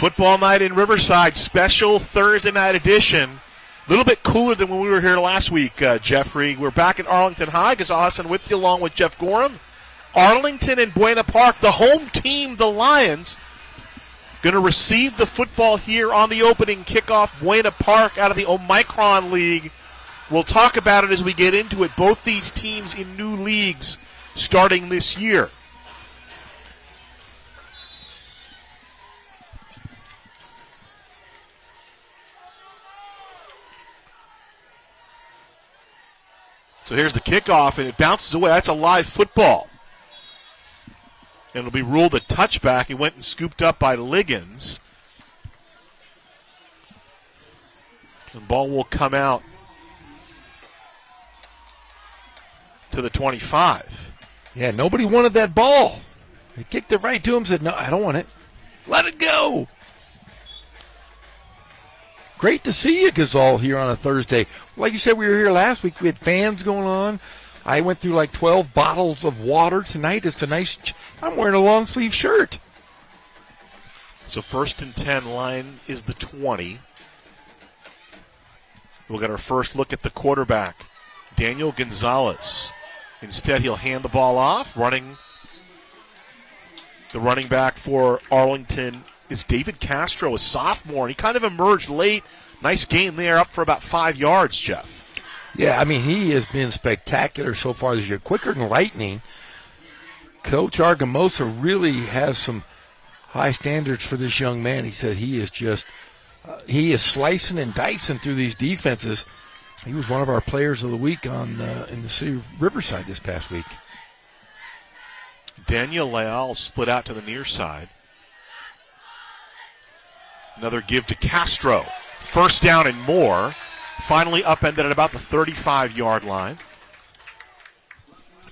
Football night in Riverside, special Thursday night edition. A little bit cooler than when we were here last week, Jeffrey. We're back at Arlington High. Ghazal Hassan with you along with Jeff Gorham. Arlington and Buena Park, the home team, the Lions, going to receive the football here on the opening kickoff. Buena Park out of the Omicron League. We'll talk about it as we get into it. Both these teams in new leagues starting this year. So here's the kickoff, and it bounces away. That's a live football. And it'll be ruled a touchback. It went and scooped up by Liggins. And the ball will come out to the 25. Yeah, nobody wanted that ball. They kicked it right to him, said, no, I don't want it. Let it go. Great to see you, Ghazal, here on a Thursday. Like you said, we were here last week. We had fans going on. I went through like 12 bottles of water tonight. It's a nice, I'm wearing a long sleeve shirt. So 1st and 10 line is the 20. We'll get our first look at the quarterback, Daniel Gonzalez. Instead, he'll hand the ball off. The running back for Arlington is David Castro, a sophomore. He kind of emerged late. Nice game there, up for about 5 yards, Jeff. Yeah, I mean, he has been spectacular so far this year. Quicker than lightning. Coach Argamosa really has some high standards for this young man. He said he is just, he is slicing and dicing through these defenses. He was one of our players of the week in the city of Riverside this past week. Daniel Leal split out to the near side. Another give to Castro. First down and more. Finally upended at about the 35-yard line.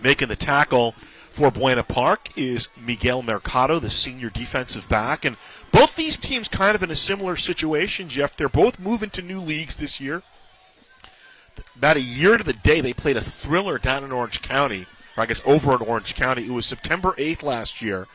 Making the tackle for Buena Park is Miguel Mercado, the senior defensive back. And both these teams kind of in a similar situation, Jeff. They're both moving to new leagues this year. About a year to the day, they played a thriller down in Orange County, or I guess over in Orange County. It was September 8th last year.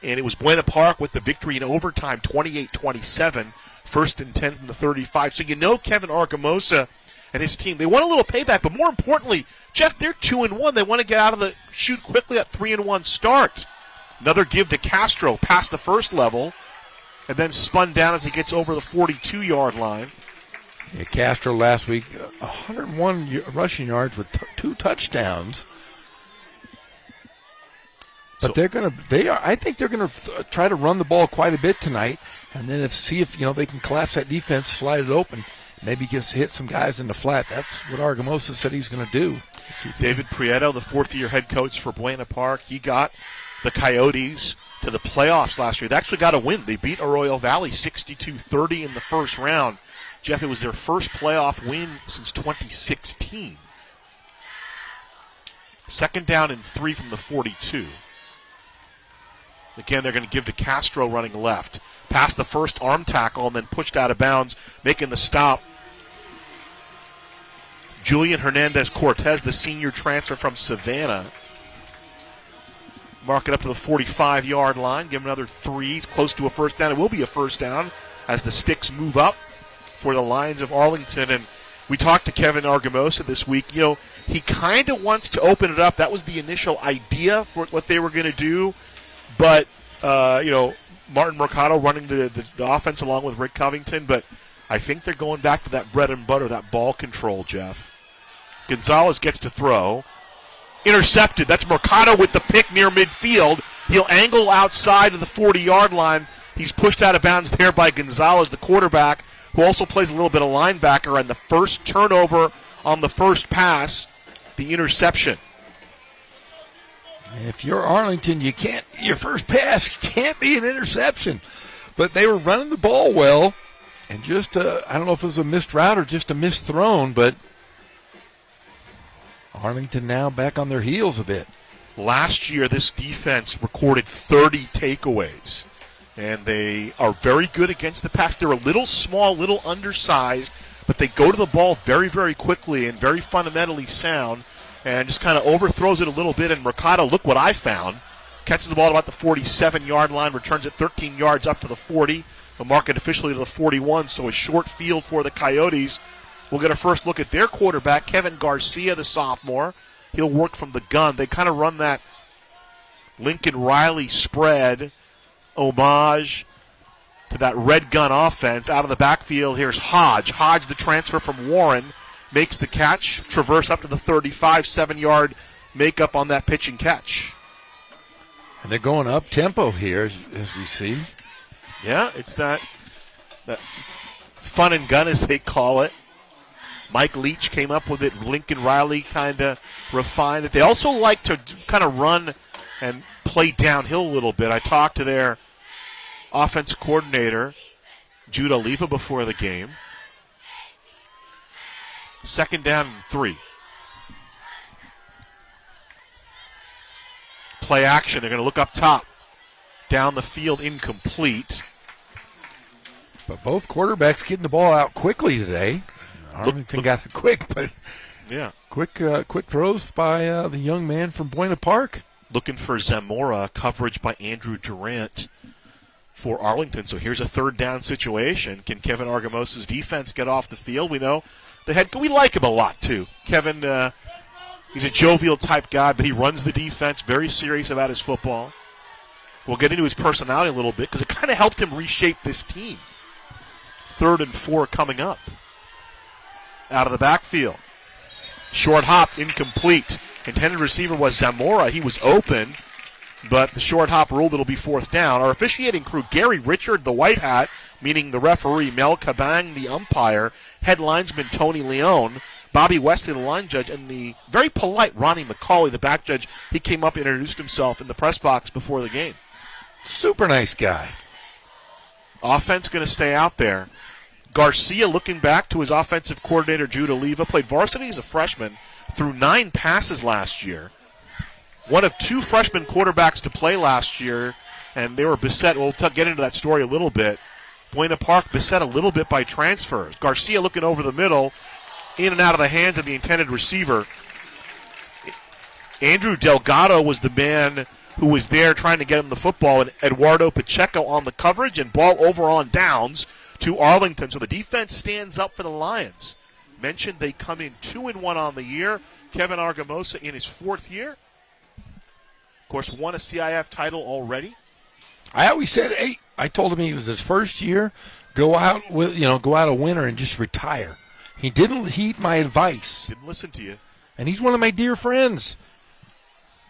And it was Buena Park with the victory in overtime, 28-27, 1st and 10 from the 35. So you know Kevin Argamosa and his team, they want a little payback. But more importantly, Jeff, they're 2-1. They want to get out of the chute quickly at 3-1 start. Another give to Castro past the first level and then spun down as he gets over the 42-yard line. Yeah, Castro last week, 101 rushing yards with 2 touchdowns. But I think they're going to try to run the ball quite a bit tonight, and then see if they can collapse that defense, slide it open, maybe hit some guys in the flat. That's what Argamosa said he's going to do. David Prieto, the fourth-year head coach for Buena Park, he got the Coyotes to the playoffs last year. They actually got a win. They beat Arroyo Valley 62-30 in the first round. Jeff, it was their first playoff win since 2016. 2nd down and 3 from the 42. Again, they're going to give to Castro running left. Past the first arm tackle and then pushed out of bounds, making the stop. Julian Hernandez-Cortez, the senior transfer from Savannah. Mark it up to the 45-yard line. Give him another 3. Close to a first down. It will be a first down as the sticks move up for the Lions of Arlington. And we talked to Kevin Argamosa this week. He kind of wants to open it up. That was the initial idea for what they were going to do. But, Martin Mercado running the offense along with Rick Covington. But I think they're going back to that bread and butter, that ball control, Jeff. Gonzalez gets to throw. Intercepted. That's Mercado with the pick near midfield. He'll angle outside of the 40-yard line. He's pushed out of bounds there by Gonzalez, the quarterback, who also plays a little bit of linebacker. And the first turnover on the first pass, the interception. If you're Arlington, your first pass can't be an interception. But they were running the ball well, and just, I don't know if it was a missed route or just a missed thrown, but Arlington now back on their heels a bit. Last year, this defense recorded 30 takeaways, and they are very good against the pass. They're a little small, little undersized, but they go to the ball very, very quickly and very fundamentally sound. And just kind of overthrows it a little bit. And Mercado, look what I found. Catches the ball at about the 47-yard line, returns it 13 yards up to the 40. They'll mark it officially to the 41, so a short field for the Coyotes. We'll get a first look at their quarterback, Kevin Garcia, the sophomore. He'll work from the gun. They kind of run that Lincoln Riley spread homage to that red gun offense. Out of the backfield, here's Hodge. Hodge, the transfer from Warren, makes the catch, traverse up to the 35, 7-yard makeup on that pitch and catch. And they're going up tempo here, as we see. Yeah, it's that fun and gun, as they call it. Mike Leach came up with it. Lincoln Riley kind of refined it. They also like to kind of run and play downhill a little bit. I talked to their offensive coordinator, Jude Oliva, before the game. 2nd down and 3. Play action. They're going to look up top. Down the field, incomplete. But both quarterbacks getting the ball out quickly today. Arlington got it quick, but yeah, quick throws by the young man from Buena Park. Looking for Zamora, coverage by Andrew Durant for Arlington. So here's a 3rd down situation. Can Kevin Argamosa's defense get off the field? We know we like him a lot too. Kevin, he's a jovial type guy, but he runs the defense, very serious about his football. We'll get into his personality a little bit because it kind of helped him reshape this team. 3rd and 4 coming up. Out of the backfield. Short hop, incomplete. Intended receiver was Zamora. He was open, but the short hop ruled it'll be 4th down. Our officiating crew, Gary Richard, the white hat, meaning the referee, Mel Cabang, the umpire, head linesman Tony Leone, Bobby Wesley, the line judge, and the very polite Ronnie McCauley, the back judge. He came up and introduced himself in the press box before the game. Super nice guy. Offense going to stay out there. Garcia, looking back to his offensive coordinator, Jude Oliva, played varsity as a freshman, threw 9 passes last year. One of 2 freshman quarterbacks to play last year, and they were beset. We'll get into that story a little bit. Buena Park beset a little bit by transfers. Garcia looking over the middle, in and out of the hands of the intended receiver. Andrew Delgado was the man who was there trying to get him the football, and Eduardo Pacheco on the coverage, and ball over on downs to Arlington. So the defense stands up for the Lions. Mentioned they come in 2-1 on the year. Kevin Argamosa in his 4th year. Of course, won a CIF title already. I always said, hey, I told him he was his first year, go out a winner and just retire. He didn't heed my advice. Didn't listen to you. And he's one of my dear friends.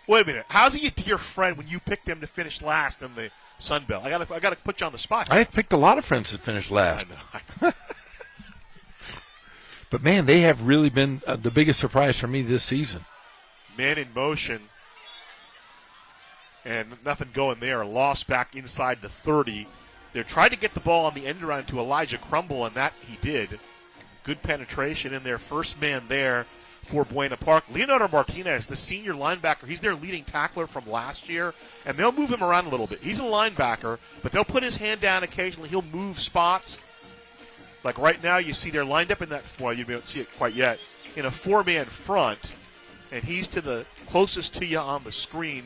Wait a minute. How's he a dear friend when you picked him to finish last in the Sun Belt? I gotta put you on the spot. I have picked a lot of friends that finished last. I know. But, man, they have really been the biggest surprise for me this season. Man in motion. And nothing going there. A loss back inside the 30. They're trying to get the ball on the end around to Elijah Crumble, and that he did. Good penetration in there. First man there for Buena Park. Leonardo Martinez, the senior linebacker, he's their leading tackler from last year, and they'll move him around a little bit. He's a linebacker, but they'll put his hand down occasionally. He'll move spots. Like right now, you see they're lined up in that, well, you don't see it quite yet, in a 4-man front, and he's to the closest to you on the screen.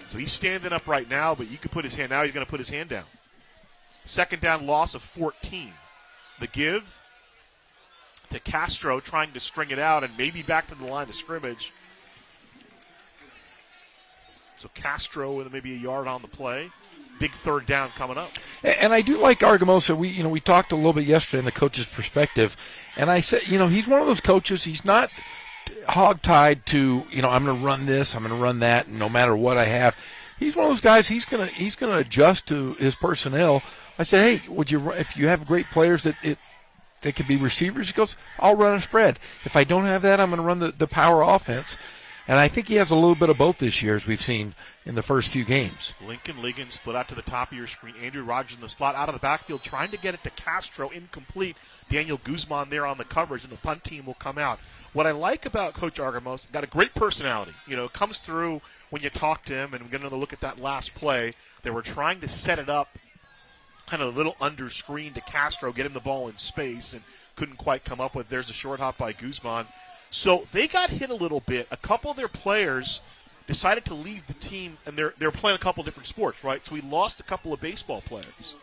So he's standing up right now, but you can put his hand, now he's going to put his hand down. 2nd down loss of 14. The give to Castro, trying to string it out and maybe back to the line of scrimmage. So Castro with maybe a yard on the play. Big 3rd down coming up. And I do like Argamosa. We talked a little bit yesterday in the coach's perspective, and I said, he's one of those coaches. He's not hogtied to, I'm going to run this, I'm going to run that, and no matter what I have. He's one of those guys. He's going to adjust to his personnel. I said, hey, if you have great players that could be receivers, he goes, I'll run a spread. If I don't have that, I'm going to run the power offense. And I think he has a little bit of both this year, as we've seen in the first few games. Lincoln Ligon split out to the top of your screen. Andrew Rogers in the slot out of the backfield trying to get it to Castro. Incomplete. Daniel Guzman there on the coverage, and the punt team will come out. What I like about Coach Argamosa, got a great personality. Comes through when you talk to him, and we're going to look at that last play. They were trying to set it up kind of a little under screen to Castro, get him the ball in space, and couldn't quite come up with. There's a short hop by Guzman. So they got hit a little bit. A couple of their players decided to leave the team, and they're playing a couple different sports, right? So we lost a couple of baseball players.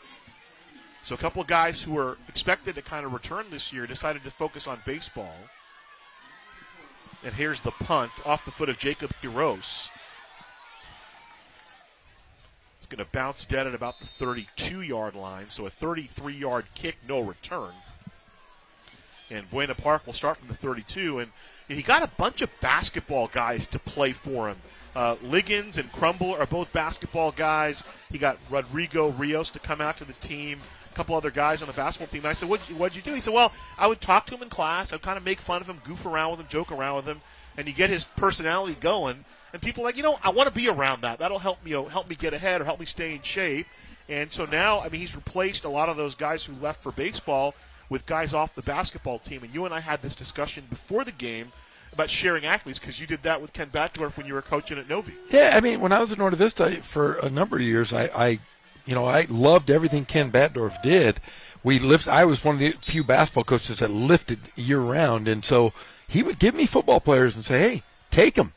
So a couple of guys who were expected to kind of return this year decided to focus on baseball. And here's the punt off the foot of Jacob Quiros. It's going to bounce dead at about the 32-yard line, so a 33-yard kick, no return. And Buena Park will start from the 32, and he got a bunch of basketball guys to play for him. Liggins and Crumble are both basketball guys. He got Rodrigo Rios to come out to the team, a couple other guys on the basketball team. And I said, what'd you do? He said, well, I would talk to him in class. I'd kind of make fun of him, goof around with him, joke around with him, and you get his personality going. And people are like, I want to be around that. That'll help me, help me get ahead or help me stay in shape. And so now, he's replaced a lot of those guys who left for baseball with guys off the basketball team. And you and I had this discussion before the game about sharing athletes, because you did that with Ken Batdorf when you were coaching at Novi. Yeah, when I was at Norte Vista for a number of years, I loved everything Ken Batdorf did. I was one of the few basketball coaches that lifted year-round, and so he would give me football players and say, hey, take them.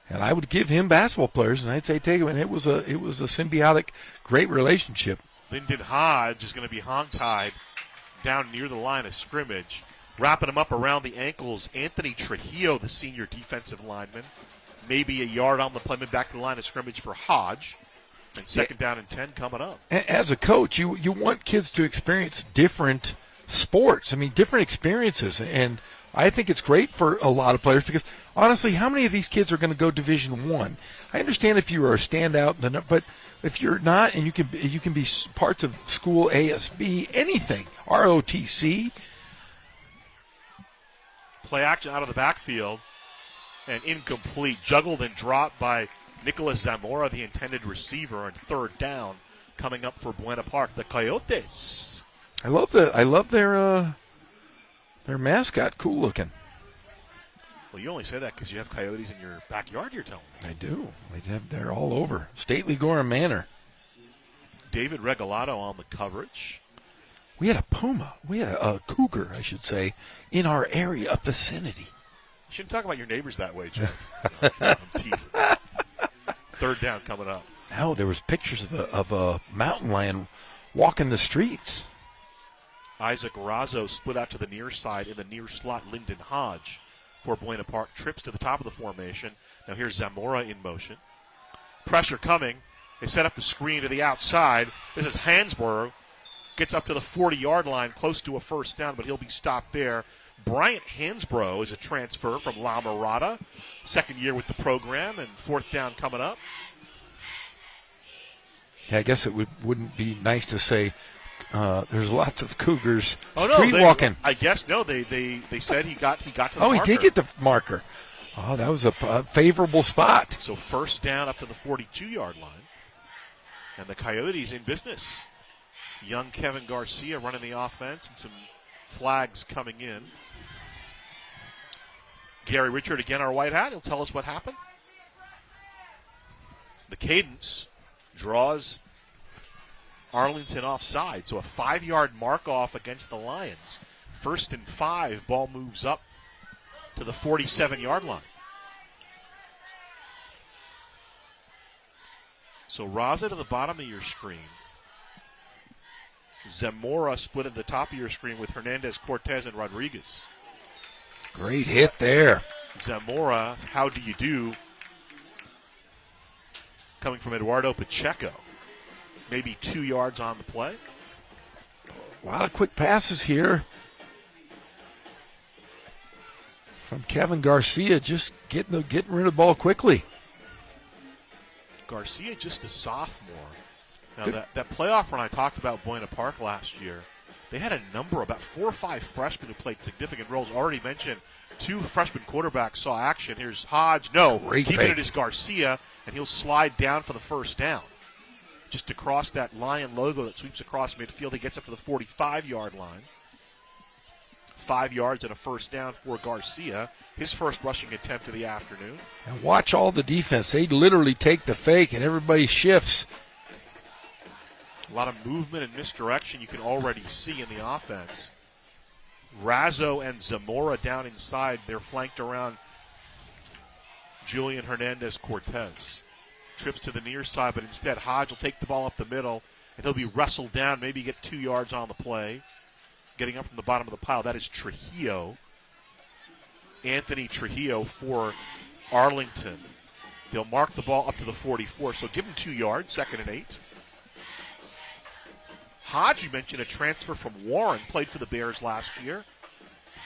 And I would give him basketball players, and I'd say take them, and it was a symbiotic, great relationship. Lyndon Hodge is going to be hog-tied down near the line of scrimmage. Wrapping him up around the ankles, Anthony Trujillo, the senior defensive lineman. Maybe a yard on the play, back to the line of scrimmage for Hodge. And second down and 10 coming up. As a coach, you want kids to experience different sports. Different experiences. And I think it's great for a lot of players because, honestly, how many of these kids are going to go Division I? I understand if you are a standout, but if you're not, and you can be parts of school ASB, anything, ROTC. Play action out of the backfield and incomplete. Juggled and dropped by Nicholas Zamora, the intended receiver, and third down coming up for Buena Park. The Coyotes. I love their mascot. Cool looking. Well, you only say that because you have coyotes in your backyard, you're telling me. I do. They're all over. Stately Gorham Manor. David Regalado on the coverage. We had a puma. We had a cougar, I should say, in our area, a vicinity. You shouldn't talk about your neighbors that way, Jeff. I'm teasing. Third down coming up. No, there was pictures of a mountain lion walking the streets. Isaac Razzo split out to the near side in the near slot. Lyndon Hodge for Buena Park trips to the top of the formation. Now here's Zamora in motion. Pressure coming. They set up the screen to the outside. This is Hansborough. Gets up to the 40-yard line, close to a first down, but he'll be stopped there. Bryant Hansborough is a transfer from La Mirada. Second year with the program, and fourth down coming up. Yeah, I guess it wouldn't be nice to say there's lots of cougars street walking. I guess, no, they said he got to the marker. Oh, he did get the marker. Oh, that was a favorable spot. So first down up to the 42-yard line. And the Coyotes in business. Young Kevin Garcia running the offense and some flags coming in. Gary Richard again, our white hat. He'll tell us what happened. The Cadence draws Arlington offside. So a 5-yard mark off against the Lions. 1st and 5. Ball moves up to the 47-yard line. So Raza to the bottom of your screen. Zamora split at the top of your screen with Hernandez, Cortez, and Rodriguez. Great hit there. Zamora, how do you do? Coming from Eduardo Pacheco. Maybe 2 yards on the play. A lot of quick passes here from Kevin Garcia, just getting rid of the ball quickly. Garcia just a sophomore. Now, that playoff run I talked about Buena Park last year, they had a number, about 4 or 5 freshmen who played significant roles. Already mentioned 2 freshman quarterbacks saw action. Here's Hodge. No, keeping it is Garcia, and he'll slide down for the first down. Just to cross that Lion logo that sweeps across midfield, he gets up to the 45-yard line. 5 yards and a first down for Garcia. His first rushing attempt of the afternoon. And watch all the defense. They literally take the fake, and everybody shifts. A lot of movement and misdirection you can already see in the offense. Razzo and Zamora down inside. They're flanked around Julian Hernandez-Cortez. Trips to the near side, but instead Hodge will take the ball up the middle and he'll be wrestled down, maybe get 2 yards on the play. Getting up from the bottom of the pile, that is Trujillo. Anthony Trujillo for Arlington. They'll mark the ball up to the 44, so give him 2 yards, 2nd and 8. Hodge, you mentioned, a transfer from Warren, played for the Bears last year.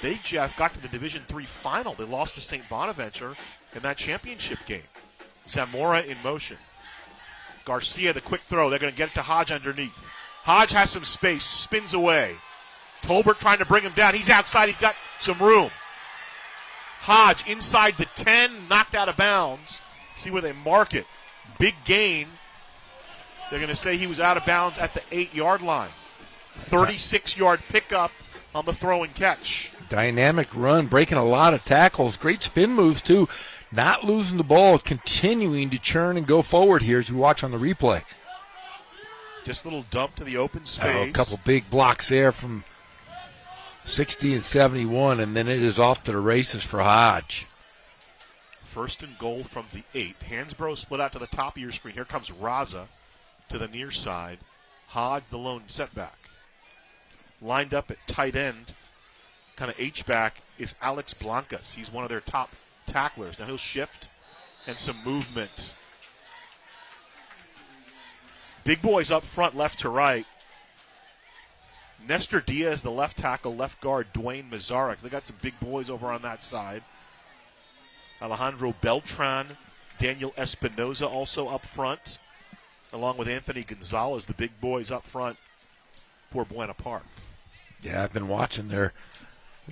They, Jeff, got to the Division III final. They lost to St. Bonaventure in that championship game. Zamora in motion. Garcia, the quick throw. They're going to get it to Hodge underneath. Hodge has some space, spins away. Tolbert trying to bring him down. He's outside. He's got some room. Hodge inside the 10, knocked out of bounds. See where they mark it. Big gain. They're going to say he was out of bounds at the 8-yard line. 36-yard pickup on the throw and catch. Dynamic run, breaking a lot of tackles. Great spin moves, too. Not losing the ball, continuing to churn and go forward here as we watch on the replay. Just a little dump to the open space. A couple big blocks there from 60 and 71, and then it is off to the races for Hodge. 1st and goal from the 8. Hansbrough split out to the top of your screen. Here comes Raza to the near side. Hodge, the lone setback. Lined up at tight end, kind of H-back, is Alex Blancas. He's one of their top tacklers. Now he'll shift and some movement. Big boys up front, left to right. Nestor Diaz, the left tackle, left guard, Dwayne Mazzarek. They got some big boys over on that side. Alejandro Beltran, Daniel Espinoza also up front, along with Anthony Gonzalez, the big boys up front for Buena Park. Yeah, I've been watching their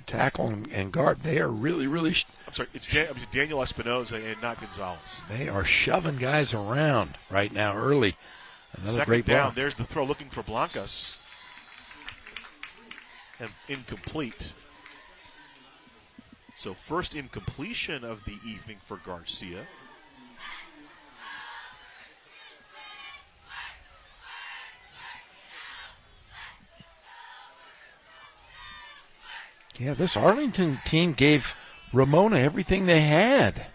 tackle and guard. They are really, really. I'm sorry, it's Daniel Espinoza and not Gonzalez. They are shoving guys around right now early. Another 2nd great down. ball. There's the throw looking for Blancas. And incomplete. So first incompletion of the evening for Garcia. Yeah, this Arlington team gave Ramona everything they had.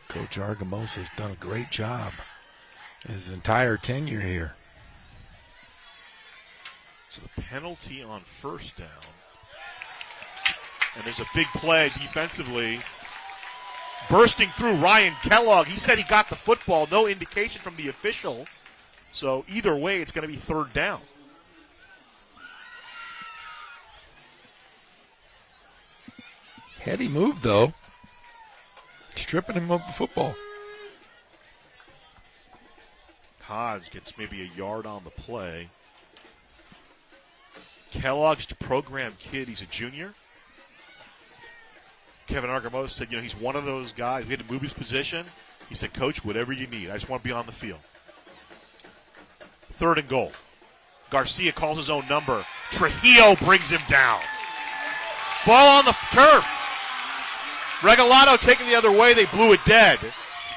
Coach Argamos has done a great job his entire tenure here. So the penalty on 1st down. And there's a big play defensively. Bursting through Ryan Kellogg. He said he got the football. No indication from the official. So either way, it's going to be 3rd down. Heady move, though. Stripping him of the football. Hodge gets maybe a yard on the play. Kellogg's a program kid. He's a junior. Kevin Argamos said, he's one of those guys. We had to move his position. He said, Coach, whatever you need. I just want to be on the field. 3rd and goal. Garcia calls his own number. Trujillo brings him down. Ball on the turf. Regalado taking the other way. They blew it dead.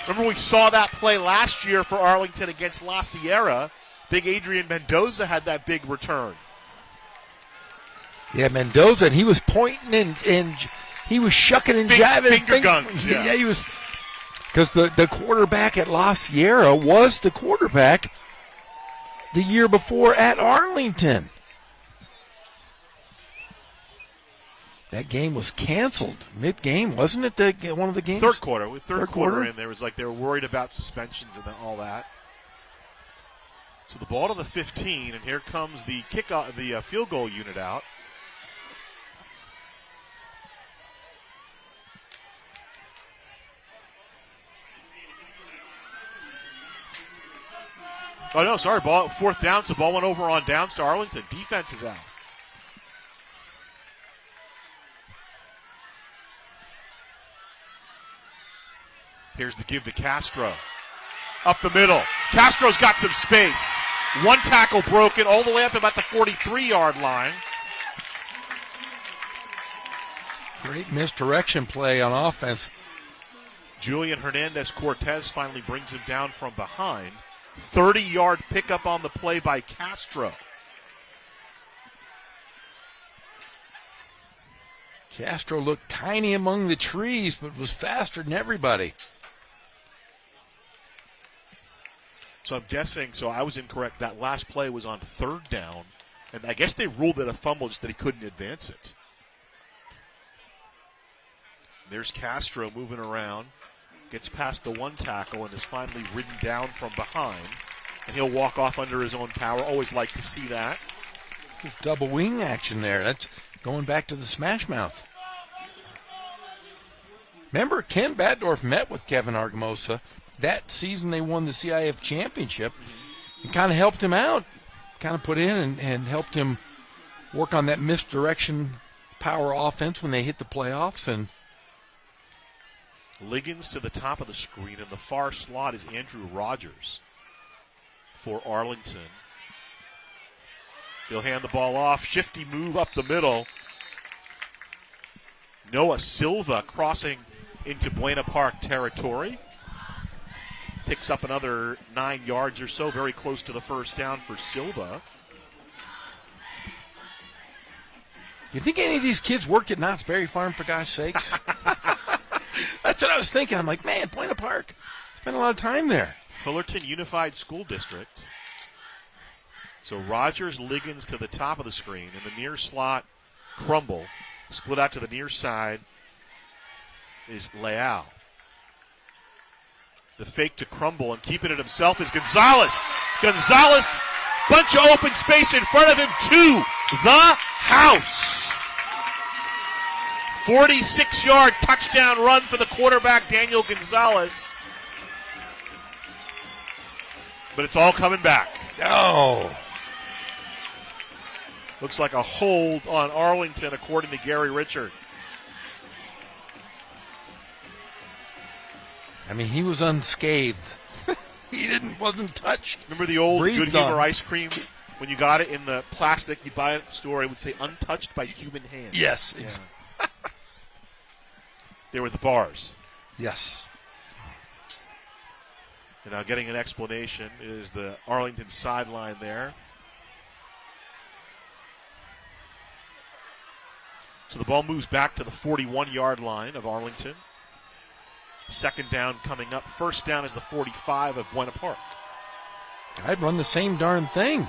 Remember we saw that play last year for Arlington against La Sierra. Big Adrian Mendoza had that big return. Yeah, Mendoza, and he was pointing and he was shucking and jiving. Finger guns, yeah. He was, because the quarterback at La Sierra was the quarterback the year before at Arlington. That game was canceled mid-game, wasn't it? One of the games. Third quarter, with third quarter in, there was they were worried about suspensions and all that. So the ball to the 15, and here comes the kickoff, the field goal unit out. Oh no, sorry, ball 4th down. So ball went over on downs to Arlington. Defense is out. Here's the give to Castro. Up the middle. Castro's got some space. One tackle broken all the way up about the 43-yard line. Great misdirection play on offense. Julian Hernandez-Cortez finally brings him down from behind. 30-yard pickup on the play by Castro. Castro looked tiny among the trees, but was faster than everybody. So I'm guessing, so I was incorrect. That last play was on third down, and I guess they ruled it a fumble just that he couldn't advance it. There's Castro moving around, gets past the one tackle, and is finally ridden down from behind. And he'll walk off under his own power. Always like to see that. There's double wing action there. That's going back to the smash mouth. Remember, Ken Batdorf met with Kevin Argumosa that season. They won the CIF championship and kind of helped him out, kind of put in and helped him work on that misdirection power offense when they hit the playoffs. And Liggins to the top of the screen. In the far slot is Andrew Rogers for Arlington. He'll hand the ball off. Shifty move up the middle. Noah Silva crossing into Buena Park territory. Picks up another 9 yards or so, very close to the first down for Silva. You think any of these kids work at Knott's Berry Farm, for gosh sakes? That's what I was thinking. I'm like, man, Buena Park. Spent a lot of time there. Fullerton Unified School District. So Rogers, Liggins to the top of the screen. In the near slot, Crumble. Split out to the near side is Leal. The fake to Crumble and keeping it himself is Gonzalez. Gonzalez, bunch of open space in front of him to the house. 46-yard touchdown run for the quarterback, Daniel Gonzalez. But it's all coming back. Oh. Looks like a hold on Arlington, according to Gary Richard. I mean, he was unscathed. He wasn't touched. Remember the old Breathed Good Humor on. ice cream? When you got it in the plastic, you buy it at the store, it would say untouched by human hands. Yes. Yeah. They were the bars. Yes. And now getting an explanation is the Arlington sideline there. So the ball moves back to the 41-yard line of Arlington. Second down coming up. First down is the 45 of Buena Park. I'd run the same darn thing.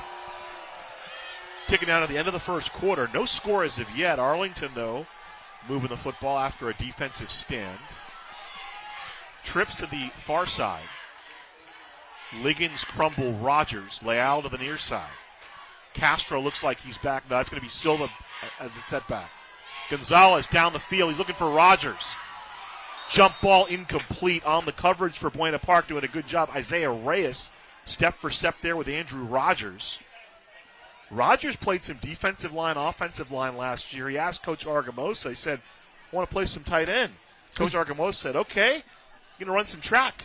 Kicking down at the end of the first quarter. No score as of yet. Arlington, though, moving the football after a defensive stand. Trips to the far side. Liggins, Crumble, Rogers. Leal to the near side. Castro looks like he's back. No, it's going to be Silva as it's set back. Gonzalez down the field. He's looking for Rogers. Jump ball incomplete on the coverage for Buena Park, doing a good job. Isaiah Reyes step for step there with Andrew Rogers. Rogers played some defensive line, offensive line last year. He asked Coach Argumosa, he said, I want to play some tight end. Coach Argumosa said, okay, you're going to run some track.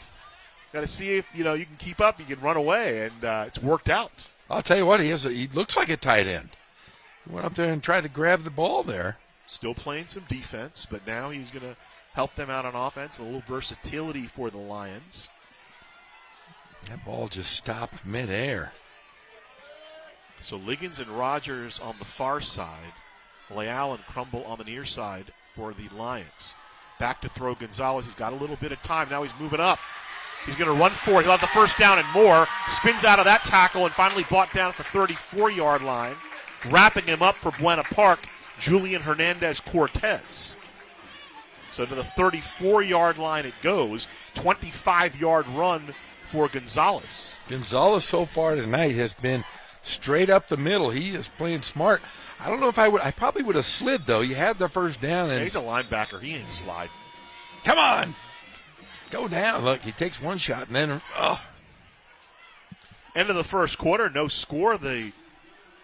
Got to see if you can keep up, you can run away, and it's worked out. I'll tell you what, he looks like a tight end. He went up there and tried to grab the ball there. Still playing some defense, but now he's going to help them out on offense. A little versatility for the Lions. That ball just stopped midair. So Liggins and Rogers on the far side. Leal and Crumble on the near side for the Lions. Back to throw Gonzalez. He's got a little bit of time. Now he's moving up. He's going to run for it. He'll have the first down and more. Spins out of that tackle and finally brought down at the 34-yard line. Wrapping him up for Buena Park, Julian Hernandez-Cortez. So to the 34-yard line it goes. 25-yard run for Gonzalez. Gonzalez so far tonight has been straight up the middle. He is playing smart. I don't know if I probably would have slid, though. You had the first down. And he's a linebacker. He ain't sliding. Come on. Go down. Look, he takes one shot and then, End of the first quarter, no score. The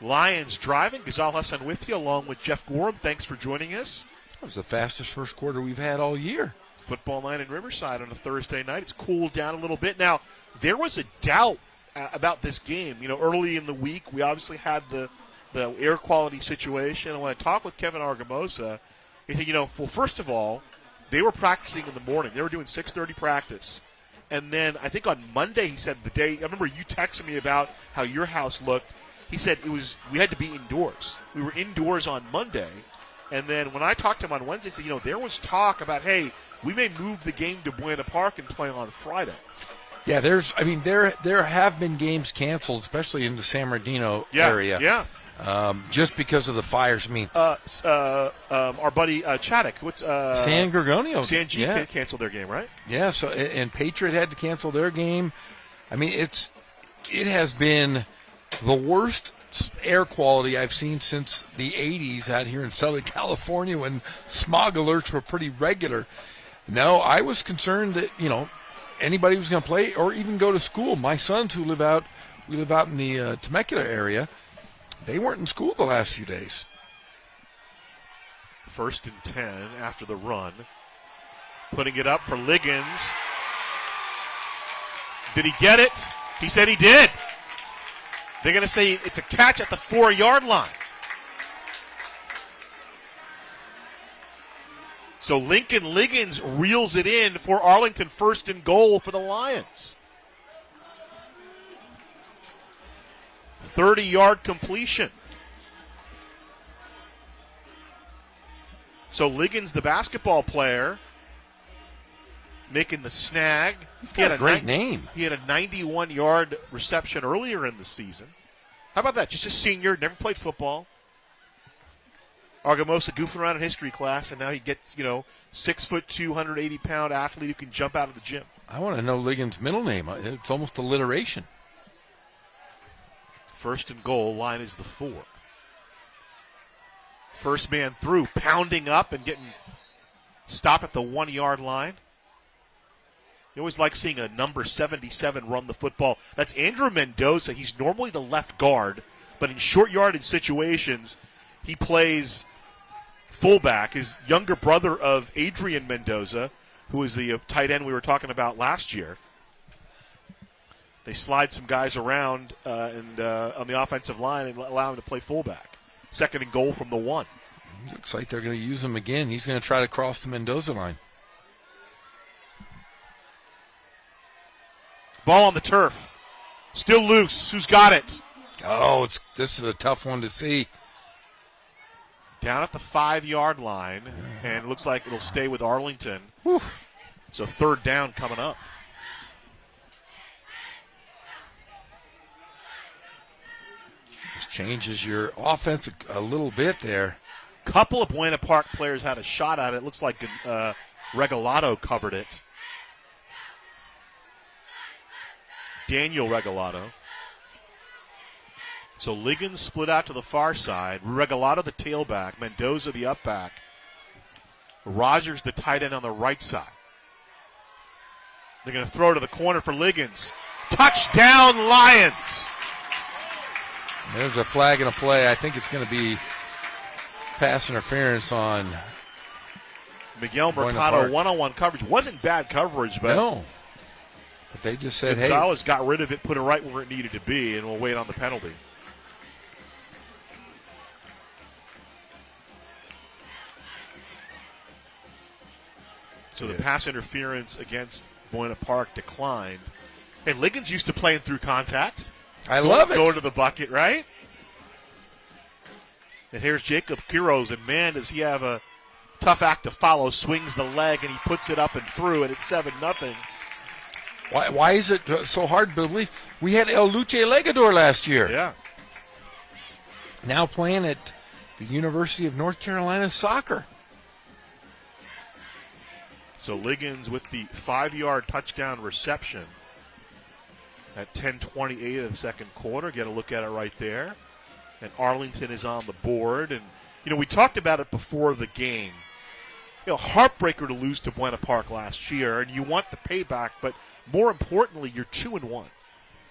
Lions driving. Ghazal Hassan with you along with Jeff Gorham. Thanks for joining us. That was the fastest first quarter we've had all year. Football night in Riverside on a Thursday night. It's cooled down a little bit. Now, there was a doubt about this game. Early in the week, we obviously had the air quality situation. And when I talked with Kevin Argumosa, he said, well, first of all, they were practicing in the morning. They were doing 6:30 practice. And then I think on Monday, he said I remember you texted me about how your house looked. He said we had to be indoors. We were indoors on Monday. And then when I talked to him on Wednesday, he said, there was talk about, hey, we may move the game to Buena Park and play on Friday. Yeah, there have been games canceled, especially in the San Bernardino area. Yeah. Just because of the fires. I mean, our buddy Chaddock, San Gorgonio, San G canceled their game, right? Yeah. So and Patriot had to cancel their game. I mean, it has been the worst air quality I've seen since the 80s out here in Southern California when smog alerts were pretty regular. No, I was concerned that anybody was going to play or even go to school. My sons who we live out in the Temecula area. They weren't in school the last few days. 1st and 10 after the run. Putting it up for Liggins. Did he get it? He said he did. They're going to say it's a catch at the 4-yard line. So Lincoln Liggins reels it in for Arlington, 1st and goal for the Lions. 30-yard completion. So Liggins, the basketball player, making the snag. He's got a great name. He had a 91-yard reception earlier in the season. How about that? Just a senior, never played football. Argamosa goofing around in history class, and now he gets, 6'2", 180-pound athlete who can jump out of the gym. I want to know Liggins' middle name. It's almost alliteration. 1st and goal, line is the 4. First man through, pounding up and getting stopped at the 1-yard line. You always like seeing a number 77 run the football. That's Andrew Mendoza. He's normally the left guard, but in short yardage situations, he plays fullback. His younger brother of Adrian Mendoza, who is the tight end we were talking about last year. They slide some guys around and on the offensive line and allow him to play fullback. 2nd and goal from the 1. Looks like they're going to use him again. He's going to try to cross the Mendoza line. Ball on the turf. Still loose. Who's got it? Oh, this is a tough one to see. Down at the 5-yard line, and it looks like it'll stay with Arlington. Whew. So 3rd down coming up. Changes your offense a little bit there. Couple of Buena Park players had a shot at it. It looks like Regalado covered it. Daniel Regalado. So Liggins split out to the far side. Regalado the tailback. Mendoza the up back. Rogers the tight end on the right side. They're going to throw to the corner for Liggins. Touchdown Lions! There's a flag and a play. I think it's going to be pass interference on Miguel Mercado. One-on-one coverage. Wasn't bad coverage, but no. But they just said, Gonzalez got rid of it, put it right where it needed to be, and we'll wait on the penalty. So the pass interference against Buena Park declined. Hey, Liggins used to playing through contacts. I love it. Go to the bucket, right? And here's Jacob Quiroz, and man, does he have a tough act to follow. Swings the leg, and he puts it up and through, and it's 7-0. Why is it so hard to believe? We had El Luce Legador last year. Yeah. Now playing at the University of North Carolina soccer. So Liggins with the 5-yard touchdown reception at 10:28 of the second quarter. Get a look at it right there. And Arlington is on the board. And, we talked about it before the game. Heartbreaker to lose to Buena Park last year, and you want the payback, but more importantly, you're 2-1.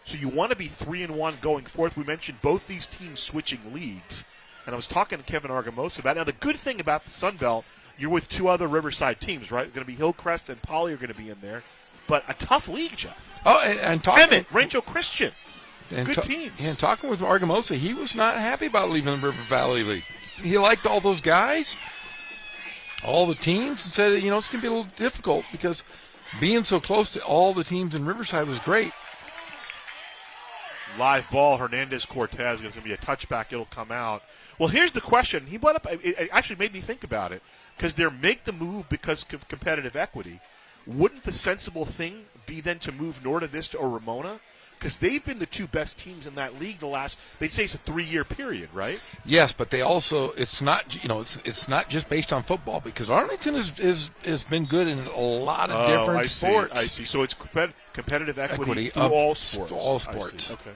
So you want to be 3-1 going forth. We mentioned both these teams switching leagues. And I was talking to Kevin Argamosa about it. Now, the good thing about the Sun Belt, you're with 2 other Riverside teams, right? Going to be Hillcrest and Poly are going to be in there. But a tough league, Jeff. Oh, and talking Emmett, Rancho Christian, good teams. And talking with Argamosa, he was not happy about leaving the River Valley League. He liked all those guys, all the teams, and said, it's going to be a little difficult because being so close to all the teams in Riverside was great. Live ball, Hernandez-Cortez. It's going to be a touchback. It'll come out. Well, here's the question. He brought up. It actually made me think about it because they're make the move because of competitive equity. Wouldn't the sensible thing be then to move Norte Vista or Ramona? Because they've been the two best teams in that league the last. They'd say it's a 3-year period, right? Yes, but they also it's not it's not just based on football because Arlington has been good in a lot of different sports. I see. So it's competitive equity through of all sports. All sports. Okay.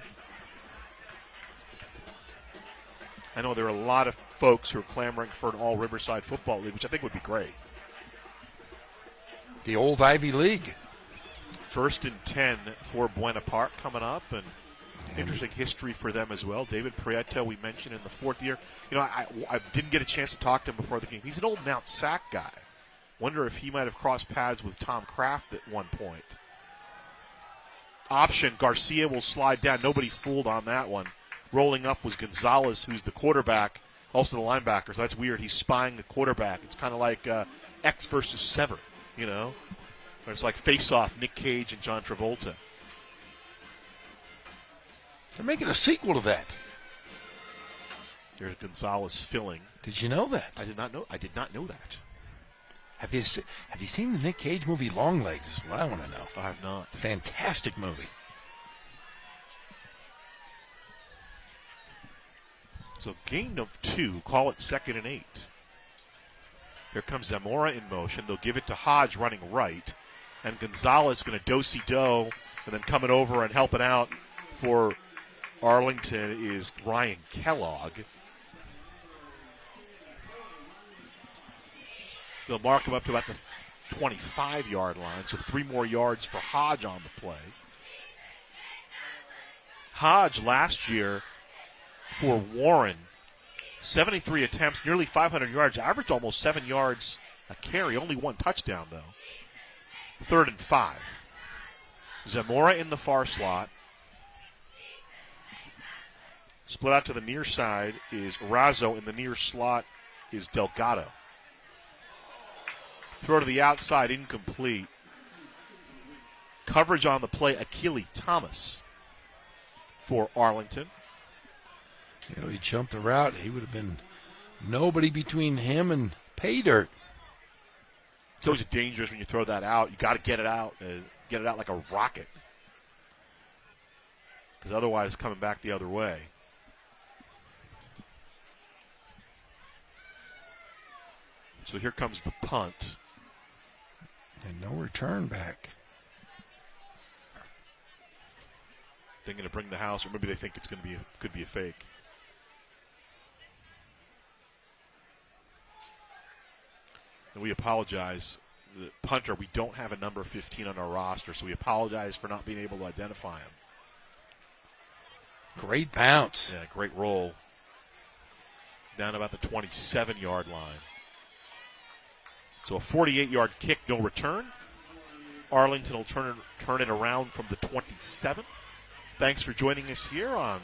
I know there are a lot of folks who are clamoring for an all Riverside football league, which I think would be great. The old Ivy League. 1st and 10 for Buena Park coming up, and interesting history for them as well. David Prieto, we mentioned in the 4th year. I didn't get a chance to talk to him before the game. He's an old Mount Sac guy. Wonder if he might have crossed paths with Tom Kraft at one point. Option, Garcia will slide down. Nobody fooled on that one. Rolling up was Gonzalez, who's the quarterback, also the linebacker. So that's weird. He's spying the quarterback. It's kind of like X versus Sever, It's like face-off, Nick Cage and John Travolta. They're making a sequel to that. There's Gonzalez filling. Did you know that? I did not know that. Have you seen the Nick Cage movie Long Legs? Is what I want to know. I have not. Fantastic movie. So gain of 2, call it 2nd and 8. Here comes Zamora in motion. They'll give it to Hodge running right. And Gonzalez going to do-si-do, and then coming over and helping out for Arlington is Ryan Kellogg. They'll mark him up to about the 25-yard line, so 3 more yards for Hodge on the play. Hodge last year for Warren, 73 attempts, nearly 500 yards, averaged almost 7 yards a carry, only 1 touchdown, though. 3rd and 5. Zamora in the far slot. Split out to the near side is Razzo. In the near slot is Delgado. Throw to the outside, incomplete. Coverage on the play, Akili Thomas for Arlington. He jumped the route. He would have been nobody between him and pay dirt. It's always dangerous when you throw that out. You got to get it out like a rocket, because otherwise it's coming back the other way. So here comes the punt. And no return back. They're going to bring the house, or maybe they think it's could be a fake. And we apologize. The punter, we don't have a number 15 on our roster, so we apologize for not being able to identify him. Great bounce. Yeah, great roll. Down about the 27-yard line. So a 48-yard kick, no return. Arlington will turn it around from the 27. Thanks for joining us here on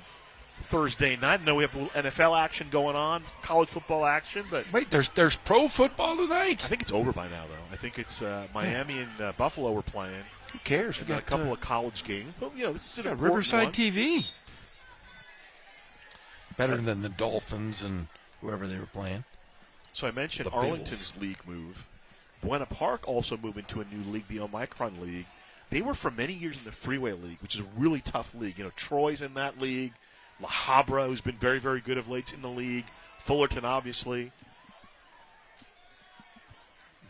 Thursday night. I know we have a little NFL action going on, college football action, but wait, there's pro football tonight. I think it's over by now, though. I think it's Miami and Buffalo were playing. Who cares? We got a couple of college games, but this is a Riverside one. TV. Better than the Dolphins and whoever they were playing. So I mentioned Arlington's league move. Buena Park also moved into a new league, the Omicron League. They were for many years in the Freeway League, which is a really tough league. Troy's in that league. La Habra, who's been very, very good of late in the league. Fullerton, obviously.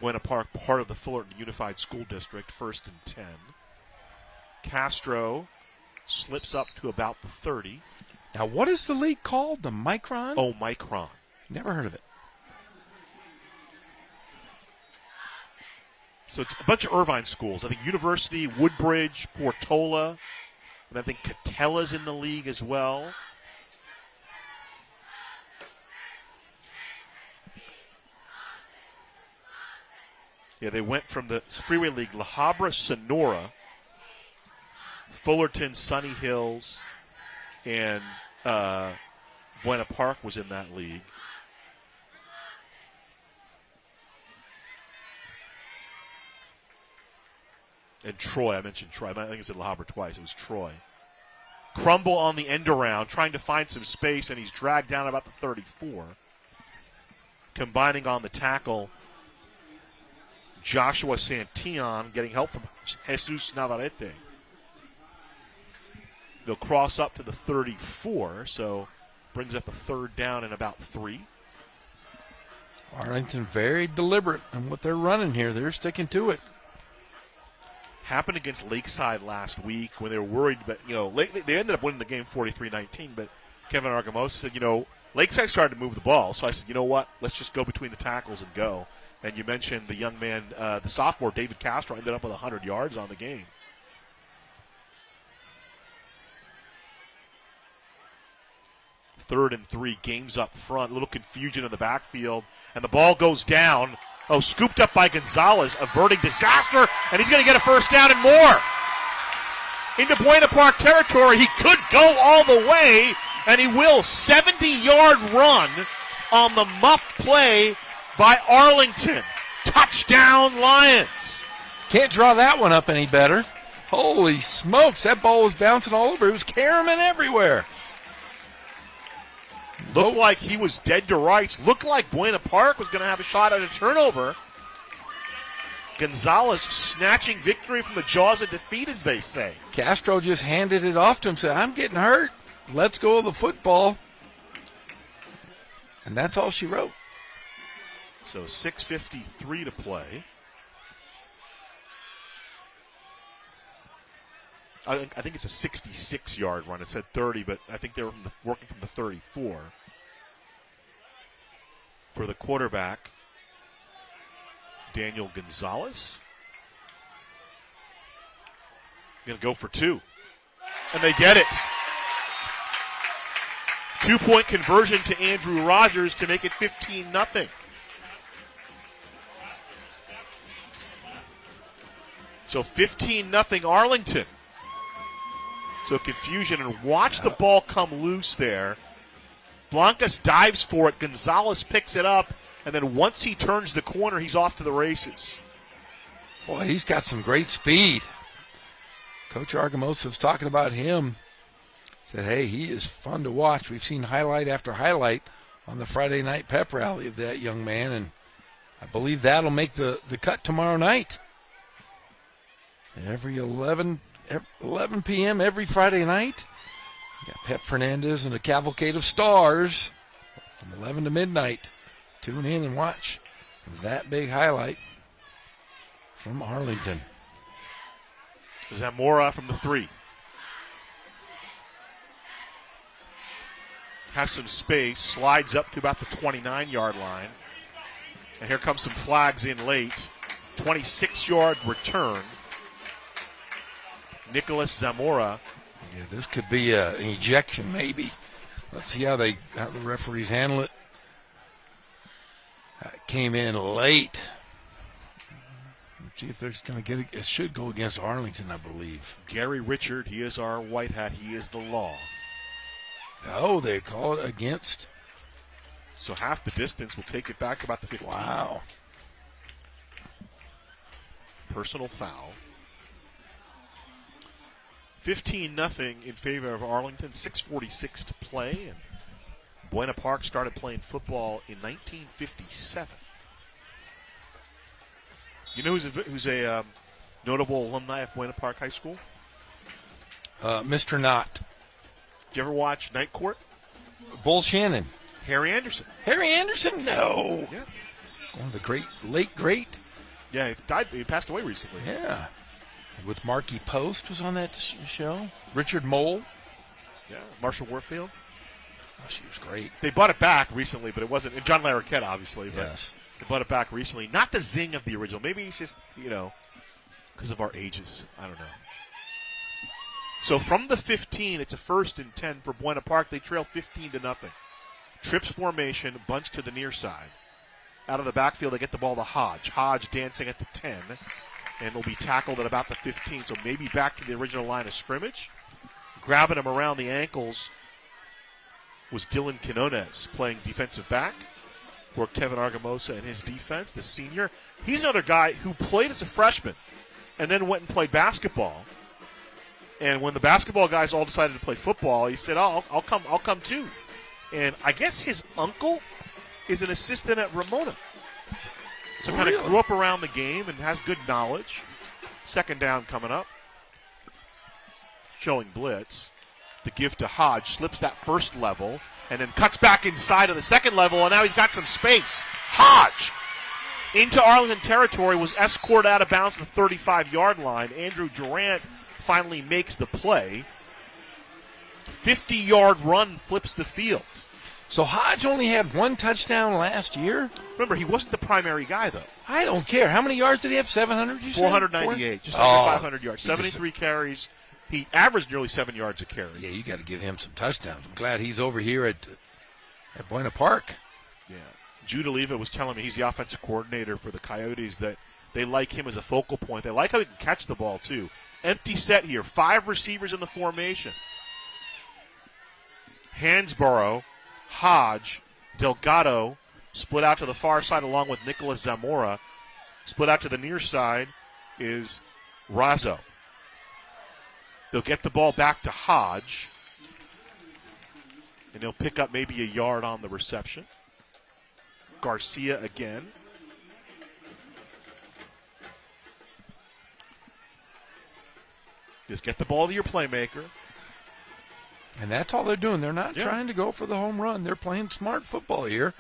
Buena Park, part of the Fullerton Unified School District, 1st and 10. Castro slips up to about the 30. Now, what is the league called? The Micron? Omicron. Never heard of it. So it's a bunch of Irvine schools. I think University, Woodbridge, Portola, and I think Catella's in the league as well. Yeah, they went from the Freeway League, La Habra, Sonora, Fullerton, Sunny Hills, and Buena Park was in that league. And Troy, I mentioned Troy. I think I said La Habra twice. It was Troy. crumble on the end around, trying to find some space, and he's dragged down about the 34. Combining on the tackle, Joshua Santillan getting help from Jesus Navarrete. They'll cross up to the 34, so brings up a third down and about 3. Arlington very deliberate in what they're running here. They're sticking to it. Happened against Lakeside last week when they were worried, but they ended up winning the game 43-19. But Kevin Argamosa said, Lakeside started to move the ball, so I said, you know what? Let's just go between the tackles and go. And you mentioned the young man, the sophomore David Castro, ended up with 100 yards on the game. Third and 3, games up front. A little confusion in the backfield, and the ball goes down. Oh, scooped up by Gonzalez, averting disaster, and he's going to get a first down and more. Into Buena Park territory. He could go all the way, and he will. 70-yard run on the muff play by Arlington. Touchdown, Lions. Can't draw that one up any better. Holy smokes, that ball was bouncing all over. It was Karaman everywhere. Looked like he was dead to rights. Looked like Buena Park was going to have a shot at a turnover. Gonzalez snatching victory from the jaws of defeat, as they say. Castro just handed it off to him, said, I'm getting hurt. Let's go with the football. And that's all she wrote. So 6:53 to play. I think it's a 66-yard run. It said 30, but I think they were working from the 34. For the quarterback, Daniel Gonzalez. Going to go for 2. And they get it. 2-point conversion to Andrew Rogers to make it 15-0. So 15-0 Arlington. So confusion, and watch the ball come loose there. Blancas dives for it. Gonzalez picks it up, and then once he turns the corner, he's off to the races. Boy, he's got some great speed. Coach Argamosa was talking about him. Said, hey, he is fun to watch. We've seen highlight after highlight on the Friday night pep rally of that young man, and I believe that'll make the cut tomorrow night. Every 11 p.m. every Friday night. You got Pep Fernandez and a cavalcade of stars from 11 to midnight. Tune in and watch that big highlight from Arlington. Zamora from the 3. Has some space, slides up to about the 29-yard line. And here comes some flags in late. 26-yard return. Nicholas Zamora. Yeah, this could be an ejection maybe. Let's see how the referees handle it. Came in late. Let's see if there's going to get it. It should go against Arlington, I believe. Gary Richard, he is our white hat. He is the law. Oh, they call it against. So half the distance will take it back about the 15. Wow. Personal foul. 15-0 in favor of Arlington. 6:46 to play. And Buena Park started playing football in 1957. You know who's a notable alumni of Buena Park High School? Mr. Knott. Did you ever watch Night Court? Bull Shannon. Harry Anderson. Harry Anderson? No. Yeah. One of the late great. Yeah, he died. He passed away recently. Yeah. With Marky Post was on that show. Richard Mole. Yeah. Marshall Warfield. Oh, she was great. They bought it back recently, but it wasn't. And John Larroquette, obviously. But yes. They bought it back recently. Not the zing of the original. Maybe it's just, because of our ages. I don't know. So from the 15, it's a 1st and 10 for Buena Park. They trail 15-0. Trips formation, bunch to the near side. Out of the backfield, they get the ball to Hodge. Hodge dancing at the 10, and will be tackled at about the 15. So maybe back to the original line of scrimmage. Grabbing him around the ankles was Dylan Quinones, playing defensive back for Kevin Argamosa and his defense, the senior. He's another guy who played as a freshman and then went and played basketball And when the basketball guys all decided to play football, he said, "Oh, I'll come too." And I guess his uncle is an assistant at Ramona. So kind of grew up around the game and has good knowledge. Second down coming up. Showing blitz. The give to Hodge. Slips that first level and then cuts back inside of the second level, and now he's got some space. Hodge into Arlington territory, was escorted out of bounds to the 35-yard line. Andrew Durant finally makes the play. 50-yard run flips the field. So Hodge only had one touchdown last year? Remember, he wasn't the primary guy, though. I don't care. How many yards did he have? 700, you said? 498, just under 500 yards. 73 carries. He averaged nearly 7 yards a carry. Yeah, you got to give him some touchdowns. I'm glad he's over here at Buena Park. Yeah. Jude Oliva was telling me, he's the offensive coordinator for the Coyotes, that they like him as a focal point. They like how he can catch the ball, too. Empty set here. 5 receivers in the formation. Hansborough, Hodge, Delgado split out to the far side along with Nicholas Zamora. Split out to the near side is Razzo. They'll get the ball back to Hodge, and they'll pick up maybe a yard on the reception. Garcia again. Just get the ball to your playmaker. And that's all they're doing. They're not trying to go for the home run. They're playing smart football here.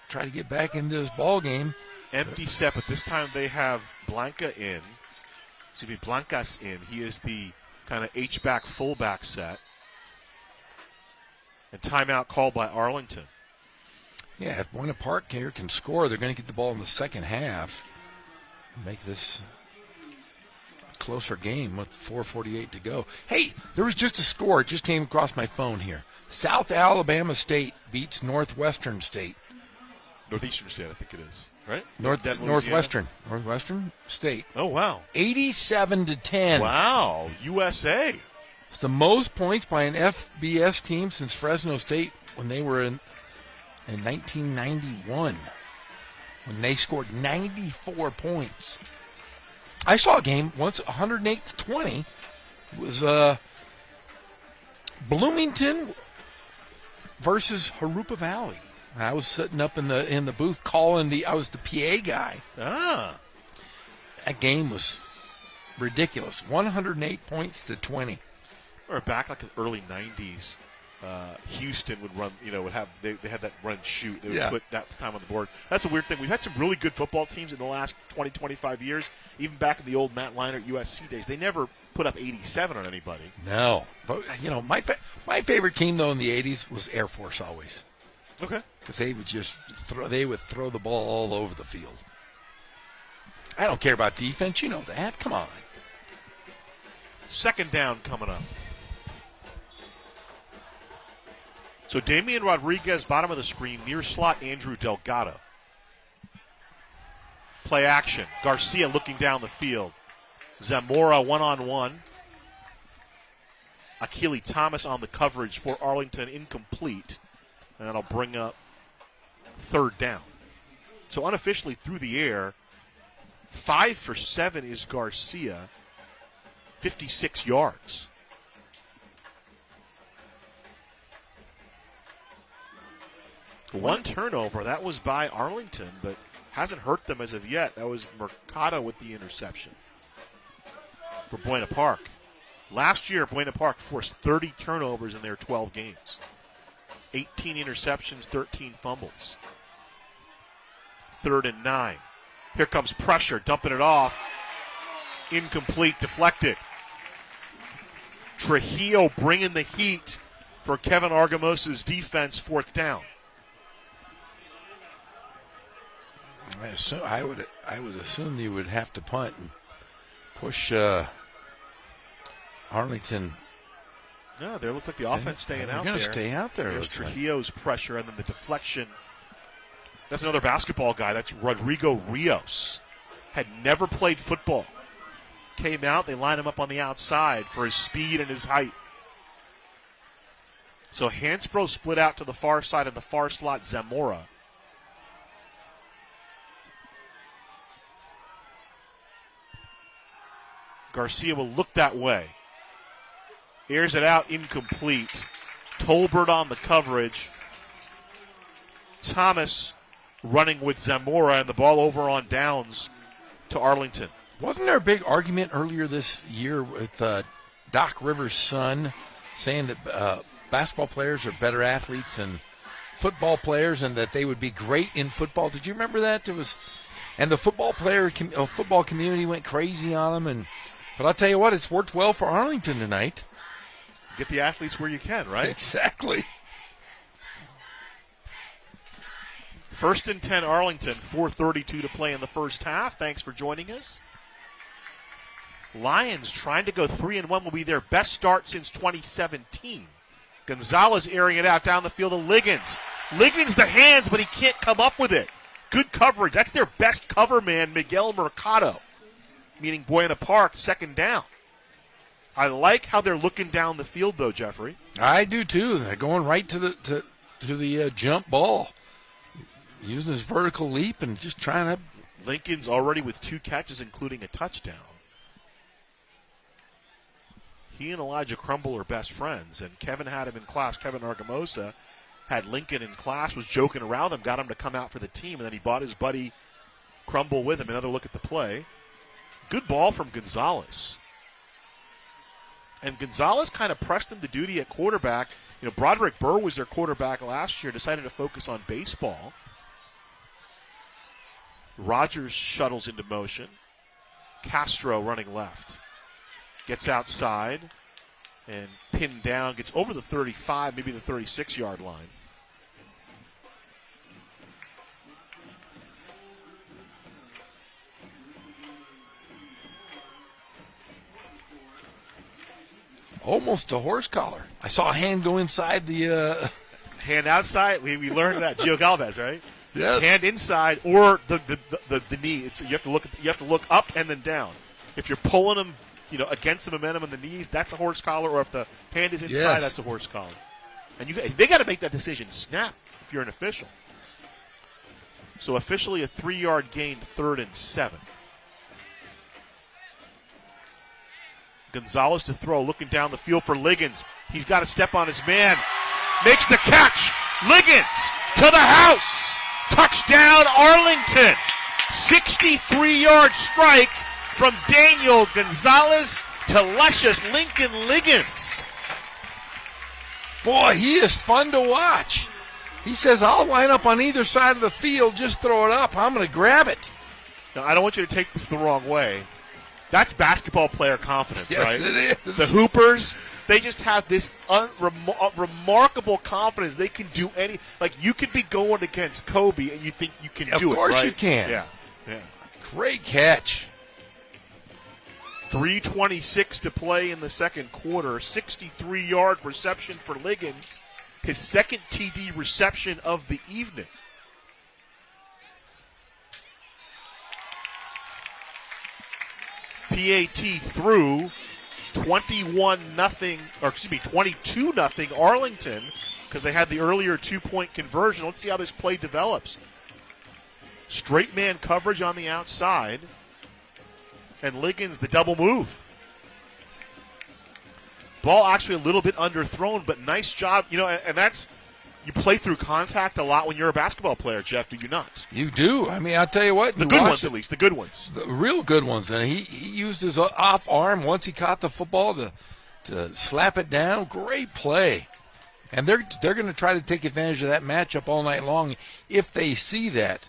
Try to get back into this ball game. Empty set, but this time they have Blancas in. He is the kind of H-back, fullback set. And timeout called by Arlington. Yeah, if Buena Park here can score, they're going to get the ball in the second half. Make this a closer game with 4:48 to go. Hey, there was just a score. It just came across my phone here. South Alabama State beats Northwestern State. Northeastern State, I think it is. Right? Northwestern State. Oh, wow. 87-10. Wow. USA. It's the most points by an FBS team since Fresno State when they were in 1991, when they scored 94 points. I saw a game once, 108-20. It was Bloomington versus Harupa Valley. I was sitting up in the booth I was the PA guy. That game was ridiculous. 108 points to 20. Or back like in the early 90s, Houston would run, they had that run shoot. They would put that time on the board. That's a weird thing. We've had some really good football teams in the last 20, 25 years. Even back in the old Matt Leinart USC days, they never put up 87 on anybody. No. But, my favorite team, though, in the 80s was Air Force always. Okay. Because they would throw the ball all over the field. I don't care about defense. You know that. Come on. Second down coming up. So Damian Rodriguez, bottom of the screen, near slot Andrew Delgado. Play action. Garcia looking down the field. Zamora one-on-one. Akili Thomas on the coverage for Arlington, incomplete. And that'll bring up third down. So unofficially through the air, 5 for 7 is Garcia, 56 yards. One turnover, that was by Arlington, but hasn't hurt them as of yet. That was Mercado with the interception for Buena Park. Last year, Buena Park forced 30 turnovers in their 12 games. 18 interceptions, 13 fumbles. 3rd and 9. Here comes pressure, dumping it off. Incomplete, deflected. Trujillo bringing the heat for Kevin Argamosa's defense, 4th down. I would assume you would have to punt and push Arlington. No, they look like the offense staying out there. They're going to stay out there. There's Trujillo's pressure, and then the deflection. That's another basketball guy. That's Rodrigo Rios. Had never played football. Came out, they line him up on the outside for his speed and his height. So Hansbrough split out to the far side of the far slot, Zamora. Garcia will look that way. Airs it out, incomplete. Tolbert on the coverage. Thomas running with Zamora, and the ball over on downs to Arlington. Wasn't there a big argument earlier this year with Doc Rivers' son saying that basketball players are better athletes than football players and that they would be great in football? Did you remember that? And the football community went crazy on them. But I'll tell you what, it's worked well for Arlington tonight. Get the athletes where you can, right? Exactly. 1st and 10 Arlington, 4:32 to play in the first half. Thanks for joining us. Lions trying to go 3-1 will be their best start since 2017. Gonzalez airing it out down the field to Liggins. Liggins the hands, but he can't come up with it. Good coverage. That's their best cover man, Miguel Mercado. Meaning Buena Park, second down. I like how they're looking down the field, though, Jeffrey. I do, too. They're going right to the jump ball. Using his vertical leap and just trying to. Lincoln's already with 2 catches, including a touchdown. He and Elijah Crumble are best friends, and Kevin had him in class. Kevin Argamosa had Lincoln in class, was joking around him, got him to come out for the team, and then he brought his buddy Crumble with him. Another look at the play. Good ball from Gonzalez. And Gonzalez kind of pressed him to duty at quarterback. You know, Broderick Burr was their quarterback last year, decided to focus on baseball. Rogers shuttles into motion. Castro running left. Gets outside and pinned down. Gets over the 35, maybe the 36-yard line. Almost a horse collar. I saw a hand go inside the. Hand outside. We learned that. Gio Galvez, right? Yes. Hand inside or the knee. You have to look up and then down. If you're pulling them, against the momentum on the knees, that's a horse collar. Or if the hand is inside, that's a horse collar. And they got to make that decision. Snap if you're an official. So officially a 3-yard gain, 3rd and 7. Gonzalez to throw, looking down the field for Liggins. He's got to step on his man. Makes the catch. Liggins to the house. Touchdown, Arlington. 63-yard strike from Daniel Gonzalez to luscious Lincoln Liggins. Boy, he is fun to watch. He says, I'll line up on either side of the field, just throw it up. I'm going to grab it. Now, I don't want you to take this the wrong way. That's basketball player confidence, yes, right? It is. The Hoopers, they just have this remarkable confidence. They can do any. Like, you could be going against Kobe and you think you can do it, Of course right? you can. Yeah. Great catch. 3:26 to play in the second quarter. 63-yard reception for Liggins. His second TD reception of the evening. PAT through 22-0 Arlington because they had the earlier 2-point conversion. Let's see how this play develops. Straight man coverage on the outside. And Liggins, the double move. Ball actually a little bit underthrown, but nice job. And that's, you play through contact a lot when you're a basketball player, Jeff, do you not? You do. I mean, I'll tell you what. The good ones, at least. The good ones. The real good ones. And he used his off arm once he caught the football to slap it down. Great play. And they're going to try to take advantage of that matchup all night long if they see that.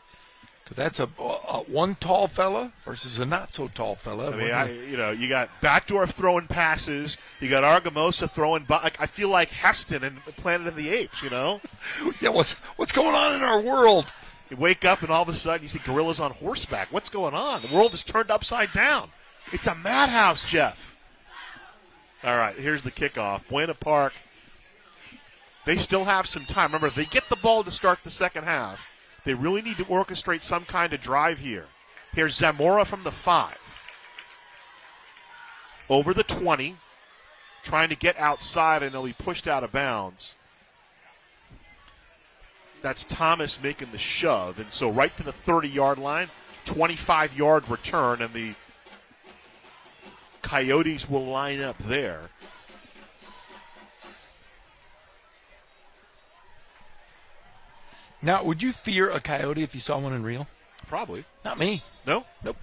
Because that's a one tall fella versus a not so tall fella. I mean, you got Batdorf throwing passes. You got Argamosa throwing. I feel like Heston in Planet of the Apes. Yeah, what's going on in our world? You wake up and all of a sudden you see gorillas on horseback. What's going on? The world is turned upside down. It's a madhouse, Jeff. All right, here's the kickoff. Buena Park. They still have some time. Remember, they get the ball to start the second half. They really need to orchestrate some kind of drive here. Here's Zamora from the 5. Over the 20. Trying to get outside, and they'll be pushed out of bounds. That's Thomas making the shove. And so right to the 30-yard line, 25-yard return, and the Coyotes will line up there. Now, would you fear a coyote if you saw one in real? Probably. Not me. No? Nope.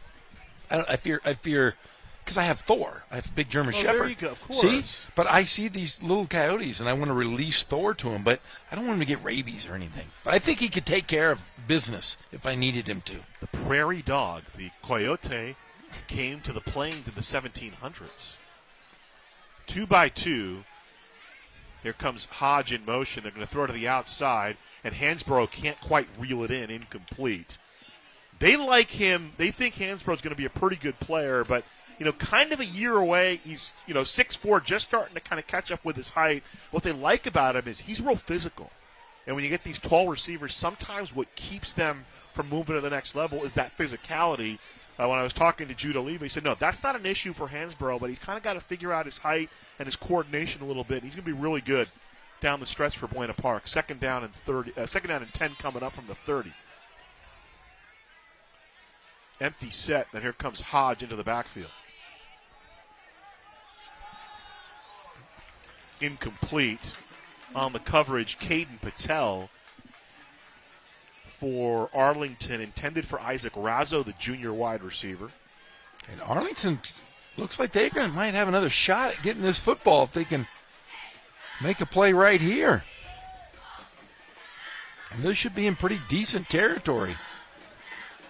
I fear, because I have Thor. I have a big German Shepherd. There you go. Of course. See? But I see these little coyotes, and I want to release Thor to him, but I don't want him to get rabies or anything. But I think he could take care of business if I needed him to. The prairie dog, the coyote, came to the plains in the 1700s. 2-by-2. Here comes Hodge in motion. They're going to throw it to the outside, and Hansbrough can't quite reel it in, incomplete. They like him. They think Hansbrough's going to be a pretty good player, but, kind of a year away. He's, 6'4", just starting to kind of catch up with his height. What they like about him is he's real physical. And when you get these tall receivers, sometimes what keeps them from moving to the next level is that physicality. When I was talking to Judah Leva, he said, no, that's not an issue for Hansbrough, but he's kind of got to figure out his height and his coordination a little bit. He's going to be really good down the stretch for Buena Park. Second down and 10 coming up from the 30. Empty set, then here comes Hodge into the backfield. Incomplete on the coverage, Caden Patel for Arlington, intended for Isaac Razzo, the junior wide receiver. And Arlington looks like they might have another shot at getting this football if they can make a play right here. And this should be in pretty decent territory.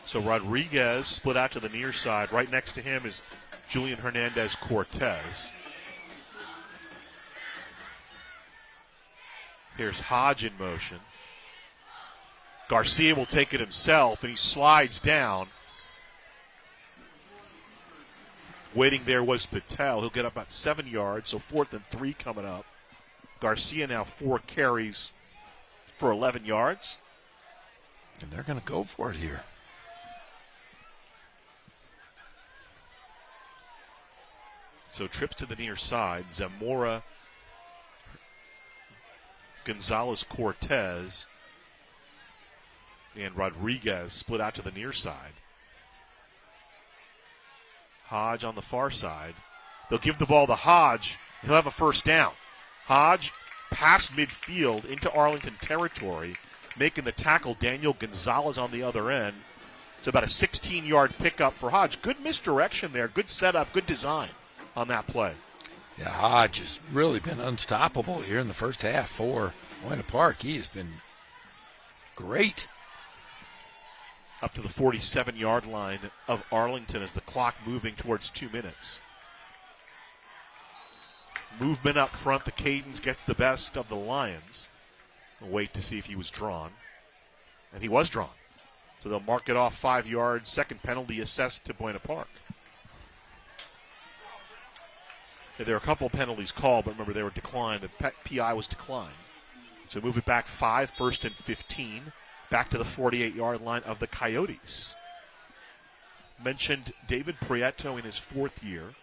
So Rodriguez split out to the near side. Right next to him is Julian Hernandez-Cortez. Here's Hodge in motion. Garcia will take it himself, and he slides down. Waiting there was Patel. He'll get about 7 yards, so 4th and 3 coming up. Garcia now 4 carries for 11 yards. And they're going to go for it here. So trips to the near side. Zamora, Gonzalez-Cortez, and Rodriguez split out to the near side. Hodge on the far side. They'll give the ball to Hodge. He'll have a first down. Hodge past midfield into Arlington territory, making the tackle. Daniel Gonzalez on the other end. It's about a 16-yard pickup for Hodge. Good misdirection there. Good setup. Good design on that play. Yeah, Hodge has really been unstoppable here in the first half for Buena Park. He has been great. Up to the 47-yard line of Arlington as the clock moving towards 2 minutes. Movement up front. The Cadence gets the best of the Lions. We'll wait to see if he was drawn. And he was drawn. So they'll mark it off 5 yards. Second penalty assessed to Buena Park. There are a couple of penalties called, but remember they were declined. The PI was declined. So move it back 5, 1st and 15. Back to the 48-yard line of the Coyotes. Mentioned David Prieto in his 4th year.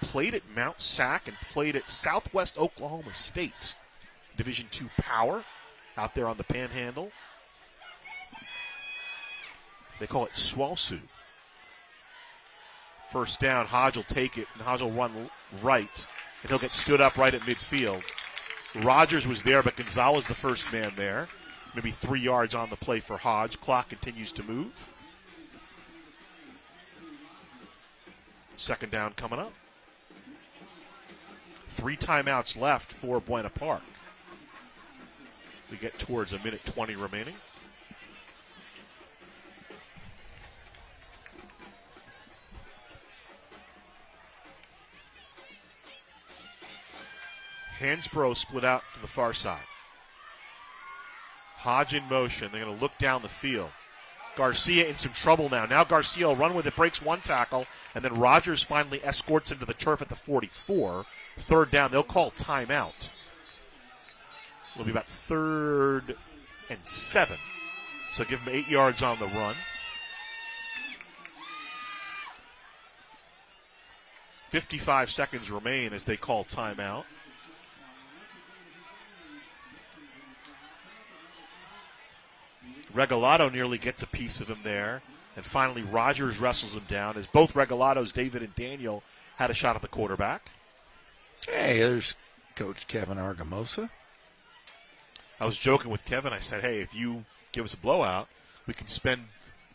Played at Mount Sac and played at Southwest Oklahoma State. Division II power out there on the Panhandle. They call it SWOSU. First down, Hodge will take it, and Hodge will run right, and he'll get stood up right at midfield. Rogers was there, but Gonzalez the first man there. Maybe 3 yards on the play for Hodge. Clock continues to move. Second down coming up. 3 timeouts left for Buena Park. We get towards 1:20 remaining. Hansbrough split out to the far side. Hodge in motion. They're going to look down the field. Garcia in some trouble now. Now Garcia will run with it, breaks one tackle, and then Rogers finally escorts him to the turf at the 44. Third down. They'll call timeout. It'll be about 3rd and 7. So give him 8 yards on the run. 55 seconds remain as they call timeout. Regalado nearly gets a piece of him there. And finally, Rogers wrestles him down as both Regalados, David and Daniel, had a shot at the quarterback. Hey, there's Coach Kevin Argamosa. I was joking with Kevin. I said, hey, if you give us a blowout, we can spend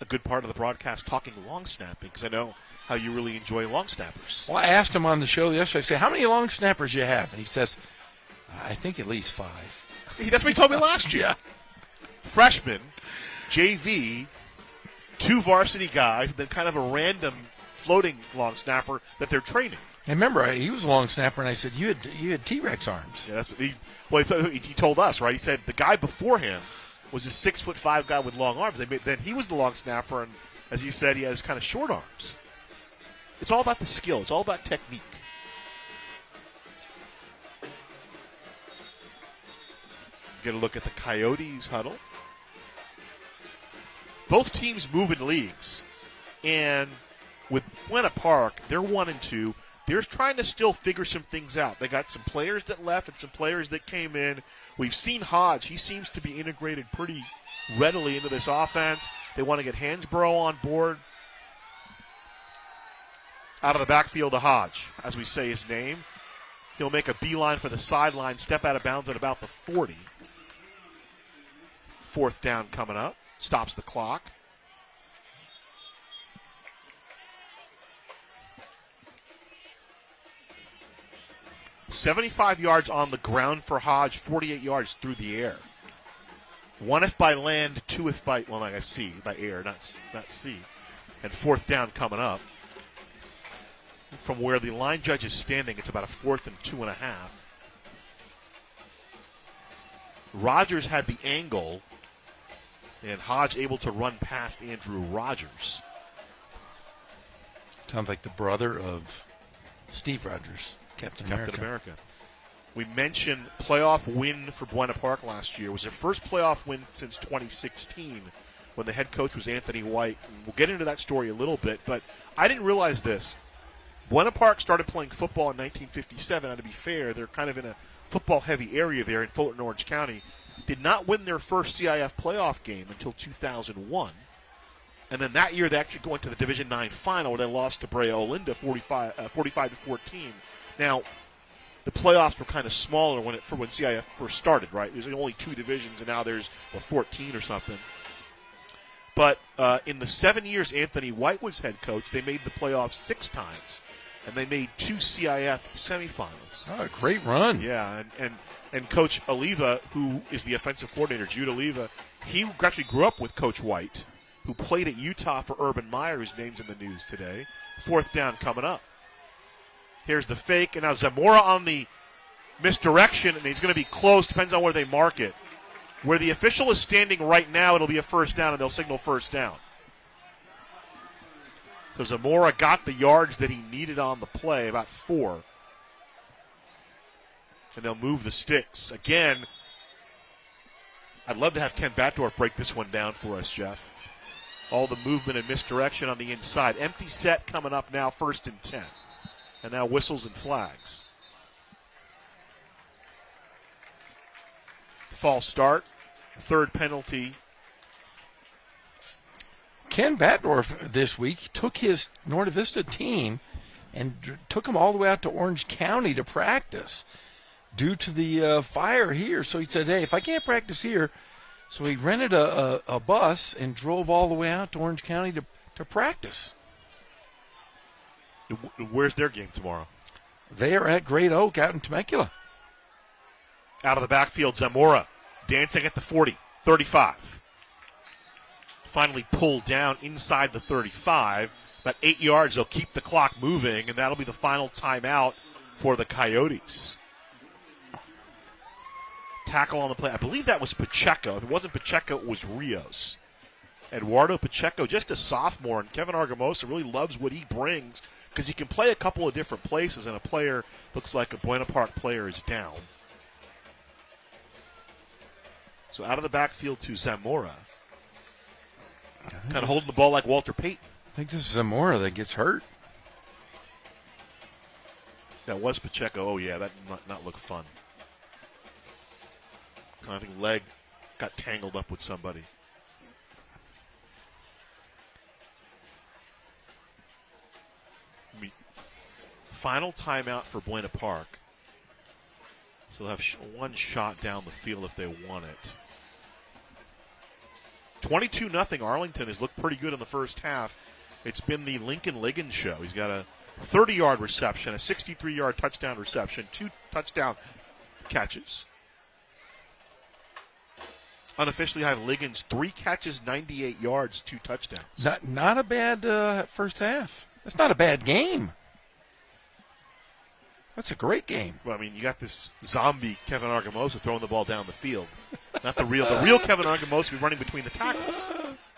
a good part of the broadcast talking long snapping, because I know how you really enjoy long snappers. Well, I asked him on the show yesterday, I said, how many long snappers you have? And he says, I think at least 5. That's what he told me last year. Yeah. Freshman, JV, 2 varsity guys, and then kind of a random floating long snapper that they're training. And remember, he was a long snapper, and I said, you had T-Rex arms. Yeah, that's what he told us, right? He said the guy before him was a 6'5" guy with long arms. Then he was the long snapper, and as he said, he has kind of short arms. It's all about the skill. It's all about technique. Get a look at the Coyotes huddle. Both teams move in leagues, and with Buena Park, they're 1-2. They're trying to still figure some things out. They got some players that left and some players that came in. We've seen Hodge. He seems to be integrated pretty readily into this offense. They want to get Hansborough on board. Out of the backfield to Hodge, as we say his name. He'll make a beeline for the sideline, step out of bounds at about the 40. 4th down coming up. Stops the clock. $75 yards on the ground for Hodge, 48 yards through the air. 1 if by land, 2 if by, well, I guess C, by air, not C. And 4th down coming up. From where the line judge is standing, it's about a 4th and 2.5. Rogers had the angle, and Hodge able to run past Andrew Rogers. Sounds like the brother of Steve Rogers, Captain America. We mentioned playoff win for Buena Park last year. It was their first playoff win since 2016 when the head coach was Anthony White. And we'll get into that story a little bit, but I didn't realize this. Buena Park started playing football in 1957, and to be fair, they're kind of in a football-heavy area there in Fulton, Orange County. Did not win their first CIF playoff game until 2001. And then that year, they actually went to the Division IX final where they lost to Brea Olinda 45-14. Now, the playoffs were kind of smaller when CIF first started, right? There's only 2 divisions, and now there's 14 or something. But in the 7 years Anthony White was head coach, they made the playoffs 6 times. And they made 2 CIF semifinals. Oh, a great run. Yeah, and Coach Oliva, who is the offensive coordinator, Jude Oliva, he actually grew up with Coach White, who played at Utah for Urban Meyer, whose name's in the news today. 4th down coming up. Here's the fake, and now Zamora on the misdirection, and he's going to be close, depends on where they mark it. Where the official is standing right now, it'll be a 1st down, and they'll signal 1st down. So Zamora got the yards that he needed on the play, about 4. And they'll move the sticks. Again, I'd love to have Ken Batdorf break this one down for us, Jeff. All the movement and misdirection on the inside. Empty set coming up now, 1st and 10. And now whistles and flags. False start. 3rd penalty. Ken Batdorf this week took his Norte Vista team and took them all the way out to Orange County to practice due to the fire here. So he said, hey, if I can't practice here, so he rented a bus and drove all the way out to Orange County to practice. Where's their game tomorrow? They are at Great Oak out in Temecula. Out of the backfield, Zamora dancing at the 40, 35. Finally pulled down inside the 35. About 8 yards, they'll keep the clock moving, and that'll be the final timeout for the Coyotes. Tackle on the play. I believe that was Pacheco. If it wasn't Pacheco, it was Rios. Eduardo Pacheco, just a sophomore, and Kevin Argamosa really loves what he brings because he can play a couple of different places, and a player looks like a Buena Park player is down. So out of the backfield to Zamora. Kind of holding the ball like Walter Payton. I think this is Zamora that gets hurt. That was Pacheco. Oh, yeah, that did not look fun. I think leg got tangled up with somebody. Final timeout for Buena Park. So they'll have one shot down the field if they want it. 22-0. Arlington has looked pretty good in the first half. It's been the Lincoln Liggins show. He's got a 30-yard reception, a 63-yard touchdown reception, 2 touchdown catches. Unofficially, I have Liggins 3 catches, 98 yards, 2 touchdowns. Not a bad first half. That's not a bad game. That's a great game. Well, I mean, you got this zombie Kevin Argamosa throwing the ball down the field. Not the real. The real Kevin Argamosa be running between the tackles.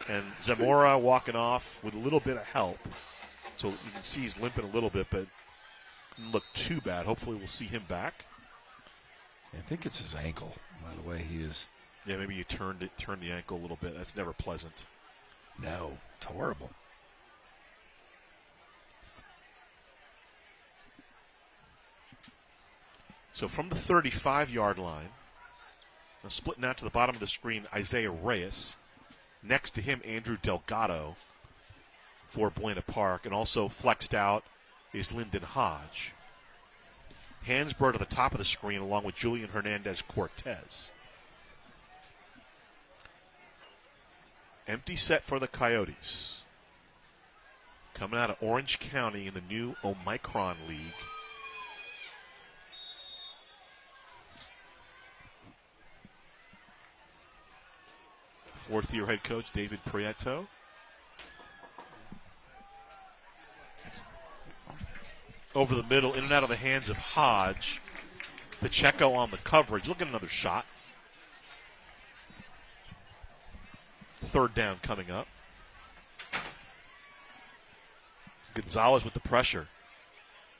And Zamora walking off with a little bit of help. So you can see he's limping a little bit, but didn't look too bad. Hopefully we'll see him back. I think it's his ankle, by the way. He is. Yeah, maybe you turned the ankle a little bit. That's never pleasant. No, it's horrible. So from the 35-yard line, now splitting out to the bottom of the screen, Isaiah Reyes. Next to him, Andrew Delgado for Buena Park. And also flexed out is Lyndon Hodge. Hansbrough to the top of the screen along with Julian Hernandez-Cortez. Empty set for the Coyotes. Coming out of Orange County in the new Omicron League. Fourth-year head coach David Prieto. Over the middle, in and out of the hands of Hodge. Pacheco on the coverage. Look at another shot. Third down coming up. Gonzalez with the pressure.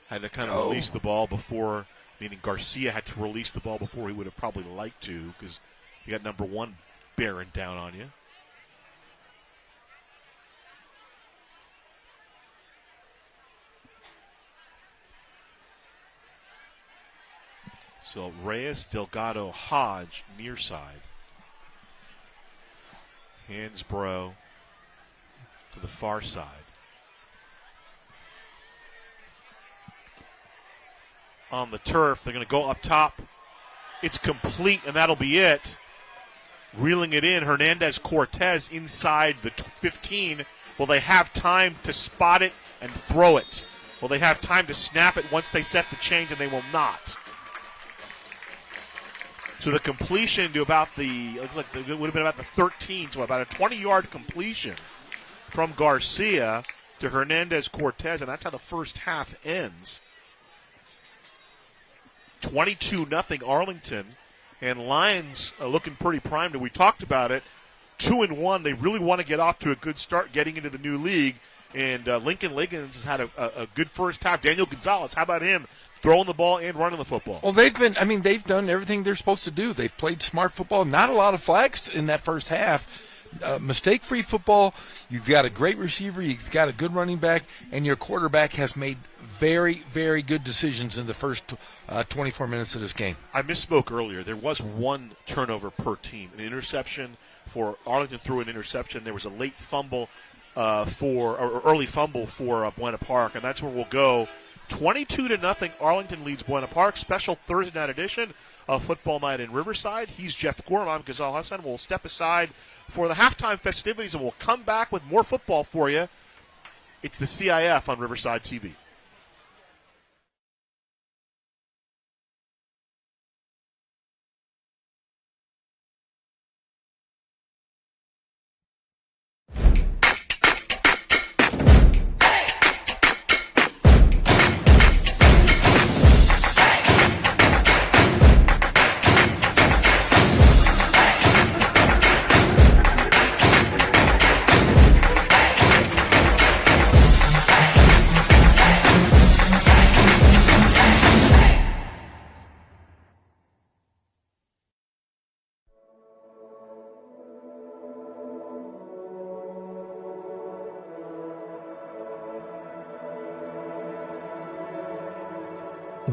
Had to kind of release the ball before, meaning Garcia had to release the ball before he would have probably liked to, because you got number 1 bearing down on you. So Reyes, Delgado, Hodge, near side. Hansbrough to the far side. On the turf, they're going to go up top. It's complete, and that'll be it. Reeling it in, Hernandez-Cortez inside the 15. Will they have time to spot it and throw it? Will they have time to snap it once they set the change, and they will not? So the completion to about it would have been about the 13, so about a 20-yard completion from Garcia to Hernandez-Cortez, and that's how the first half ends. 22-0 Arlington. And Lions are looking pretty primed. We talked about it. 2-1. They really want to get off to a good start getting into the new league. And Lincoln Liggins has had a good first half. Daniel Gonzalez, how about him? Throwing the ball and running the football. Well, they've done everything they're supposed to do. They've played smart football. Not a lot of flags in that first half. Mistake-free football. You've got a great receiver. You've got a good running back. And your quarterback has made very, very good decisions in the first 24 minutes of this game. I misspoke earlier. There was 1 turnover per team. An interception for Arlington threw an interception. There was a late fumble or early fumble for Buena Park, and that's where we'll go. 22-0. Arlington leads Buena Park. Special Thursday night edition of Football Night in Riverside. He's Jeff Gorham. I'm Ghazal Hassan. We'll step aside for the halftime festivities, and we'll come back with more football for you. It's the CIF on Riverside TV.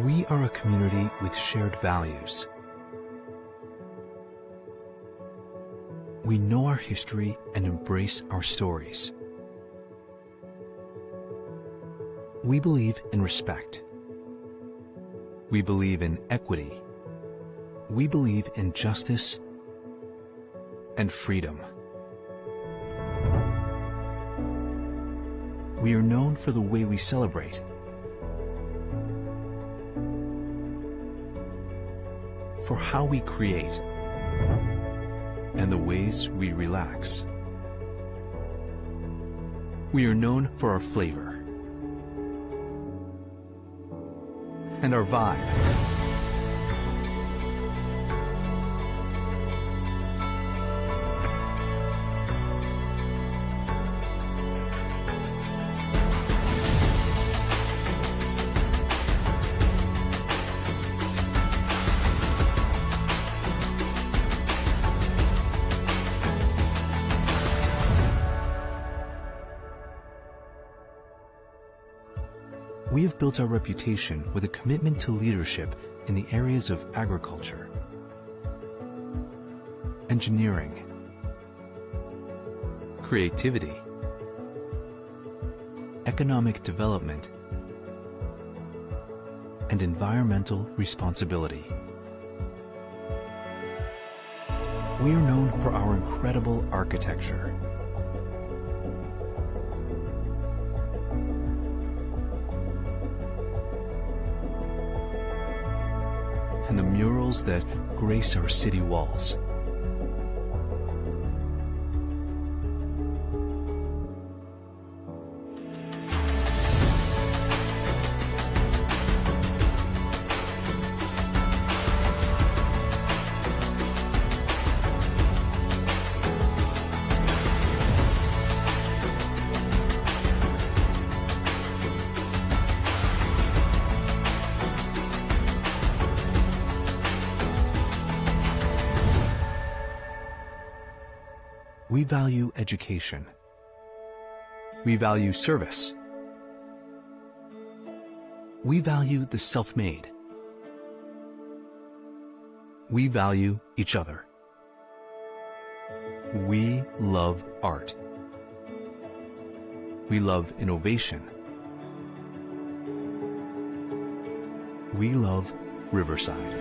We are a community with shared values. We know our history and embrace our stories. We believe in respect. We believe in equity. We believe in justice and freedom. We are known for the way we celebrate, for how we create, and the ways we relax. We are known for our flavor and our vibe. We have built our reputation with a commitment to leadership in the areas of agriculture, engineering, creativity, economic development, and environmental responsibility. We are known for our incredible architecture, and the murals that grace our city walls. We value education. We value service. We value the self-made. We value each other. We love art. We love innovation. We love Riverside.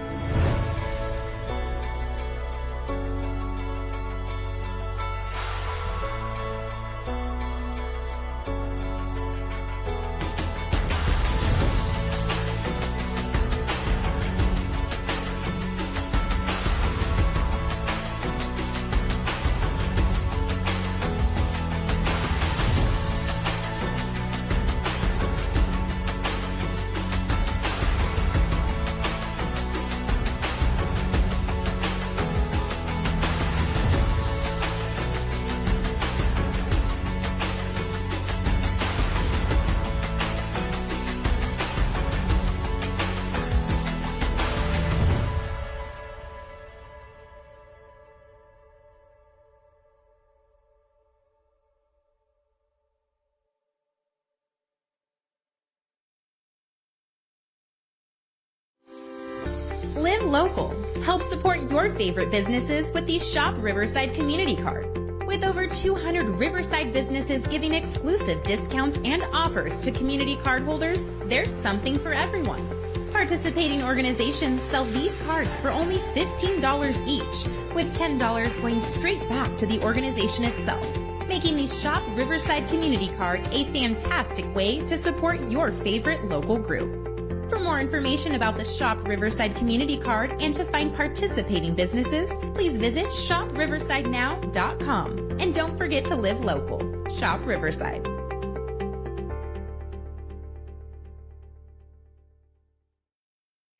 Live local. Help support your favorite businesses with the Shop Riverside Community Card. With over 200 Riverside businesses giving exclusive discounts and offers to community card holders, there's something for everyone. Participating organizations sell these cards for only $15 each, with $10 going straight back to the organization itself, making the Shop Riverside Community Card a fantastic way to support your favorite local group. For more information about the Shop Riverside Community Card and to find participating businesses, please visit shopriversidenow.com. And don't forget to live local. Shop Riverside.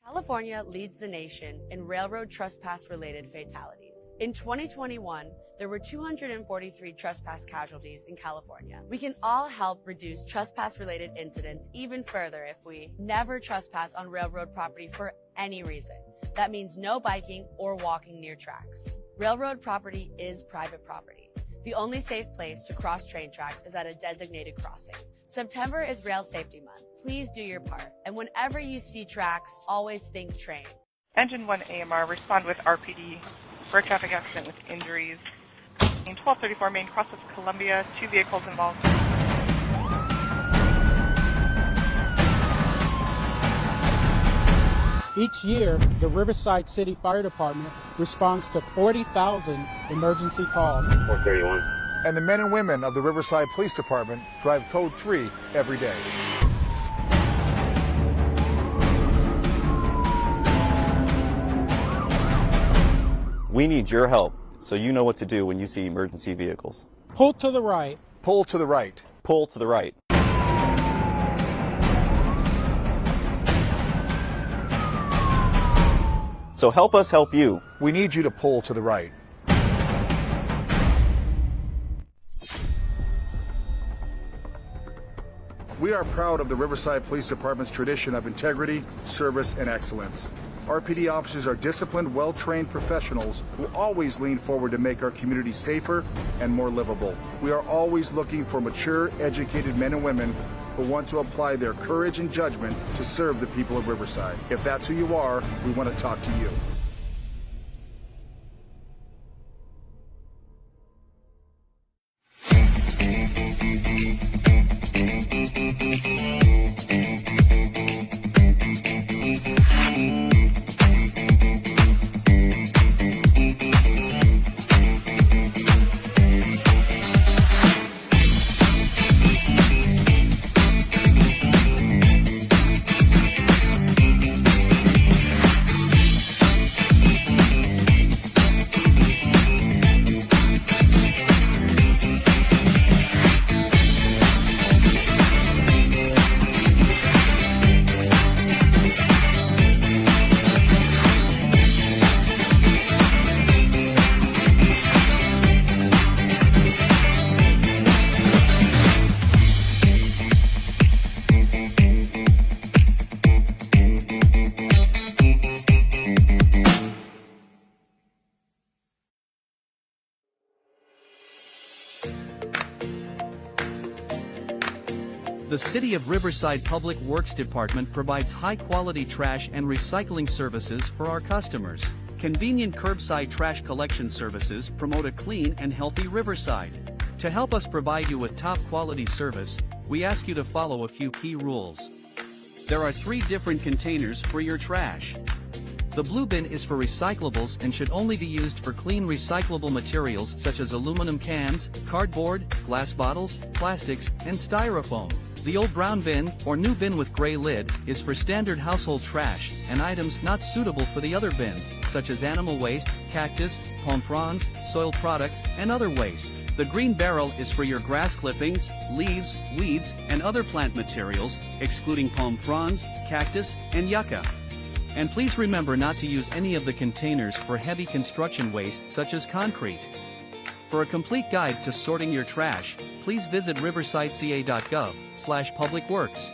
California leads the nation in railroad trespass-related fatalities. In 2021, there were 243 trespass casualties in California. We can all help reduce trespass-related incidents even further if we never trespass on railroad property for any reason. That means no biking or walking near tracks. Railroad property is private property. The only safe place to cross train tracks is at a designated crossing. September is Rail Safety Month. Please do your part. And whenever you see tracks, always think train. Engine 1 AMR, respond with RPD for a traffic accident with injuries. In 1234 Main, cross of Columbia, 2 vehicles involved. Each year, the Riverside City Fire Department responds to 40,000 emergency calls. 431. And the men and women of the Riverside Police Department drive Code 3 every day. We need your help so you know what to do when you see emergency vehicles. Pull to the right. Pull to the right. Pull to the right. So help us help you. We need you to pull to the right. We are proud of the Riverside Police Department's tradition of integrity, service, and excellence. RPD officers are disciplined, well-trained professionals who always lean forward to make our community safer and more livable. We are always looking for mature, educated men and women who want to apply their courage and judgment to serve the people of Riverside. If that's who you are, we want to talk to you. The City of Riverside Public Works Department provides high-quality trash and recycling services for our customers. Convenient curbside trash collection services promote a clean and healthy Riverside. To help us provide you with top-quality service, we ask you to follow a few key rules. There are 3 different containers for your trash. The blue bin is for recyclables and should only be used for clean recyclable materials such as aluminum cans, cardboard, glass bottles, plastics, and styrofoam. The old brown bin, or new bin with gray lid, is for standard household trash and items not suitable for the other bins, such as animal waste, cactus, palm fronds, soil products, and other waste. The green barrel is for your grass clippings, leaves, weeds, and other plant materials, excluding palm fronds, cactus, and yucca. And please remember not to use any of the containers for heavy construction waste such as concrete. For a complete guide to sorting your trash, please visit riversideca.gov/publicworks.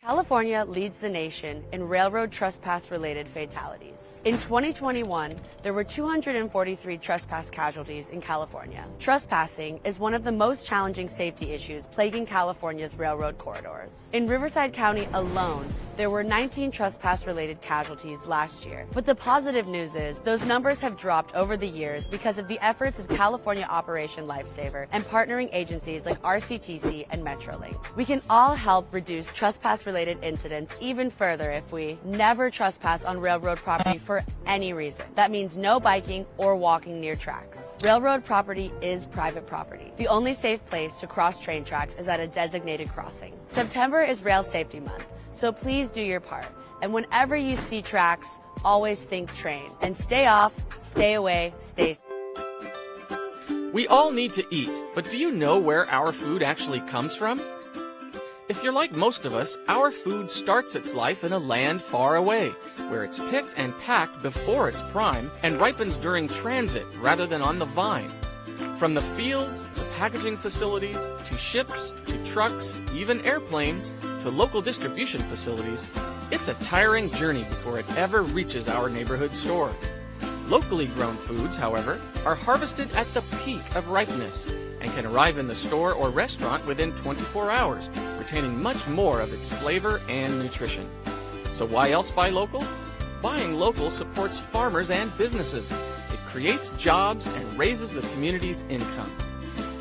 California leads the nation in railroad trespass-related fatalities. In 2021, there were 243 trespass casualties in California. Trespassing is one of the most challenging safety issues plaguing California's railroad corridors. In Riverside County alone, there were 19 trespass-related casualties last year. But the positive news is those numbers have dropped over the years because of the efforts of California Operation Lifesaver and partnering agencies like RCTC and Metrolink. We can all help reduce trespass-related incidents even further if we never trespass on railroad property for any reason. That means no biking or walking near tracks. Railroad property is private property. The only safe place to cross train tracks is at a designated crossing. September is Rail Safety Month, so please do your part. And whenever you see tracks, always think train. And stay off, stay away, stay safe. We all need to eat, but do you know where our food actually comes from? If you're like most of us, our food starts its life in a land far away, where it's picked and packed before its prime and ripens during transit rather than on the vine. From the fields to packaging facilities to ships to trucks, even airplanes, to local distribution facilities, it's a tiring journey before it ever reaches our neighborhood store. Locally grown foods, however, are harvested at the peak of ripeness and can arrive in the store or restaurant within 24 hours, retaining much more of its flavor and nutrition. So why else buy local? Buying local supports farmers and businesses. It creates jobs and raises the community's income.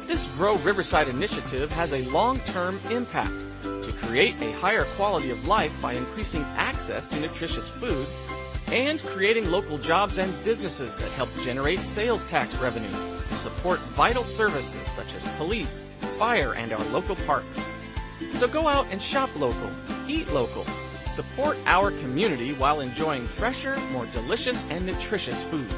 This Grow Riverside initiative has a long-term impact to create a higher quality of life by increasing access to nutritious food, and creating local jobs and businesses that help generate sales tax revenue to support vital services such as police, fire, and our local parks. So go out and shop local, eat local, support our community while enjoying fresher, more delicious, and nutritious food.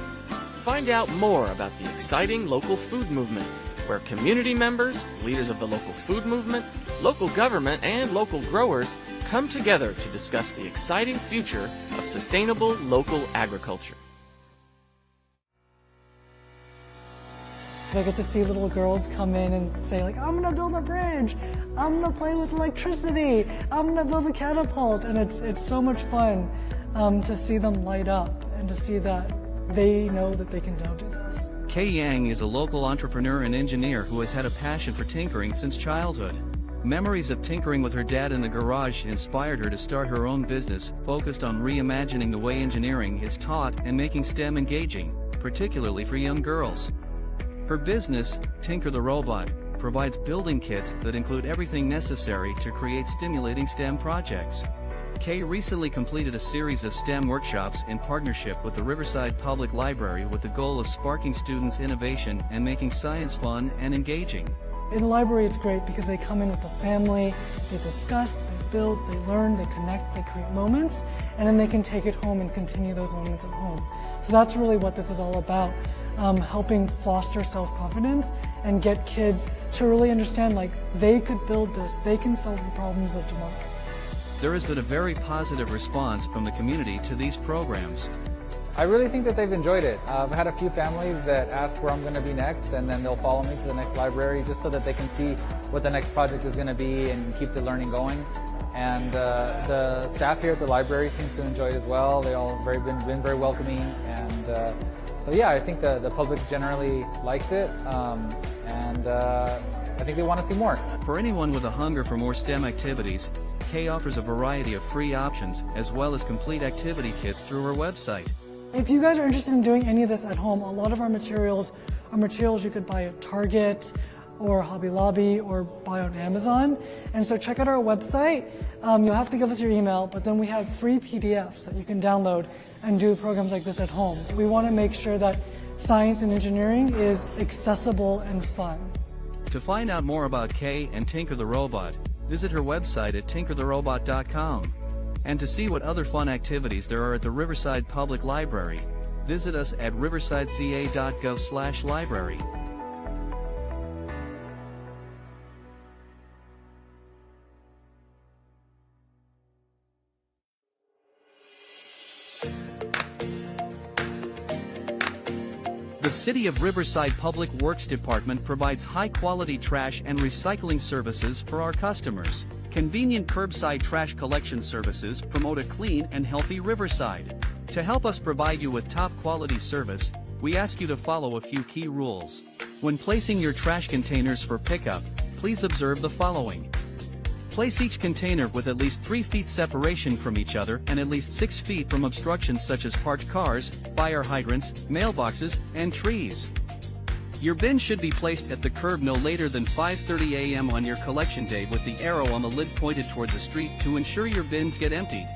Find out more about the exciting local food movement, where community members, leaders of the local food movement, local government, and local growers come together to discuss the exciting future of sustainable local agriculture. I get to see little girls come in and say, like, I'm gonna build a bridge, I'm gonna play with electricity, I'm gonna build a catapult, and it's so much fun to see them light up and to see that they know that they can now do this. Kay Yang is a local entrepreneur and engineer who has had a passion for tinkering since childhood. Memories of tinkering with her dad in the garage inspired her to start her own business focused on reimagining the way engineering is taught and making STEM engaging, particularly for young girls. Her business, Tinker the Robot, provides building kits that include everything necessary to create stimulating STEM projects. Kay recently completed a series of STEM workshops in partnership with the Riverside Public Library with the goal of sparking students' innovation and making science fun and engaging. In the library it's great because they come in with a family, they discuss, they build, they learn, they connect, they create moments, and then they can take it home and continue those moments at home. So that's really what this is all about, helping foster self-confidence and get kids to really understand, like, they could build this, they can solve the problems of tomorrow. There has been a very positive response from the community to these programs. I really think that they've enjoyed it. I've had a few families that ask where I'm going to be next, and then they'll follow me to the next library just so that they can see what the next project is going to be and keep the learning going. And the staff here at the library seems to enjoy it as well. They all been very welcoming, and so yeah, I think the public generally likes it, and I think they want to see more. For anyone with a hunger for more STEM activities, Kay offers a variety of free options as well as complete activity kits through her website. If you guys are interested in doing any of this at home, a lot of our materials are materials you could buy at Target or Hobby Lobby or buy on Amazon. And so check out our website. You'll have to give us your email, but then we have free PDFs that you can download and do programs like this at home. We want to make sure that science and engineering is accessible and fun. To find out more about Kay and Tinker the Robot, visit her website at tinkertherobot.com. And to see what other fun activities there are at the Riverside Public Library, visit us at riversideca.gov/library. The City of Riverside Public Works Department provides high-quality trash and recycling services for our customers. Convenient curbside trash collection services promote a clean and healthy Riverside. To help us provide you with top-quality service, we ask you to follow a few key rules. When placing your trash containers for pickup, please observe the following. Place each container with at least 3 feet separation from each other and at least 6 feet from obstructions such as parked cars, fire hydrants, mailboxes, and trees. Your bin should be placed at the curb no later than 5:30 a.m. on your collection day with the arrow on the lid pointed toward the street to ensure your bins get emptied.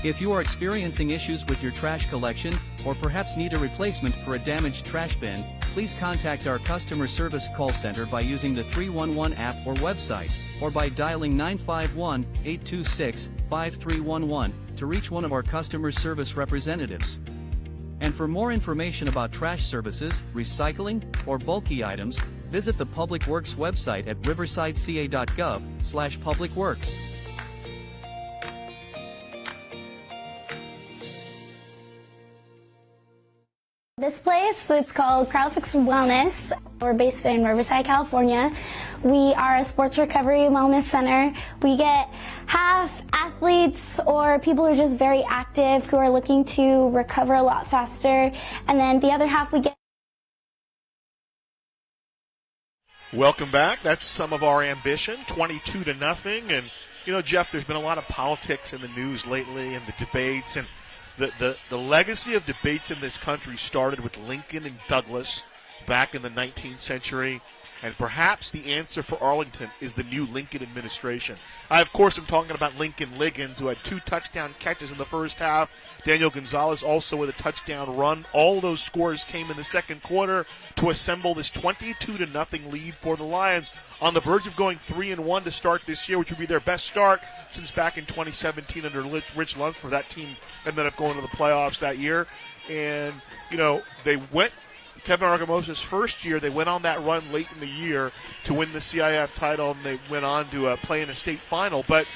If you are experiencing issues with your trash collection, or perhaps need a replacement for a damaged trash bin, please contact our customer service call center by using the 311 app or website, or by dialing 951-826-5311 to reach one of our customer service representatives. And for more information about trash services, recycling, or bulky items, visit the Public Works website at riversideca.gov/publicworks. This place, it's called CrowdFix Wellness. We're based in Riverside, California. We are a sports recovery wellness center. We get half athletes or people who are just very active who are looking to recover a lot faster. And then the other half we get. Welcome back. That's some of our ambition, 22-0. And, you know, Jeff, there's been a lot of politics in the news lately and the debates. And the legacy of debates in this country started with Lincoln and Douglas back in the 19th century. And perhaps the answer for Arlington is the new Lincoln administration. I, of course, am talking about Lincoln Liggins, who had 2 touchdown catches in the first half. Daniel Gonzalez also with a touchdown run. All those scores came in the second quarter to assemble this 22-0 lead for the Lions, on the verge of going 3-1 to start this year, which would be their best start since back in 2017 under Rich Lunsford. That team ended up going to the playoffs that year. And, they went – Kevin Argamosa's first year, they went on that run late in the year to win the CIF title, and they went on to play in a state final. But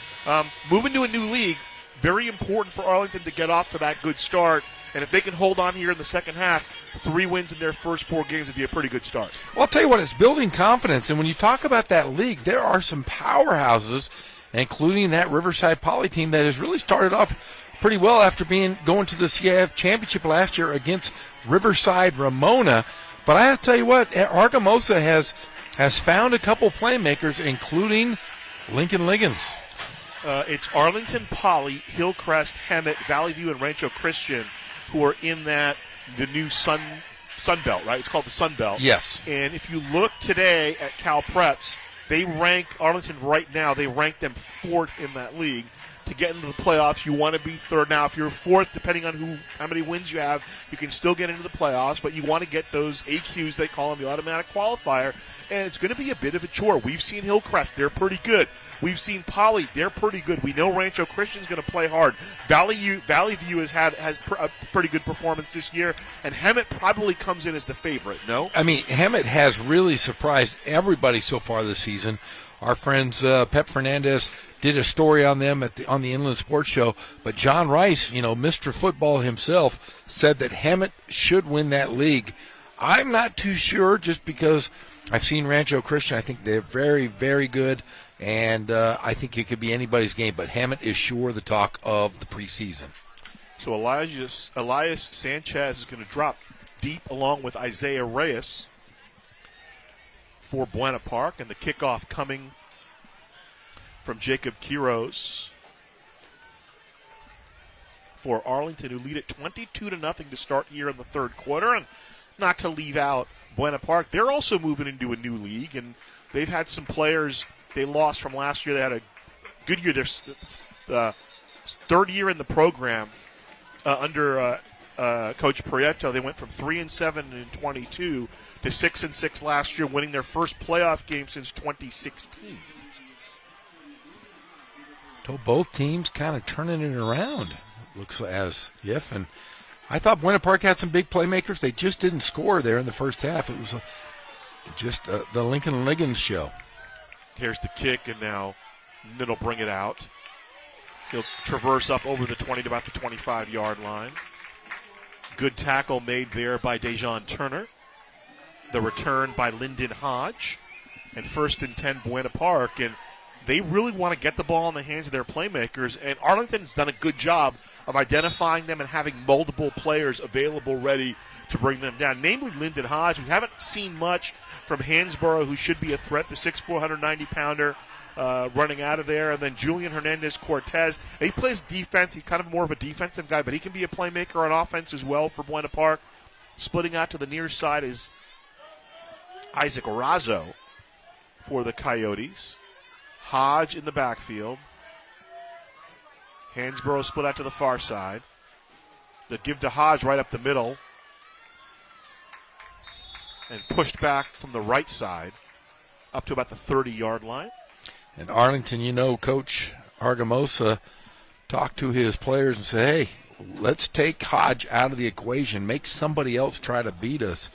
moving to a new league, very important for Arlington to get off to that good start. And if they can hold on here in the second half, 3 wins in their first 4 games would be a pretty good start. Well, I'll tell you what, it's building confidence. And when you talk about that league, there are some powerhouses, including that Riverside Poly team that has really started off pretty well after going to the CIF championship last year against Riverside Ramona. But I have to tell you what, Argamosa has found a couple playmakers, including Lincoln Liggins. It's Arlington Poly, Hillcrest, Hemet, Valley View, and Rancho Christian who are in the new Sun Belt, right? It's called the Sun Belt. Yes. And if you look today at Cal Preps, they rank Arlington right now. They rank them 4th in that league. To get into the playoffs, you want to be 3rd. Now, if you're 4th, depending on how many wins you have, you can still get into the playoffs, but you want to get those AQs, they call them, the automatic qualifier, and it's going to be a bit of a chore. We've seen Hillcrest, they're pretty good. We've seen Poly, they're pretty good. We know Rancho Christian's going to play hard. Valley View has a pretty good performance this year, and Hemet probably comes in as the favorite, no? I mean, Hemet has really surprised everybody so far this season. Our friends Pep Fernandez did a story on them on the Inland Sports Show, but John Rice, Mr. Football himself, said that Hemet should win that league. I'm not too sure, just because I've seen Rancho Christian. I think they're very, very good, and I think it could be anybody's game, but Hemet is sure the talk of the preseason. So Elias Sanchez is going to drop deep along with Isaiah Reyes for Buena Park, and the kickoff coming from Jacob Quiroz for Arlington, who lead it 22-0 to start here in the third quarter. And not to leave out Buena Park, they're also moving into a new league, and they've had some players they lost from last year. They had a good year. Their 3rd year in the program under Coach Prieto. They went from 3-7 in 22 to 6-6 last year, winning their first playoff game since 2016. So both teams kind of turning it around, looks as if. And I thought Buena Park had some big playmakers. They just didn't score there in the first half. It was just the Lincoln Liggins show. Here's the kick, and now Middle bring it out. He'll traverse up over the 20 to about the 25-yard line. Good tackle made there by Dejon Turner. The return by Lyndon Hodge. And 1st and 10 Buena Park. And they really want to get the ball in the hands of their playmakers. And Arlington's done a good job of identifying them and having multiple players available ready to bring them down. Namely Lyndon Hodge. We haven't seen much from Hansborough, who should be a threat, the 6'4", 190-pounder. Running out of there. And then Julian Hernandez-Cortez. He plays defense. He's kind of more of a defensive guy, but he can be a playmaker on offense as well for Buena Park. Splitting out to the near side is Isaac Razzo for the Coyotes. Hodge in the backfield. Hansborough split out to the far side. The give to Hodge right up the middle. And pushed back from the right side up to about the 30-yard line. And Arlington, Coach Argamosa talked to his players and said, hey, let's take Hodge out of the equation, make somebody else try to beat us.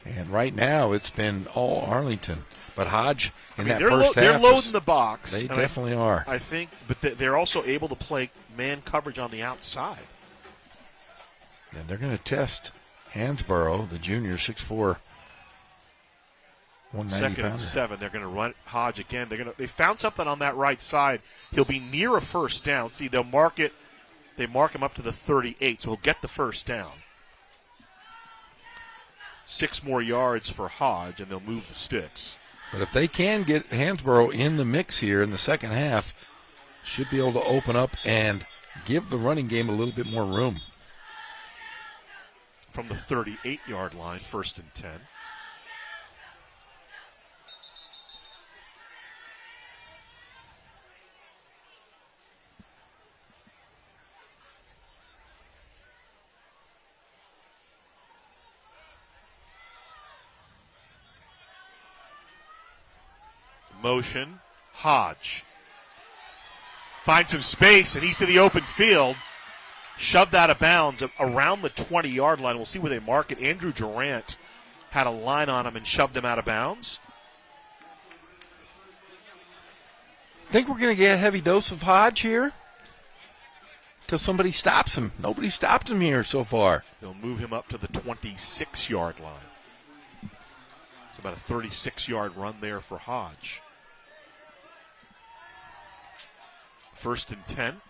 And right now it's been all Arlington. But Hodge that first half, they're loading the box. They definitely are. I think, but they're also able to play man coverage on the outside. And they're going to test Hansborough, the junior, 6'4", 190 2nd and 7. They're going to run Hodge again. They found something on that right side. He'll be near a first down. See, they'll mark it. They mark him up to the 38, so he'll get the first down. 6 more yards for Hodge, and they'll move the sticks. But if they can get Hansborough in the mix here in the second half, should be able to open up and give the running game a little bit more room. From the 38-yard line, 1st and 10. Motion. Hodge. Finds some space, and he's to the open field. Shoved out of bounds around the 20-yard line. We'll see where they mark it. Andrew Durant had a line on him and shoved him out of bounds. Think we're going to get a heavy dose of Hodge here? Till somebody stops him. Nobody stopped him here so far. They'll move him up to the 26-yard line. It's about a 36-yard run there for Hodge. 1st and 10.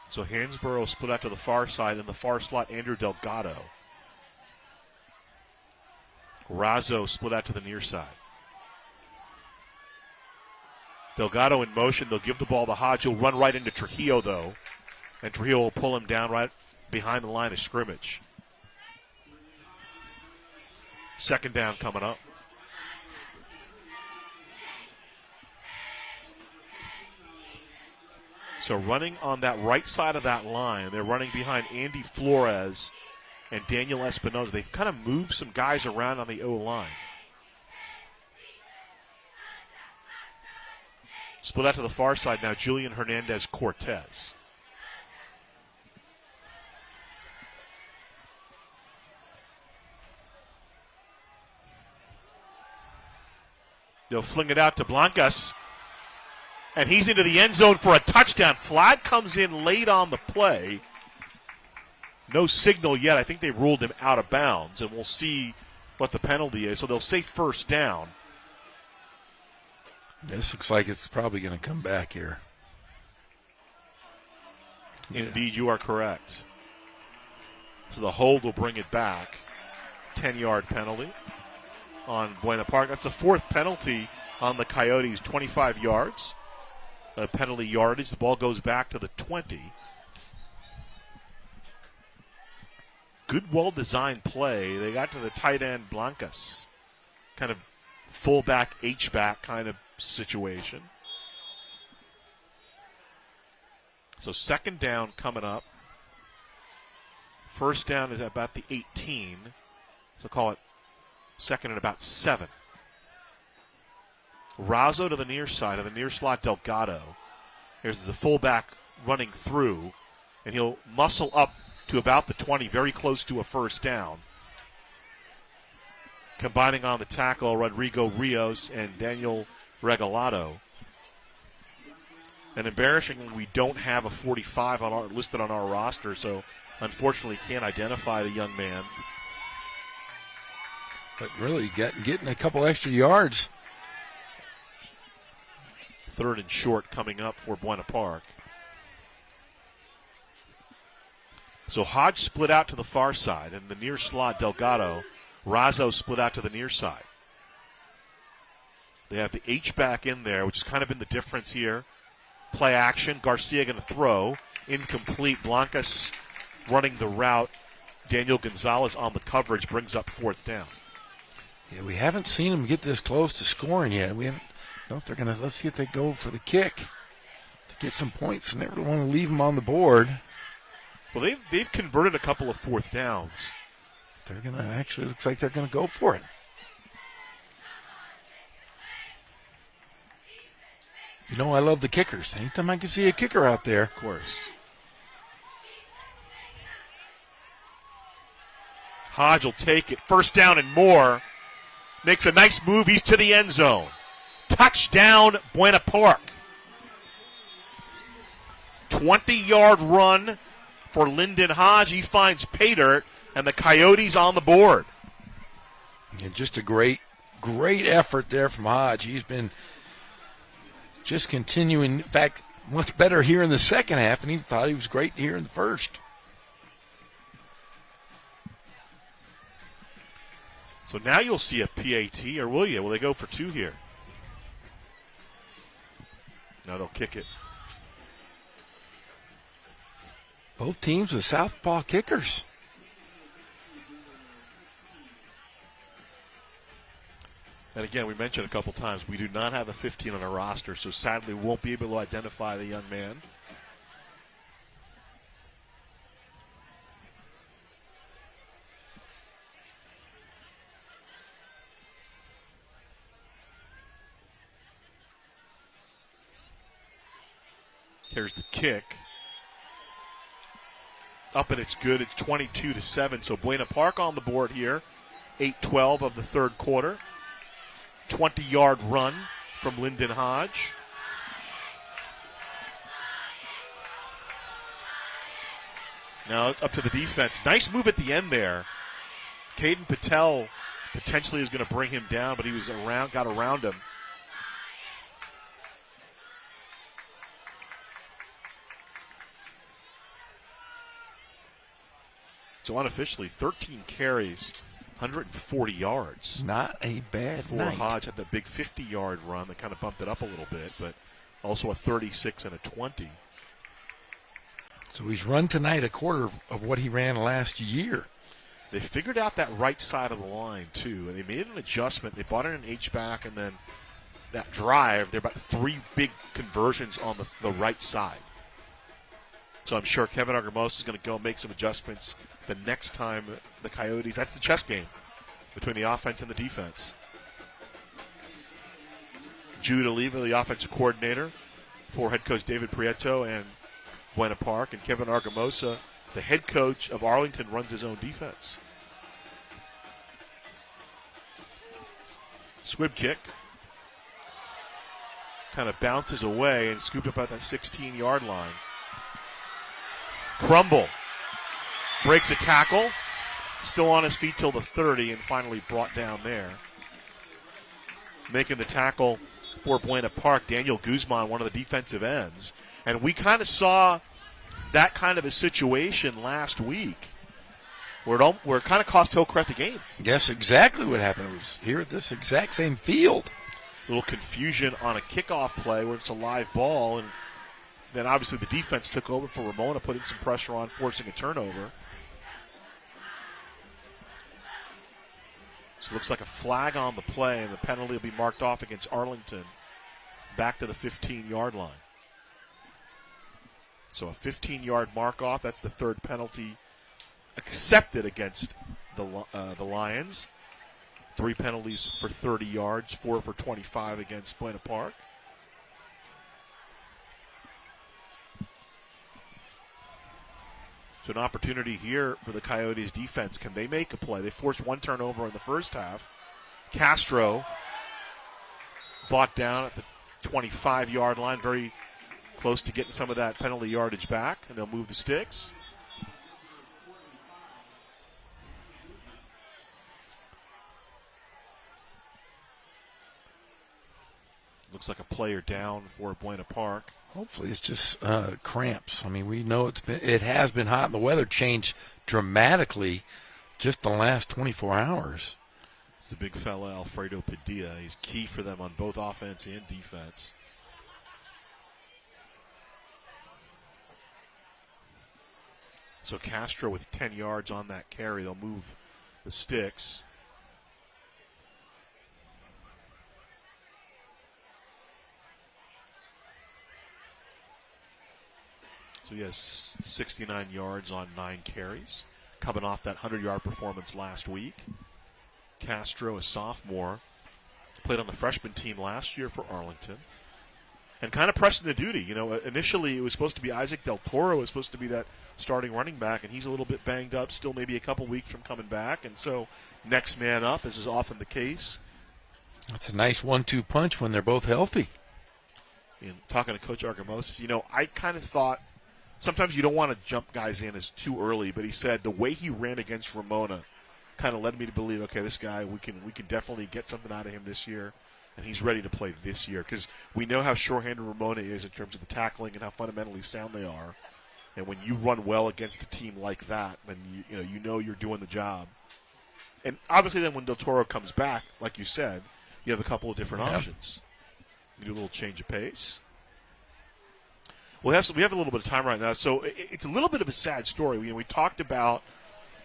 So Hansborough split out to the far side. In the far slot, Andrew Delgado. Razzo split out to the near side. Delgado in motion. They'll give the ball to Hodge. He'll run right into Trujillo, though. And Trujillo will pull him down right behind the line of scrimmage. 2nd down coming up. So running on that right side of that line, they're running behind Andy Flores and Daniel Espinoza. They've kind of moved some guys around on the O-line. Split out to the far side now, Julian Hernandez-Cortez. They'll fling it out to Blancas. And he's into the end zone for a touchdown. Flag comes in late on the play. No signal yet. I think they ruled him out of bounds, and we'll see what the penalty is. So they'll say 1st down. This looks like it's probably going to come back here. Indeed, you are correct. So the hold will bring it back. 10-yard penalty on Buena Park. That's the 4th penalty on the Coyotes, 25 yards. Penalty yardage. The ball goes back to the 20. Good, well-designed play. They got to the tight end, Blancas. Kind of fullback, H-back kind of situation. So 2nd down coming up. 1st down is at about the 18. So call it 2nd and about 7. Razzo to the near side of the near slot, Delgado. Here's the fullback running through, and he'll muscle up to about the 20, very close to a 1st down. Combining on the tackle, Rodrigo Rios and Daniel Regalado. And embarrassingly, we don't have a 45 listed on our roster, so unfortunately can't identify the young man. But really getting a couple extra yards. 3rd and short coming up for Buena Park. So Hodge split out to the far side, and the near slot, Delgado. Razzo split out to the near side. They have the H-back in there, which has kind of been the difference here. Play action. Garcia going to throw. Incomplete. Blancas running the route. Daniel Gonzalez on the coverage brings up 4th down. Yeah, we haven't seen them get this close to scoring yet. We haven't. Know if they're going to. Let's see if they go for the kick to get some points. Never want to leave them on the board. Well, they've converted a couple of 4th downs. They're going to actually looks like they're going to go for it. You know, I love the kickers. Anytime I can see a kicker out there, of course. Hodge will take it. 1st down and more. Makes a nice move. He's to the end zone. Touchdown, Buena Park. 20-yard run for Lyndon Hodge. He finds pay dirt, and the Coyotes on the board. And just a great effort there from Hodge. He's been just continuing. In fact, much better here in the second half, and he thought he was great here in the first. So now you'll see a PAT, or will you? Will they go for 2 here? No, they'll kick it. Both teams with southpaw kickers. And again, we mentioned a couple times, we do not have a 15 on our roster, so sadly we won't be able to identify the young man. Here's the kick. Up and it's good. It's 22-7. So Buena Park on the board here. 8:12 of the third quarter. 20-yard run from Lyndon Hodge. Now it's up to the defense. Nice move at the end there. Caden Patel potentially is going to bring him down, but he was got around him. So unofficially, 13 carries, 140 yards. Not a bad for night. Hodge had the big 50-yard run that kind of bumped it up a little bit, but also a 36 and a 20. So he's run tonight a quarter of what he ran last year. They figured out that right side of the line, too, and they made an adjustment. They brought in an H-back, and then that drive, there are about 3 big conversions on the right side. So I'm sure Kevin Argamos is going to go make some adjustments the next time the Coyotes, that's the chess game between the offense and the defense. Jude Oliva, the offensive coordinator for head coach David Prieto and Buena Park, and Kevin Argamosa, the head coach of Arlington, runs his own defense. Squib kick. Kind of bounces away and scooped up at that 16-yard line. Crumble breaks a tackle, still on his feet till the 30 and finally brought down there. Making the tackle for Buena Park, Daniel Guzman, one of the defensive ends. And we kind of saw that kind of a situation last week where it kind of cost Hillcrest a game. Yes, exactly what happened. It was here at this exact same field. A little confusion on a kickoff play where it's a live ball, and then obviously the defense took over for Ramona, putting some pressure on, forcing a turnover. So it looks like a flag on the play, and the penalty will be marked off against Arlington back to the 15-yard line. So a 15-yard mark off. That's the third penalty accepted against the Lions. 3 penalties for 30 yards, 4 for 25 against Buena Park. So an opportunity here for the Coyotes defense. Can they make a play? They forced 1 turnover in the first half. Castro brought down at the 25-yard line, very close to getting some of that penalty yardage back, and they'll move the sticks. Looks like a player down for Buena Park. Hopefully it's just cramps. I mean, we know it has been hot, and the weather changed dramatically just the last 24 hours. It's the big fella, Alfredo Padilla. He's key for them on both offense and defense. So Castro with 10 yards on that carry. They'll move the sticks. So he has 69 yards on 9 carries, coming off that 100-yard performance last week. Castro, a sophomore, played on the freshman team last year for Arlington, and kind of pressing the duty. You know, initially it was supposed to be Isaac Del Toro was supposed to be that starting running back, and he's a little bit banged up, still maybe a couple weeks from coming back, and so next man up, as is often the case. That's a nice 1-2 punch when they're both healthy. And talking to Coach Argamos, you know, I kind of thought sometimes you don't want to jump guys in as too early, but he said the way he ran against Ramona kind of led me to believe, okay, this guy, we can definitely get something out of him this year, and he's ready to play this year because we know how short-handed Ramona is in terms of the tackling and how fundamentally sound they are. And when you run well against a team like that, then you know you're doing the job. And obviously then when Del Toro comes back, like you said, you have a couple of different options. You do a little change of pace. We have a little bit of time right now, so it's a little bit of a sad story. We talked about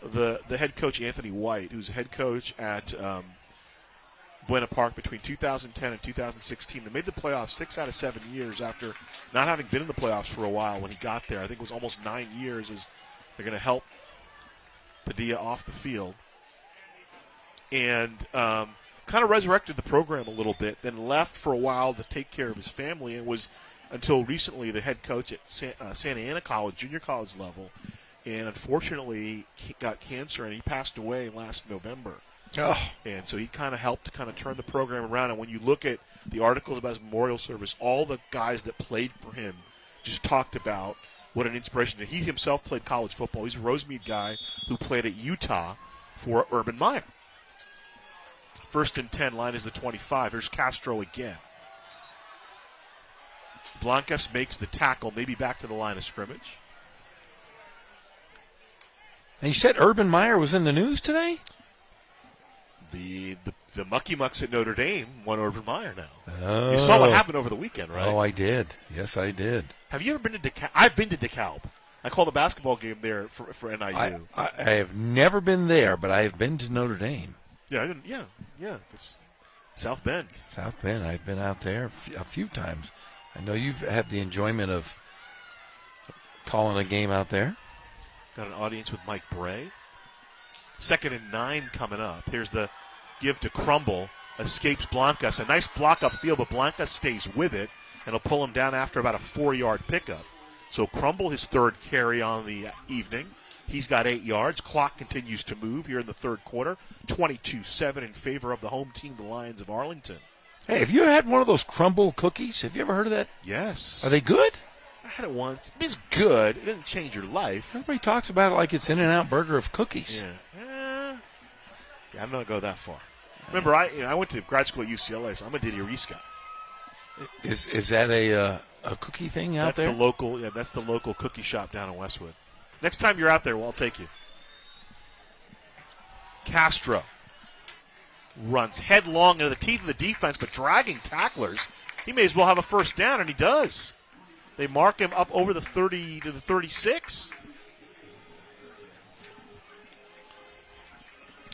the head coach, Anthony White, who's head coach at Buena Park between 2010 and 2016. They made the playoffs 6 out of 7 years after not having been in the playoffs for a while when he got there. I think it was almost 9 years as they're going to help Padilla off the field. And kind of resurrected the program a little bit, then left for a while to take care of his family and was until recently the head coach at Santa Ana College, junior college level, and unfortunately he got cancer and he passed away last November. Oh. And so he kind of helped to kind of turn the program around. And when you look at the articles about his memorial service, all the guys that played for him just talked about what an inspiration. He himself played college football. He's a Rosemead guy who played at Utah for Urban Meyer. 1st and 10, line is the 25. Here's Castro again. Blancas makes the tackle, maybe back to the line of scrimmage. And you said Urban Meyer was in the news today? The Mucky Mucks at Notre Dame won Urban Meyer now. Oh. You saw what happened over the weekend, right? Oh, I did. Yes, I did. Have you ever been to DeKalb? I've been to DeKalb. I called a basketball game there for NIU. I have never been there, but I have been to Notre Dame. Yeah, It's South Bend. South Bend. I've been out there a few times. I know you've had the enjoyment of calling a game out there. Got an audience with Mike Bray. 2nd and 9 coming up. Here's the give to Crumble. Escapes Blancas. A nice block upfield, but Blancas stays with it, and he'll pull him down after about a 4-yard pickup. So Crumble, his 3rd carry on the evening. He's got 8 yards. Clock continues to move here in the 3rd quarter. 22-7 in favor of the home team, the Lions of Arlington. Hey, have you ever had one of those Crumble cookies? Have you ever heard of that? Yes. Are they good? I had it once. It's good. It doesn't change your life. Everybody talks about it like it's In-N-Out Burger of cookies. Yeah. I'm not going to go that far. Remember, I went to grad school at UCLA, so I'm a Didierisca. Is that a cookie thing out there? That's the local cookie shop down in Westwood. Next time you're out there, I'll take you. Castro runs headlong into the teeth of the defense, but dragging tacklers. He may as well have a 1st down, and he does. They mark him up over the 30 to the 36.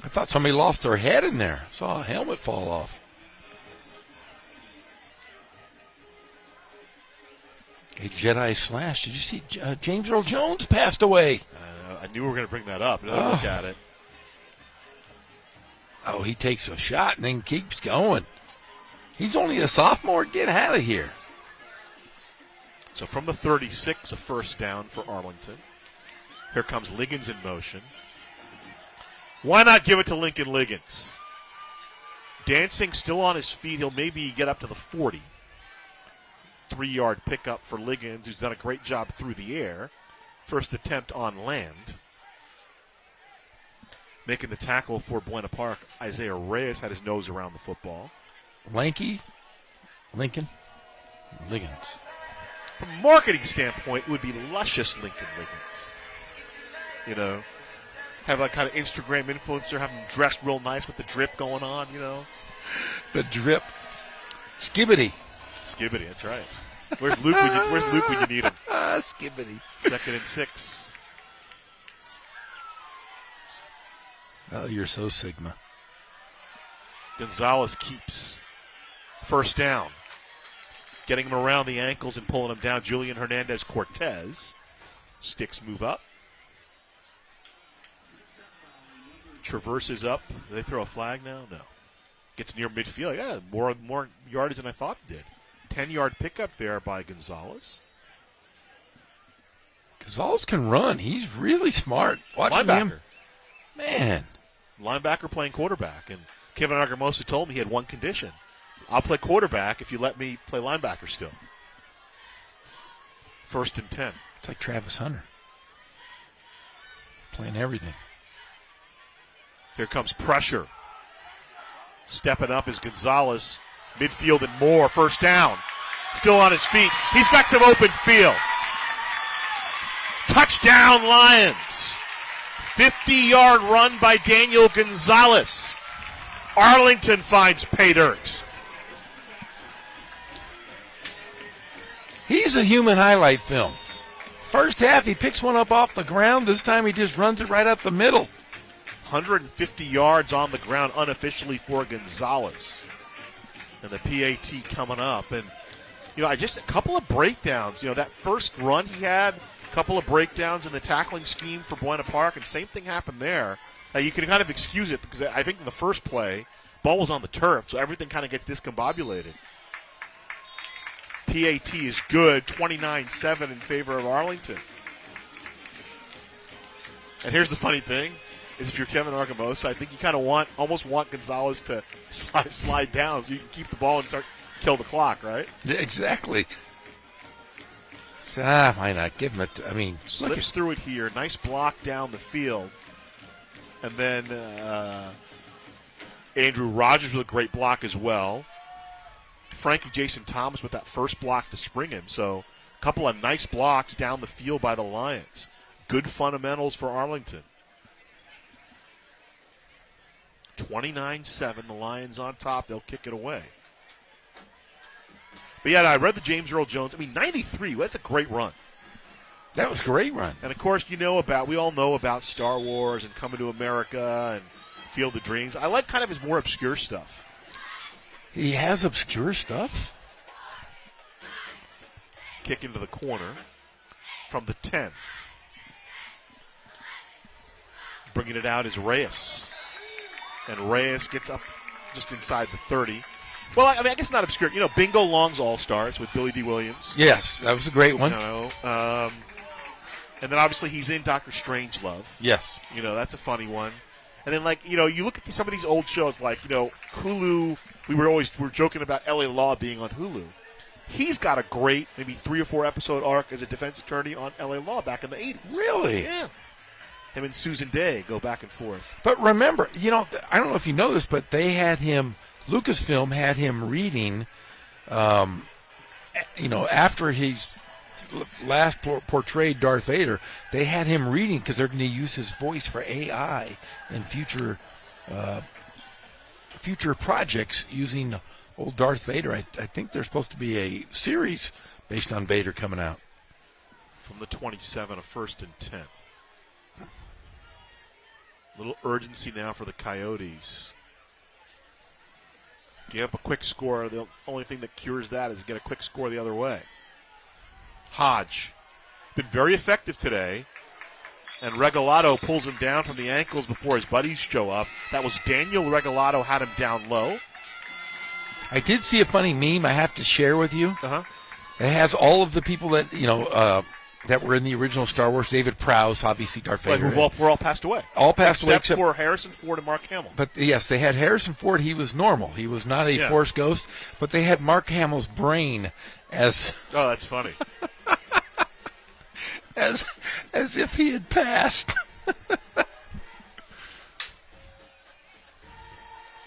I thought somebody lost their head in there. Saw a helmet fall off. A Jedi slash. Did you see James Earl Jones passed away? I knew we were going to bring that up. Another look at it. Oh, he takes a shot and then keeps going. He's only a sophomore. Get out of here. So from the 36, a 1st down for Arlington. Here comes Liggins in motion. Why not give it to Lincoln Liggins? Dancing, still on his feet. He'll maybe get up to the 40. 3-yard pickup for Liggins, who's done a great job through the air. 1st attempt on land. Making the tackle for Buena Park, Isaiah Reyes had his nose around the football. Lanky, Lincoln, Liggins. From a marketing standpoint, it would be luscious Lincoln Liggins. You know, have a kind of Instagram influencer, have him dressed real nice with the drip going on, you know. The drip. Skibbity, that's right. Where's Luke when you need him? Skibbity. 2nd and 6. Oh, you're so Sigma. Gonzalez keeps 1st down. Getting him around the ankles and pulling him down. Julian Hernandez-Cortez. Sticks move up. Traverses up. Do they throw a flag now? No. Gets near midfield. Yeah, more yardage than I thought it did. 10-yard pickup there by Gonzalez. Gonzalez can run. He's really smart. Watching Linebacker. him. Man. Linebacker playing quarterback. And Kevin Argamosa told me he had one condition. I'll play quarterback if you let me play linebacker still. 1st and 10. It's like Travis Hunter. Playing everything. Here comes pressure. Stepping up is Gonzalez. Midfield and more. 1st down. Still on his feet. He's got some open field. Touchdown Lions. 50-yard run by Daniel Gonzalez. Arlington finds pay dirt. He's a human highlight film. First half, he picks one up off the ground. This time, he just runs it right up the middle. 150 yards on the ground unofficially for Gonzalez. And the PAT coming up. And, just a couple of breakdowns. That first run he had, a couple of breakdowns in the tackling scheme for Buena Park, and same thing happened there. You can kind of excuse it because I think in the first play, ball was on the turf, so everything kind of gets discombobulated. PAT is good, 29-7 in favor of Arlington. And here's the funny thing, is if you're Kevin Argumosa, I think you kind of almost want Gonzalez to slide down so you can keep the ball and kill the clock, right? Yeah, exactly. So, why not give him it? I mean, slips through it here. Nice block down the field. And then Andrew Rogers with a great block as well. Frankie Jason Thomas with that first block to spring him. So a couple of nice blocks down the field by the Lions. Good fundamentals for Arlington. 29-7, the Lions on top. They'll kick it away. But yeah, I read the James Earl Jones. 93, that's a great run. That was a great run. And, of course, we all know about Star Wars and Coming to America and Field of Dreams. I like kind of his more obscure stuff. He has obscure stuff? Kick into the corner from the 10. Bringing it out is Reyes. And Reyes gets up just inside the 30. Well, I guess not obscure. Bingo Long's All-Stars with Billy D. Williams. Yes, that was a great one. And then obviously he's in Dr. Strangelove. Yes. That's a funny one. And then, you look at some of these old shows like, Hulu. We were joking about L.A. Law being on Hulu. He's got a great, maybe 3 or 4 episode arc as a defense attorney on L.A. Law back in the 80s. Really? Yeah. Him and Susan Day go back and forth. But remember, I don't know if you know this, but they had him, Lucasfilm had him reading, after he's last portrayed Darth Vader, they had him reading because they're going to use his voice for AI in future projects using old Darth Vader. I think there's supposed to be a series based on Vader coming out. From the 27, a 1st and 10. Little urgency now for the Coyotes. Give up a quick score. The only thing that cures that is get a quick score the other way. Hodge. Been very effective today. And Regalado pulls him down from the ankles before his buddies show up. That was Daniel Regalado had him down low. I did see a funny meme I have to share with you. Uh-huh. It has all of the people that, that were in the original Star Wars. David Prowse, obviously Darth Vader. We're all passed away. All passed away. Except for Harrison Ford and Mark Hamill. But, yes, they had Harrison Ford. He was normal. He was not a Force ghost. But they had Mark Hamill's brain as... Oh, that's funny. as if he had passed.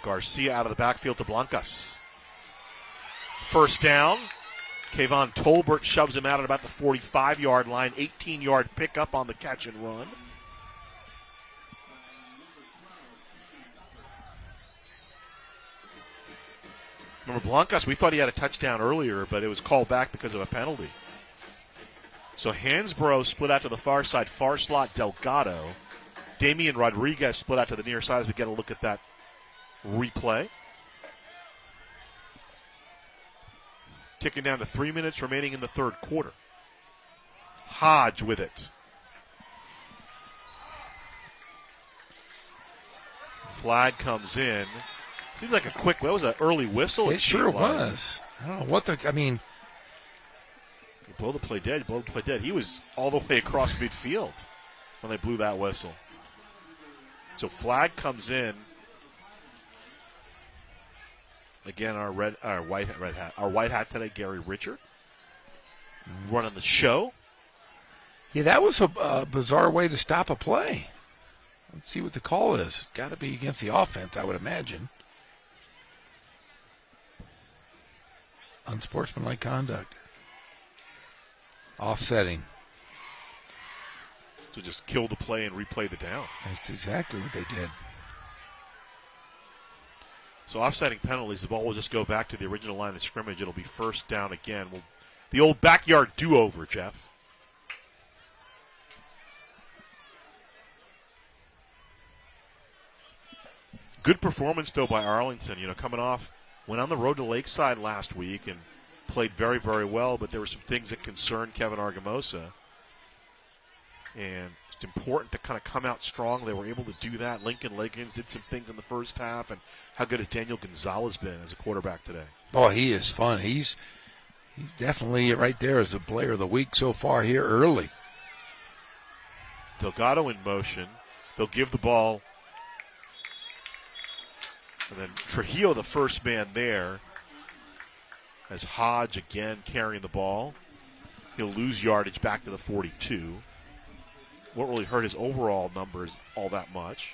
Garcia out of the backfield to Blancas. First down. Kayvon Tolbert shoves him out at about the 45-yard line. 18-yard pickup on the catch and run. Remember, Blancas, we thought he had a touchdown earlier, but it was called back because of a penalty. So Hansbrough split out to the far side, far slot Delgado. Damian Rodriguez split out to the near side as we get a look at that replay. Ticking down to 3 minutes remaining in the third quarter. Hodge with it. Flag comes in. Seems like that was an early whistle. It sure was. I don't know what you blow the play dead. He was all the way across midfield when they blew that whistle. So flag comes in. Again, our white hat today, Gary Richard, running the show. Yeah, that was a bizarre way to stop a play. Let's see what the call is. Got to be against the offense, I would imagine. Unsportsmanlike conduct. Offsetting. To just kill the play and replay the down. That's exactly what they did. So offsetting penalties, the ball will just go back to the original line of scrimmage. It'll be first down again. The old backyard do-over, Jeff. Good performance, though, by Arlington. Coming off, went on the road to Lakeside last week and played very, very well, but there were some things that concerned Kevin Argumosa. And it's important to kind of come out strong. They were able to do that. Lincoln Liggins did some things in the first half. And how good has Daniel Gonzalez been as a quarterback today? Oh, he is fun. He's He's definitely right there as the player of the week so far here early. Delgado in motion. They'll give the ball. And then Trujillo, the first man there, as Hodge again carrying the ball. He'll lose yardage back to the 42. Won't really hurt his overall numbers all that much.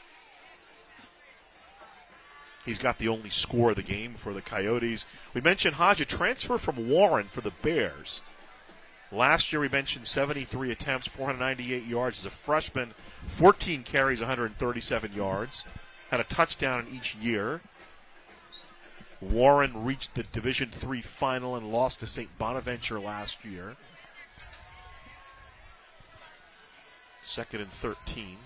He's got the only score of the game for the Coyotes. We mentioned Hodge, a transfer from Warren for the Bears. Last year we mentioned 73 attempts, 498 yards as a freshman, 14 carries, 137 yards. Had a touchdown in each year. Warren reached the Division III final and lost to St. Bonaventure last year. 2nd and 13.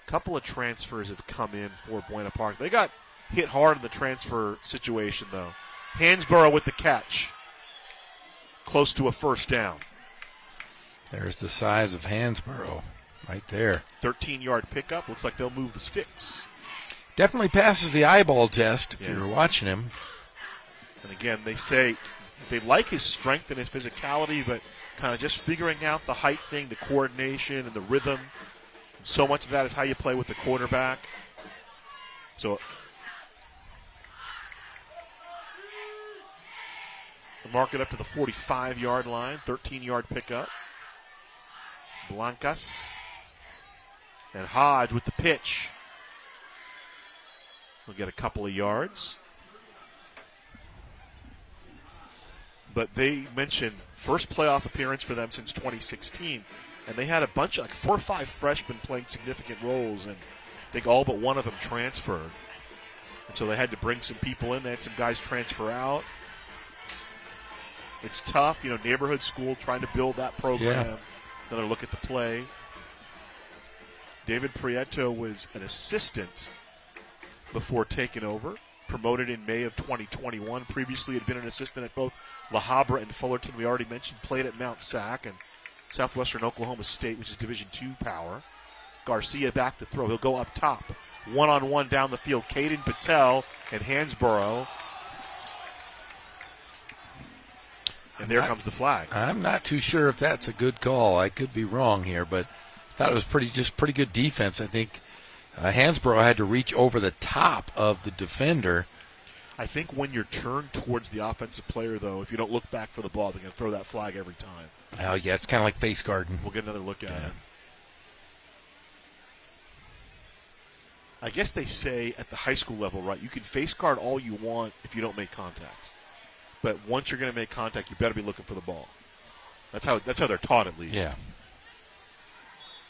Couple of transfers have come in for Buena Park. They got hit hard in the transfer situation, though. Hansborough with the catch. Close to a first down. There's the size of Hansborough right there. 13-yard pickup. Looks like they'll move the sticks. Definitely passes the eyeball test if you're watching him. And again, they say they like his strength and his physicality, but kind of just figuring out the height thing, the coordination and the rhythm. And so much of that is how you play with the quarterback. So we'll mark it up to the 45-yard line, 13-yard pickup. Blancas and Hodge with the pitch. We'll get a couple of yards. But they mentioned first playoff appearance for them since 2016. And they had a bunch of, like 4 or 5 freshmen playing significant roles. And I think all but one of them transferred. And so they had to bring some people in. They had some guys transfer out. It's tough, neighborhood school trying to build that program. Yeah. Another look at the play. David Prieto was an assistant before taking over, promoted in May of 2021. Previously had been an assistant at both La Habra and Fullerton. We already mentioned played at Mount Sac and Southwestern Oklahoma State, which is Division II power. Garcia back to throw. He'll go up top. One-on-one down the field. Caden Patel and Hansborough. And there comes the flag. I'm not too sure if that's a good call. I could be wrong here, but I thought it was pretty good defense. I think Hansborough had to reach over the top of the defender. I think when you're turned towards the offensive player, though, if you don't look back for the ball, they're going to throw that flag every time. Oh, yeah, it's kind of like face guarding. We'll get another look at it. I guess they say at the high school level, right, you can face guard all you want if you don't make contact. But once you're going to make contact, you better be looking for the ball. That's how they're taught, at least. Yeah.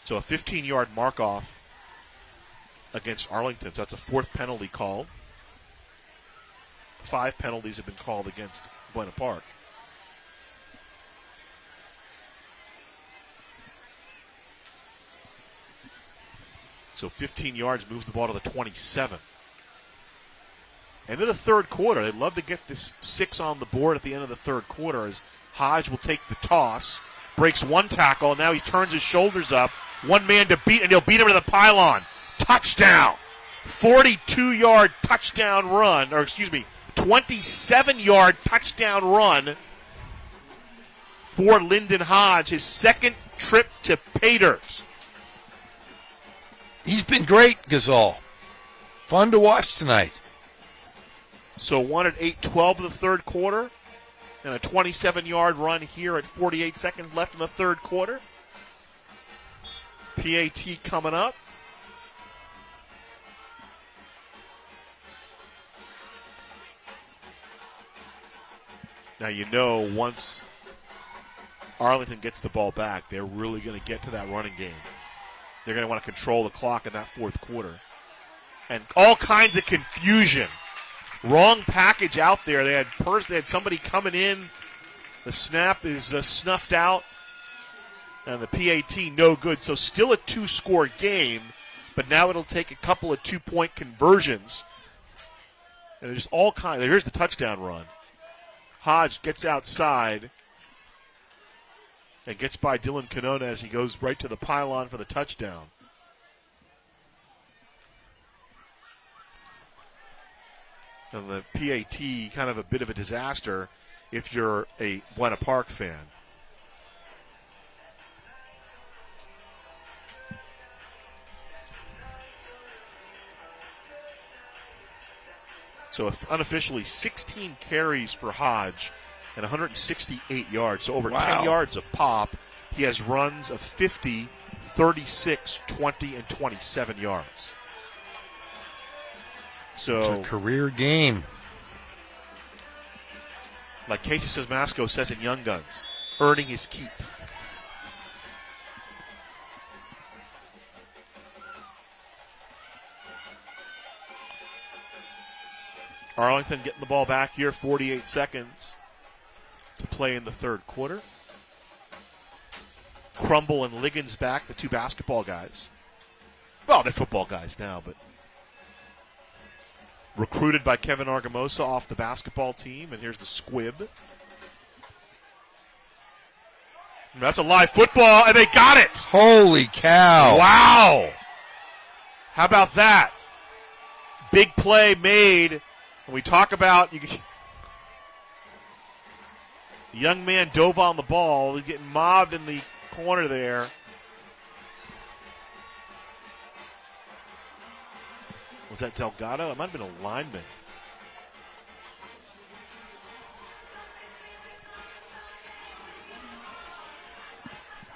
So a 15-yard mark-off against Arlington. So that's a 4th penalty called. 5 penalties have been called against Buena Park. So 15 yards moves the ball to the 27. End of the third quarter. They'd love to get this 6 on the board at the end of the third quarter as Hodge will take the toss, breaks one tackle, now he turns his shoulders up, one man to beat, and he'll beat him to the pylon. Touchdown! 42-yard touchdown run, 27-yard touchdown run for Lyndon Hodge, his second trip to Paters. He's been great, Gasol. Fun to watch tonight. So 1 at 8:12 of the third quarter, and a 27-yard run here at 48 seconds left in the third quarter. PAT coming up. Now once Arlington gets the ball back, they're really going to get to that running game. They're going to want to control the clock in that fourth quarter. And all kinds of confusion. Wrong package out there. They had somebody coming in. The snap is snuffed out. And the PAT no good. So still a 2-score game, but now it'll take a couple of 2-point conversions. And there's all kinds. Here's the touchdown run. Hodge gets outside and gets by Dylan Canona as he goes right to the pylon for the touchdown. And the PAT, kind of a bit of a disaster. if you're a Buena Park fan. So unofficially 16 carries for Hodge and 168 yards. So over 10 yards of pop. He has runs of 50, 36, 20, and 27 yards. So it's a career game. Like Casey Sosmasco says in Young Guns, earning his keep. Arlington getting the ball back here, 48 seconds to play in the third quarter. Crumble and Liggins back, the two basketball guys. Well, they're football guys now, but recruited by Kevin Argamosa off the basketball team, and here's the squib. And that's a live football, and they got it! Holy cow. Wow! How about that? Big play made. When we talk about the young man dove on the ball. He's getting mobbed in the corner there. Was that Delgado? It might have been a lineman.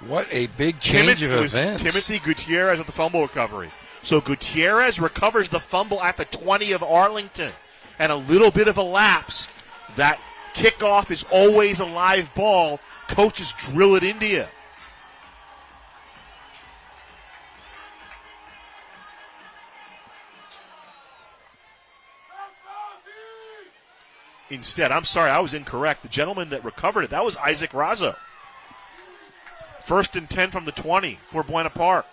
What a big change of events. Timothy Gutierrez with the fumble recovery. So Gutierrez recovers the fumble at the 20 of Arlington. And a little bit of a lapse. That kickoff is always a live ball. Coaches drill it into you. Instead, I'm sorry, I was incorrect. The gentleman that recovered it, that was Isaac Razzo. 1st and 10 from the 20 for Buena Park.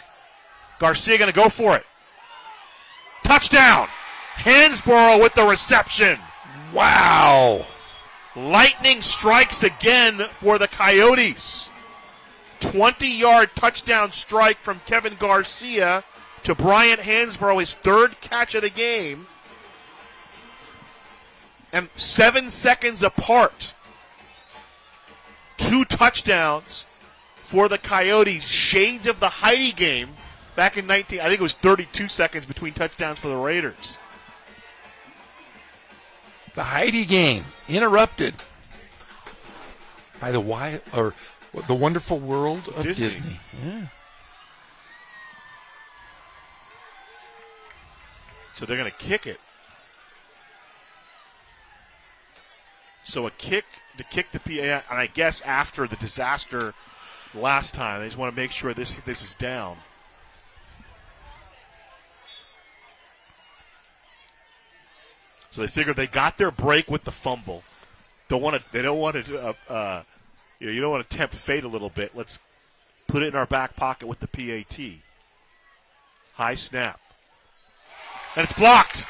Garcia going to go for it. Touchdown! Hansborough with the reception. Wow. Lightning strikes again for the Coyotes. 20-yard touchdown strike from Kevin Garcia to Bryant Hansborough, his third catch of the game. And 7 seconds apart. 2 touchdowns for the Coyotes. Shades of the Heidi game back in I think it was 32 seconds between touchdowns for the Raiders. The Heidi game interrupted by the Wonderful World of Disney. Yeah. So they're going to kick it. So a kick to kick the PA, and I guess after the disaster last time, they just want to make sure this is down. So they figure they got their break with the fumble. You don't want to tempt fate a little bit. Let's put it in our back pocket with the PAT. High snap. And it's blocked.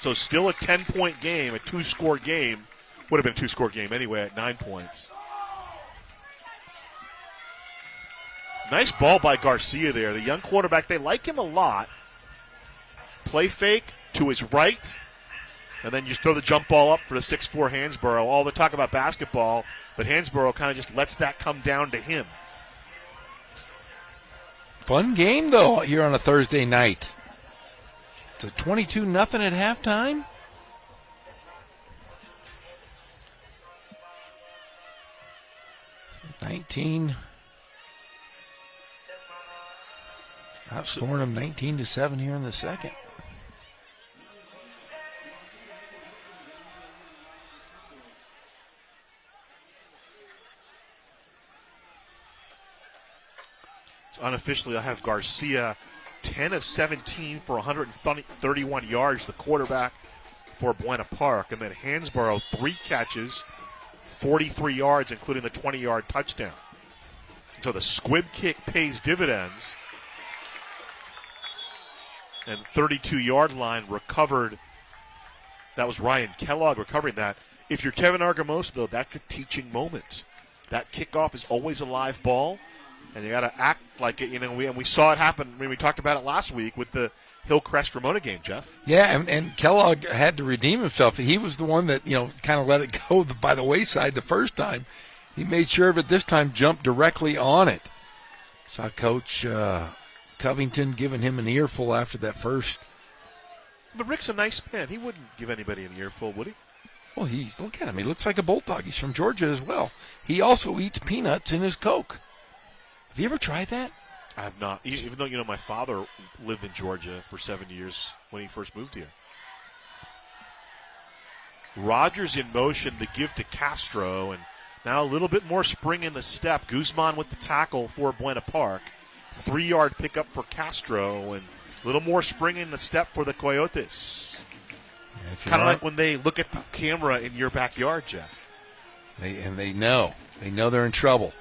So still a 10-point game, a 2-score game. Would have been a 2-score game anyway at 9 points. Nice ball by Garcia there. The young quarterback, they like him a lot. Play fake to his right, and then you just throw the jump ball up for the 6'4 Hansborough. All the talk about basketball, but Hansborough kind of just lets that come down to him. Fun game, though, here on a Thursday night. It's a 22-0 at halftime. Outscoring them 19-7 here in the second. Unofficially, I have Garcia 10 of 17 for 131 yards, the quarterback for Buena Park. And then Hansborough, 3 catches, 43 yards, including the 20-yard touchdown. So the squib kick pays dividends. And 32-yard line recovered. That was Ryan Kellogg recovering that. If you're Kevin Argamosa, though, that's a teaching moment. That kickoff is always a live ball. And you got to act like it, and we saw it happen when we talked about it last week with the Hillcrest Ramona game, Jeff. Yeah, and Kellogg had to redeem himself. He was the one that, kind of let it go by the wayside the first time. He made sure of it this time, jumped directly on it. Saw Coach Covington giving him an earful after that first. But Rick's a nice man. He wouldn't give anybody an earful, would he? Well, look at him. He looks like a bulldog. He's from Georgia as well. He also eats peanuts in his Coke. Have you ever tried that? I have not. Even though, my father lived in Georgia for 7 years when he first moved here. Rogers in motion, the give to Castro, and now a little bit more spring in the step. Guzman with the tackle for Buena Park. 3-yard pickup for Castro, and a little more spring in the step for the Coyotes. Kind of like when they look at the camera in your backyard, Jeff. They know. They know they're in trouble.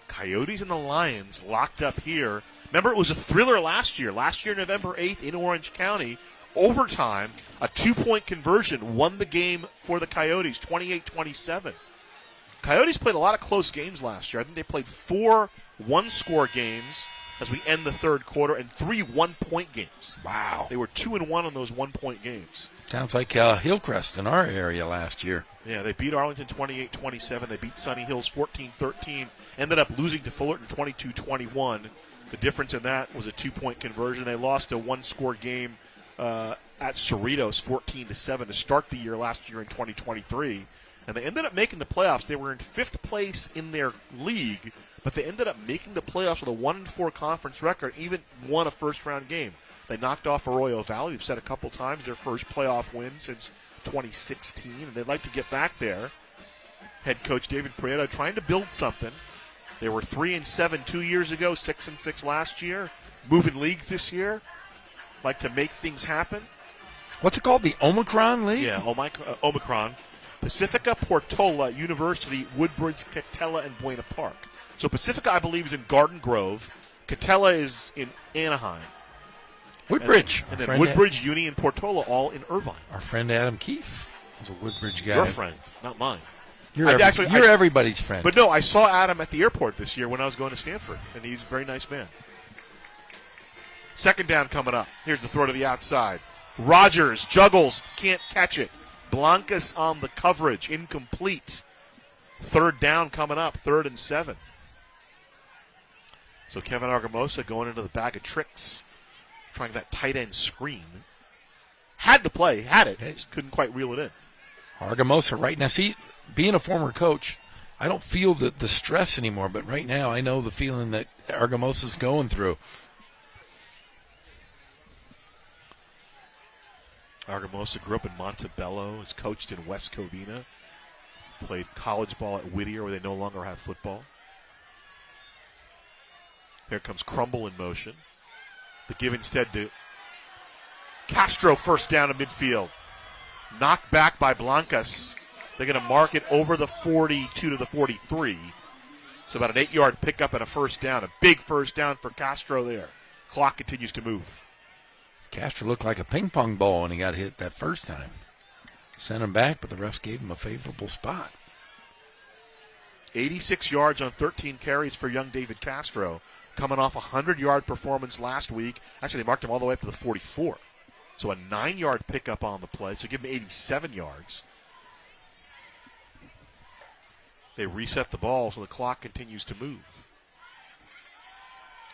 Coyotes and the Lions locked up here. Remember, it was a thriller last year. Last year, November 8th in Orange County. Overtime, a 2-point conversion won the game for the Coyotes, 28-27. Coyotes played a lot of close games last year. I think they played 4 one-score games as we end the third quarter and 3 one-point games. Wow. They were 2-1 on those one-point games. Sounds like Hillcrest in our area last year. Yeah, they beat Arlington 28-27. They beat Sunny Hills 14-13. Ended up losing to Fullerton 22-21. The difference in that was a 2-point conversion. They lost a one-score game at Cerritos 14-7 to start the year last year in 2023. And they ended up making the playoffs. They were in 5th place in their league, but they ended up making the playoffs with a 1-4 conference record, even won a first-round game. They knocked off Arroyo Valley. We've said a couple times, their first playoff win since 2016, and they'd like to get back there. Head coach David Prieto trying to build something. They were 3-7 2 years ago, 6-6 last year. Moving leagues this year. Like to make things happen. What's it called? The Omicron League? Yeah, Omicron. Pacifica, Portola, University, Woodbridge, Catella, and Buena Park. So Pacifica, I believe, is in Garden Grove. Catella is in Anaheim. Woodbridge. And then Woodbridge, Uni, and Portola all in Irvine. Our friend Adam Keefe was a Woodbridge guy. Your friend, not mine. You're everybody's friend. But no, I saw Adam at the airport this year when I was going to Stanford, and he's a very nice man. Second down coming up. Here's the throw to the outside. Rogers juggles, can't catch it. Blancas on the coverage, incomplete. Third down coming up, 3rd and 7. So Kevin Argumosa going into the bag of tricks, trying that tight end screen. Had the play, had it, just couldn't quite reel it in. Argumosa right now, see, being a former coach, I don't feel the stress anymore, but right now I know the feeling that Argumosa's going through. Argumosa grew up in Montebello, has coached in West Covina, played college ball at Whittier where they no longer have football. Here comes Crumble in motion. The give instead to Castro, first down to midfield. Knocked back by Blancas. They're going to mark it over the 42 to the 43. So about an 8-yard pickup and a first down. A big first down for Castro there. Clock continues to move. Castro looked like a ping pong ball when he got hit that first time. Sent him back, but the refs gave him a favorable spot. 86 yards on 13 carries for young David Castro. Coming off a 100-yard performance last week. Actually, they marked him all the way up to the 44. So a 9-yard pickup on the play. So give him 87 yards. They reset the ball, so the clock continues to move.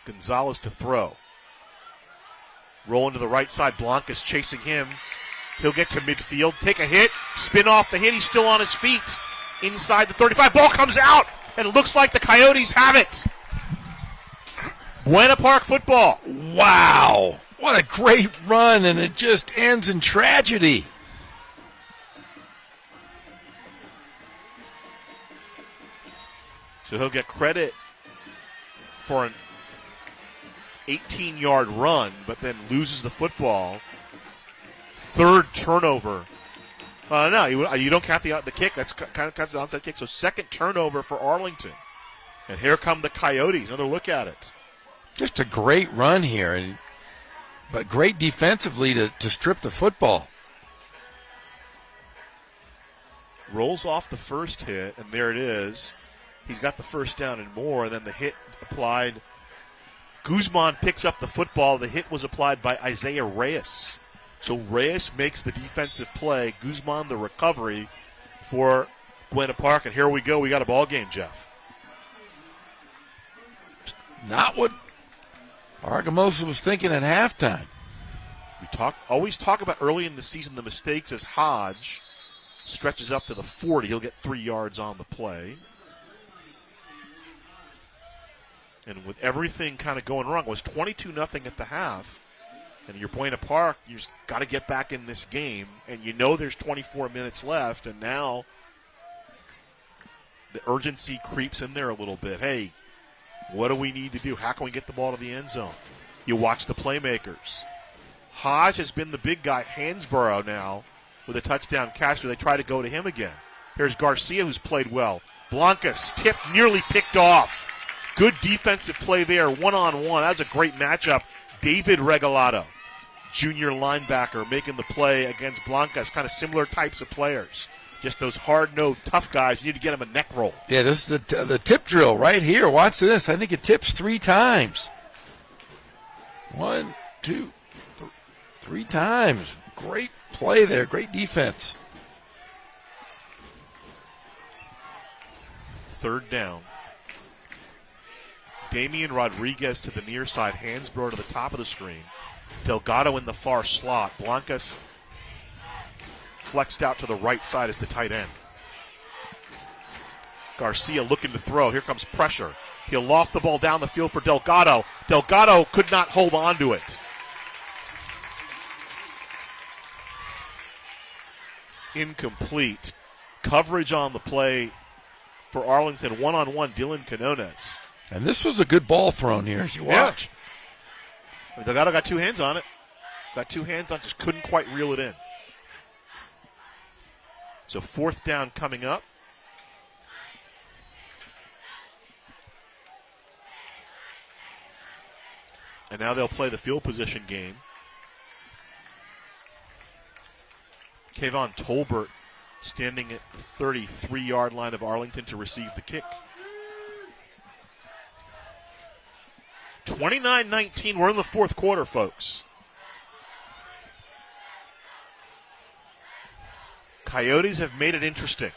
Gonzalez to throw. Rolling to the right side. Blancas chasing him. He'll get to midfield. Take a hit. Spin off the hit. He's still on his feet. Inside the 35. Ball comes out. And it looks like the Coyotes have it. Buena Park football. Wow. What a great run, and it just ends in tragedy. So he'll get credit for an 18-yard run, but then loses the football. Third turnover. No, you don't count the kick. That's kind of counts the onside kick. So second turnover for Arlington. And here come the Coyotes. Another look at it. Just a great run here, but great defensively to strip the football. Rolls off the first hit, and there it is. He's got the first down and more, and then the hit applied. Guzman picks up the football. The hit was applied by Isaiah Reyes. So Reyes makes the defensive play. Guzman the recovery for Gwynna Park. And here we go. We got a ball game, Jeff. Not what Argumosa was thinking at halftime. We always talk about early in the season the mistakes as Hodge stretches up to the 40. He'll get 3 yards on the play. And with everything kind of going wrong, it was 22-0 at the half. And you're Buena Park, you just got to get back in this game. And you know there's 24 minutes left, and now the urgency creeps in there a little bit. Hey, what do we need to do? How can we get the ball to the end zone? You watch the playmakers. Hodge has been the big guy. Hansborough now with a touchdown catch. They try to go to him again. Here's Garcia, who's played well. Blancas tipped, nearly picked off. Good defensive play there, one-on-one. That was a great matchup. David Regalado, junior linebacker, making the play against Blancas. Kind of similar types of players. Just those hard-nosed, tough guys. You need to get them a neck roll. Yeah, this is the tip drill right here. Watch this. I think it tips 3 times. 1, 2, 3 times. Great play there. Great defense. Third down. Damian Rodriguez to the near side. Hansborough to the top of the screen. Delgado in the far slot. Blancas flexed out to the right side as the tight end. Garcia looking to throw. Here comes pressure. He'll loft the ball down the field for Delgado. Delgado could not hold on to it. Incomplete. Coverage on the play for Arlington. One-on-one, Dylan Canones. And this was a good ball thrown here as you watch. Yeah. Delgado got 2 hands on it. Just couldn't quite reel it in. So 4th down coming up. And now they'll play the field position game. Kayvon Tolbert standing at the 33-yard line of Arlington to receive the kick. 29-19. We're in the 4th quarter, folks. Coyotes have made it interesting.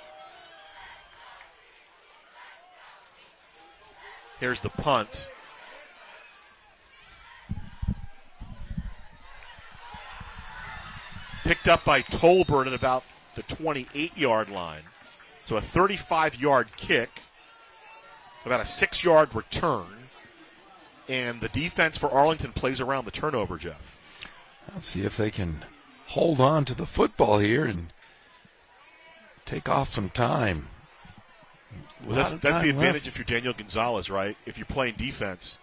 Here's the punt. Picked up by Tolbert at about the 28-yard line. So a 35-yard kick, about a 6-yard return. And the defense for Arlington plays around the turnover, Jeff. Let's see if they can hold on to the football here and take off some time. Well, that's the advantage if you're Daniel Gonzalez, right? If you're playing defense,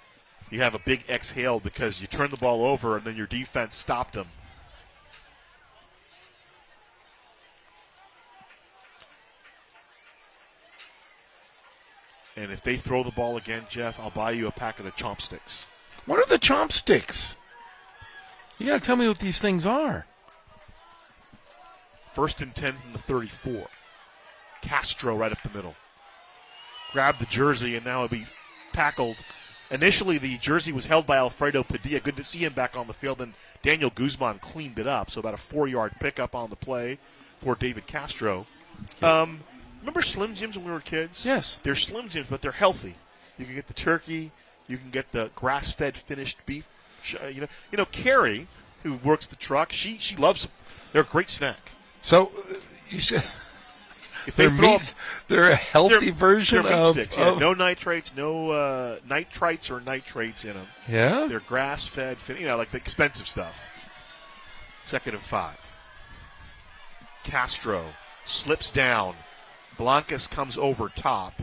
you have a big exhale because you turn the ball over and then your defense stopped them. And if they throw the ball again, Jeff, I'll buy you a packet of chopsticks. What are the chopsticks? You got to tell me what these things are. 1st and 10 from the 34. Castro right up the middle. Grabbed the jersey, and now it'll be tackled. Initially, the jersey was held by Alfredo Padilla. Good to see him back on the field, and Daniel Guzman cleaned it up. So about a 4-yard pickup on the play for David Castro. Remember Slim Jims when we were kids? Yes. They're Slim Jims, but they're healthy. You can get the turkey. You can get the grass-fed finished beef. You know, Carrie, who works the truck, she loves them. They're a great snack. So you said if they they're a healthy version they're meat of, sticks. Yeah. No nitrates, no nitrites or nitrates in them. Yeah. They're grass-fed, like the expensive stuff. 2nd and 5. Castro slips down. Blancas comes over top.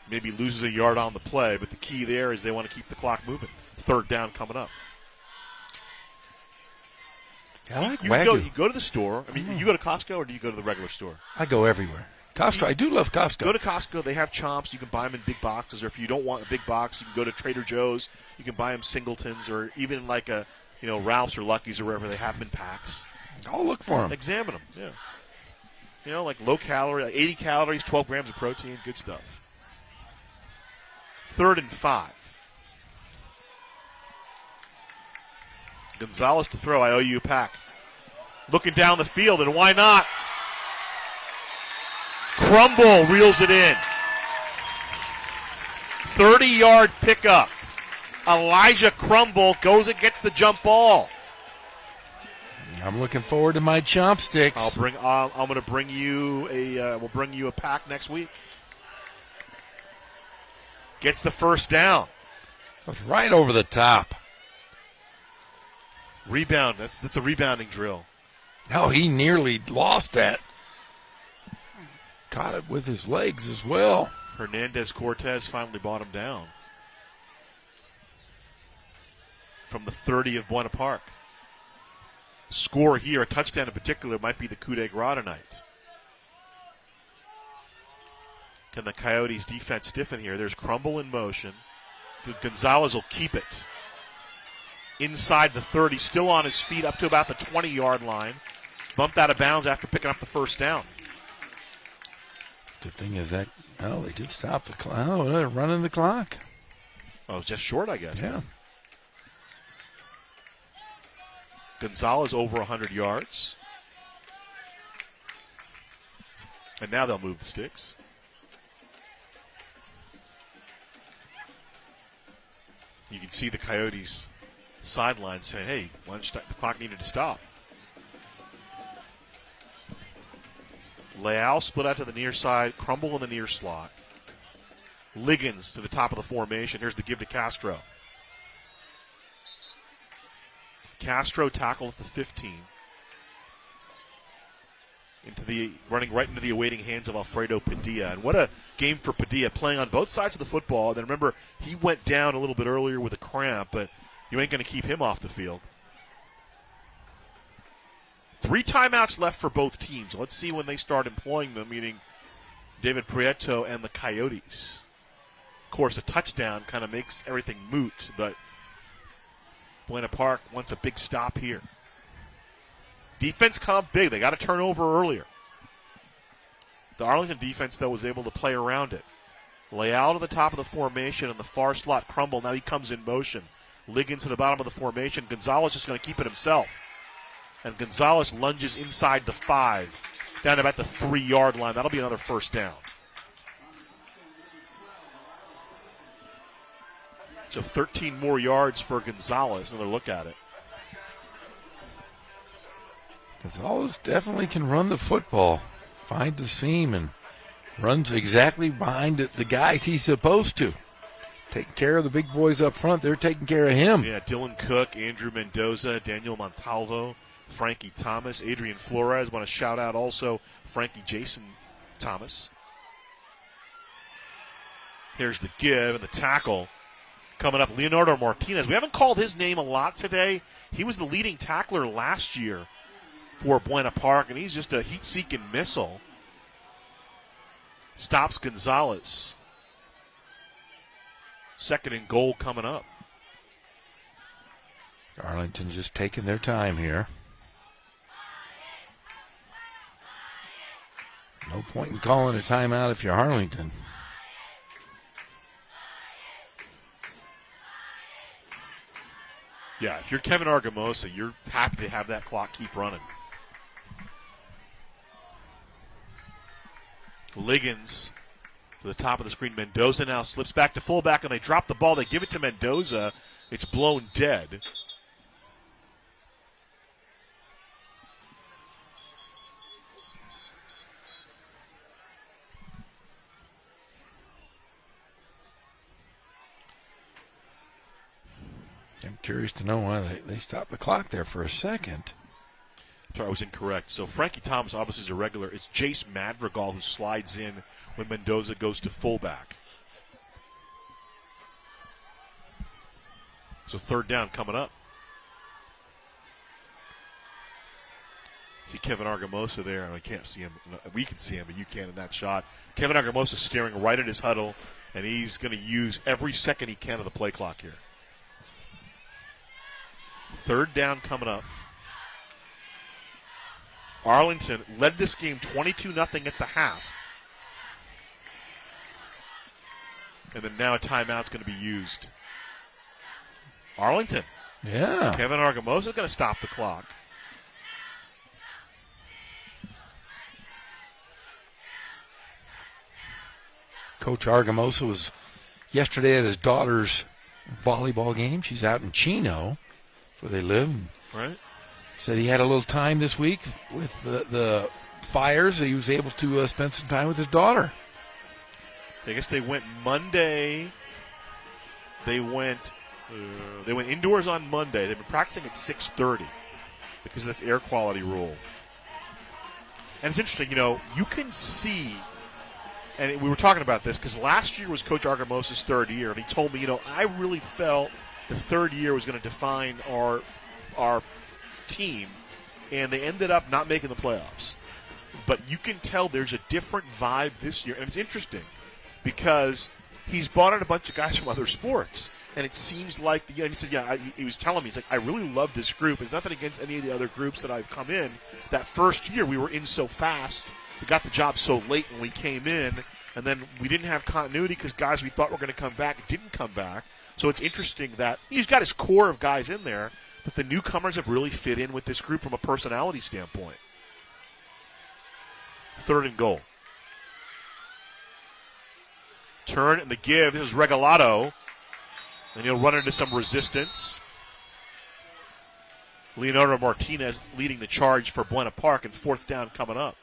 Maybe loses a yard on the play, but the key there is they want to keep the clock moving. 3rd down coming up. I like you Wagyu. go to the store. I mean, you go to Costco or do you go to the regular store? I go everywhere. Costco. I do love Costco. Go to Costco. They have chomps. You can buy them in big boxes. Or if you don't want a big box, you can go to Trader Joe's. You can buy them singletons or even like Ralph's or Lucky's or wherever they have them in packs. I'll look for them. Examine them, yeah. You know, like low calorie, like 80 calories, 12 grams of protein, good stuff. 3rd and 5. Gonzalez to throw. I owe you a pack. Looking down the field, and why not? Crumble reels it in. 30-yard pickup. Elijah Crumble goes and gets the jump ball. I'm looking forward to my chopsticks. I'm going to bring you we'll bring you a pack next week. Gets the first down. Goes right over the top. Rebound. That's a rebounding drill. Oh, he nearly lost that. Caught it with his legs as well. Hernandez Cortez finally brought him down. From the 30 of Buena Park. Score here, a touchdown in particular, might be the coup de grace tonight. Can the Coyotes defense stiffen here? There's Crumble in motion. Gonzalez will keep it. Inside the 30, still on his feet up to about the 20-yard line. Bumped out of bounds after picking up the first down. Good thing is that, they did stop the clock. Oh, they're running the clock. Oh, just short, I guess. Yeah. Then. Gonzalez over 100 yards. And now they'll move the sticks. You can see the Coyotes sideline saying, hey, the clock needed to stop. Leal split out to the near side, Crumble in the near slot. Liggins to the top of the formation. Here's the give to Castro. Castro tackled at the 15. Running right into the awaiting hands of Alfredo Padilla. And what a game for Padilla, playing on both sides of the football. And then remember, he went down a little bit earlier with a cramp, but you ain't going to keep him off the field. 3 timeouts left for both teams. Let's see when they start employing them, meaning David Prieto and the Coyotes. Of course, a touchdown kind of makes everything moot, but Buena Park wants a big stop here. Defense come big. They got a turnover earlier. The Arlington defense, though, was able to play around it. Leal to the top of the formation and the far slot Crumble. Now he comes in motion. Liggins to the bottom of the formation. Gonzalez just going to keep it himself. And Gonzalez lunges inside the 5, down about the 3-yard line. That'll be another first down. So 13 more yards for Gonzalez. Another look at it. Gonzalez definitely can run the football. Finds the seam and runs exactly behind the guys he's supposed to. Taking care of the big boys up front. They're taking care of him. Yeah, Dylan Cook, Andrew Mendoza, Daniel Montalvo, Frankie Thomas, Adrian Flores. Want to shout out also Frankie Jason Thomas. Here's the give and the tackle. Coming up, Leonardo Martinez. We haven't called his name a lot today. He was the leading tackler last year for Buena Park, and he's just a heat-seeking missile. Stops Gonzalez. 2nd and goal coming up. Arlington just taking their time here. No point in calling a timeout if you're Arlington. Yeah, if you're Kevin Argamosa, you're happy to have that clock keep running. Liggins to the top of the screen. Mendoza now slips back to fullback, and they drop the ball. They give it to Mendoza. It's blown dead. I'm curious to know why they stopped the clock there for a second. Sorry, I was incorrect. So Frankie Thomas obviously is a regular. It's Jace Madrigal who slides in when Mendoza goes to fullback. So 3rd down coming up. See Kevin Argamosa there. I can't see him. We can see him, but you can't in that shot. Kevin Argamosa staring right at his huddle, and he's going to use every second he can of the play clock here. 3rd down coming up. Arlington led this game 22-0 at the half. And then now a timeout's going to be used. Arlington. Yeah. Kevin Argamosa is going to stop the clock. Coach Argamosa was yesterday at his daughter's volleyball game. She's out in Chino, that's where they live. Right. Said he had a little time this week with the Fires. He was able to spend some time with his daughter. I guess they went Monday. They went indoors on Monday. They've been practicing at 6:30 because of this air quality rule. And it's interesting, you can see, and we were talking about this because last year was Coach Argamosa's third year, and he told me, I really felt the third year was going to define our team, and they ended up not making the playoffs. But you can tell there's a different vibe this year, and it's interesting because he's brought in a bunch of guys from other sports, and it seems like he said, he was telling me, he's like, I really love this group. It's nothing against any of the other groups that I've come in. That first year we were in so fast, we got the job so late when we came in, and then we didn't have continuity because guys we thought were going to come back didn't come back. So it's interesting that he's got his core of guys in there, but the newcomers have really fit in with this group from a personality standpoint. 3rd and goal. Turn and the give. This is Regalado. And he'll run into some resistance. Leonardo Martinez leading the charge for Buena Park, and 4th down coming up.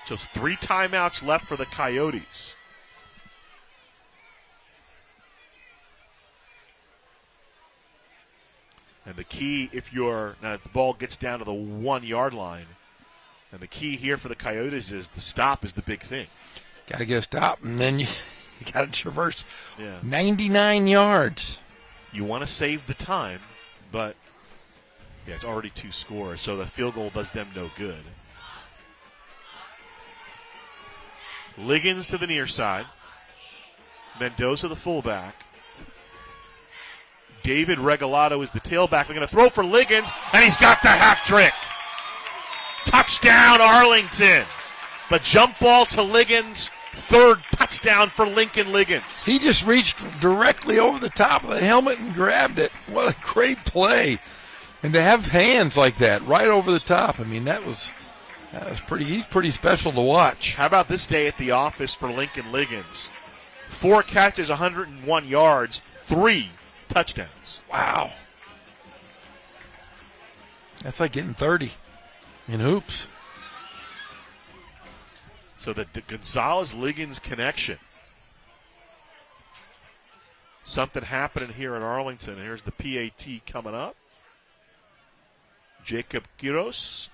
So 3 timeouts left for the Coyotes. And the key, now the ball gets down to the 1-yard line, and the key here for the Coyotes is the stop is the big thing. Got to get a stop, and then you got to traverse 99 yards. You want to save the time, but it's already 2 scores, so the field goal does them no good. Liggins to the near side. Mendoza the fullback. David Regalado is the tailback. They're going to throw for Liggins, and he's got the hat trick. Touchdown, Arlington. The jump ball to Liggins. 3rd touchdown for Lincoln Liggins. He just reached directly over the top of the helmet and grabbed it. What a great play. And to have hands like that right over the top, I mean, that was he's pretty special to watch. How about this day at the office for Lincoln Liggins? 4 catches, 101 yards, 3 touchdowns. Wow. That's like getting 30 in hoops. So the Gonzalez-Liggins connection. Something happening here in Arlington. Here's the PAT coming up. Jacob Quiros.